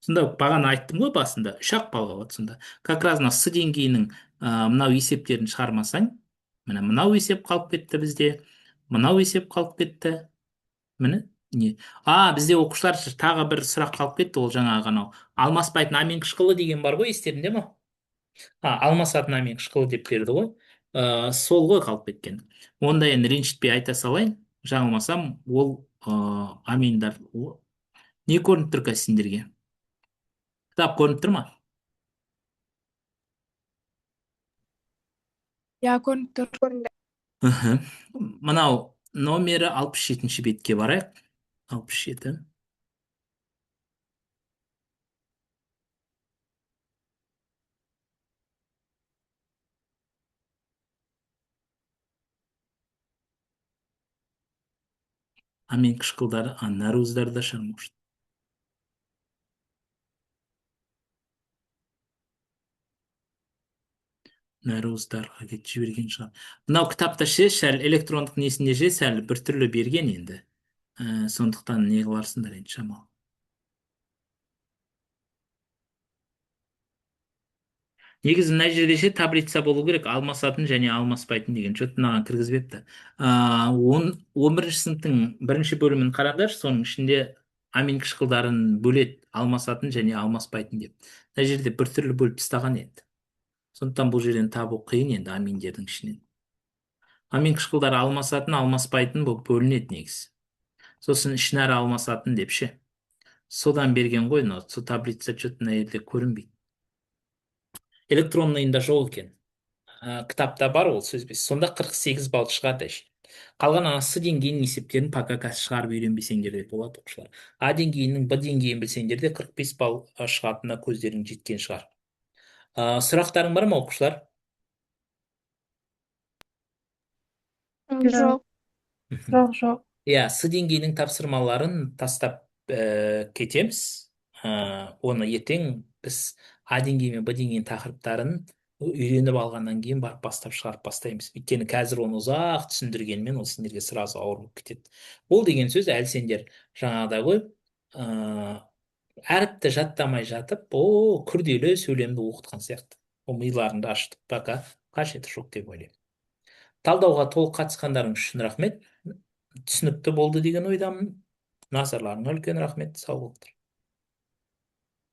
Сонда бағана айттым ғой басында, 3-ақ балға болады сонда. Как раз мына С деңгейінің мынау есептерін шығармасаң, міне мынау есеп қалып кетті бізде, мынау есеп қалып кетті. Міне, не? Бізде оқушылар тағы бір сұрақ қалып кетті, ол жаңа ғанау. Алмаспайтын амин қышқылы деген бар ғой, естерінде ма? Алмасатын амин қышқылы деп берді ғой. Сол ғой қалып кеткен. Онда енді ренжітпей айта салайын. жаңылмасам, ол аминдар не көрініп тұр қазір сендерге? Кітап көрініп тұр ма? иә, көрініп тұр. Мхм. Мынау номері 67-ші бетке барайық. 67. Амин қышқылдары, нәруыздары да шығармаушы. Нәруыздарға кетіп жіберген шығар. Мынау кітапта ше, сәл электрондық несінде ше, сәл біртүрлі берген енді. Сондықтан не қыларсыңдар енді шамалы. Негізі мына жерде ше таблица болу керек, алмасатын және алмаспайтын деген. Что-то мынаған кіргізбепті. 11-ші сыныптың бірінші бөлімін қараңдаршы, соның ішінде амин қышқылдарын бөледі, алмасатын және алмаспайтын деп. Мына жерде біртүрлі бөліп тастаған енді. Сондықтан бұл жерден табу қиын енді аминдердің ішінен. Амин қышқылдары алмасатын, алмаспайтын болып бөлінеді негізі. Сосын ішінара алмасатын деп ше. Содан берген ғой, сол таблица что-то мына жерде көрінбейді. Электронныйында жоқ екен. Кітапта бар ол сөзбес. Сонда 48 балл шығады. Қалған ана С деңгейінің есептерін пока қазір шығарып үйренбесеңдер де болады оқушылар. А деңгейінің Б деңгейін білсеңдер де 45 балл шығатынына көздерің жеткен шығар. Сұрақтарың бар ма оқушылар? Жоқ. Жоқ, жоқ. Иә, С деңгейінің тапсырмаларын тастап кетеміз. Оны ертең біз А деңгейі мен Б деңгейінің тақырыптарын үйреніп алғаннан кейін барып бастап шығарып бастаймыз. Өйткені қазір оны ұзақ түсіндіргенмен ол сендерге сразу ауыр болып кетеді. Ол деген сөз әлі сендер жаңағыдай ғой, әріпті жаттамай жатып, күрделі сөйлемді оқытқан сияқты. Ол миларыңды ашытып, пока қажеті жоқ деп ойлаймын. Талдауға толық қатысқандарың үшін рахмет. Түсінікті болды деген ойдамын. Назарларыңа үлкен рахмет. Сау болыңдар.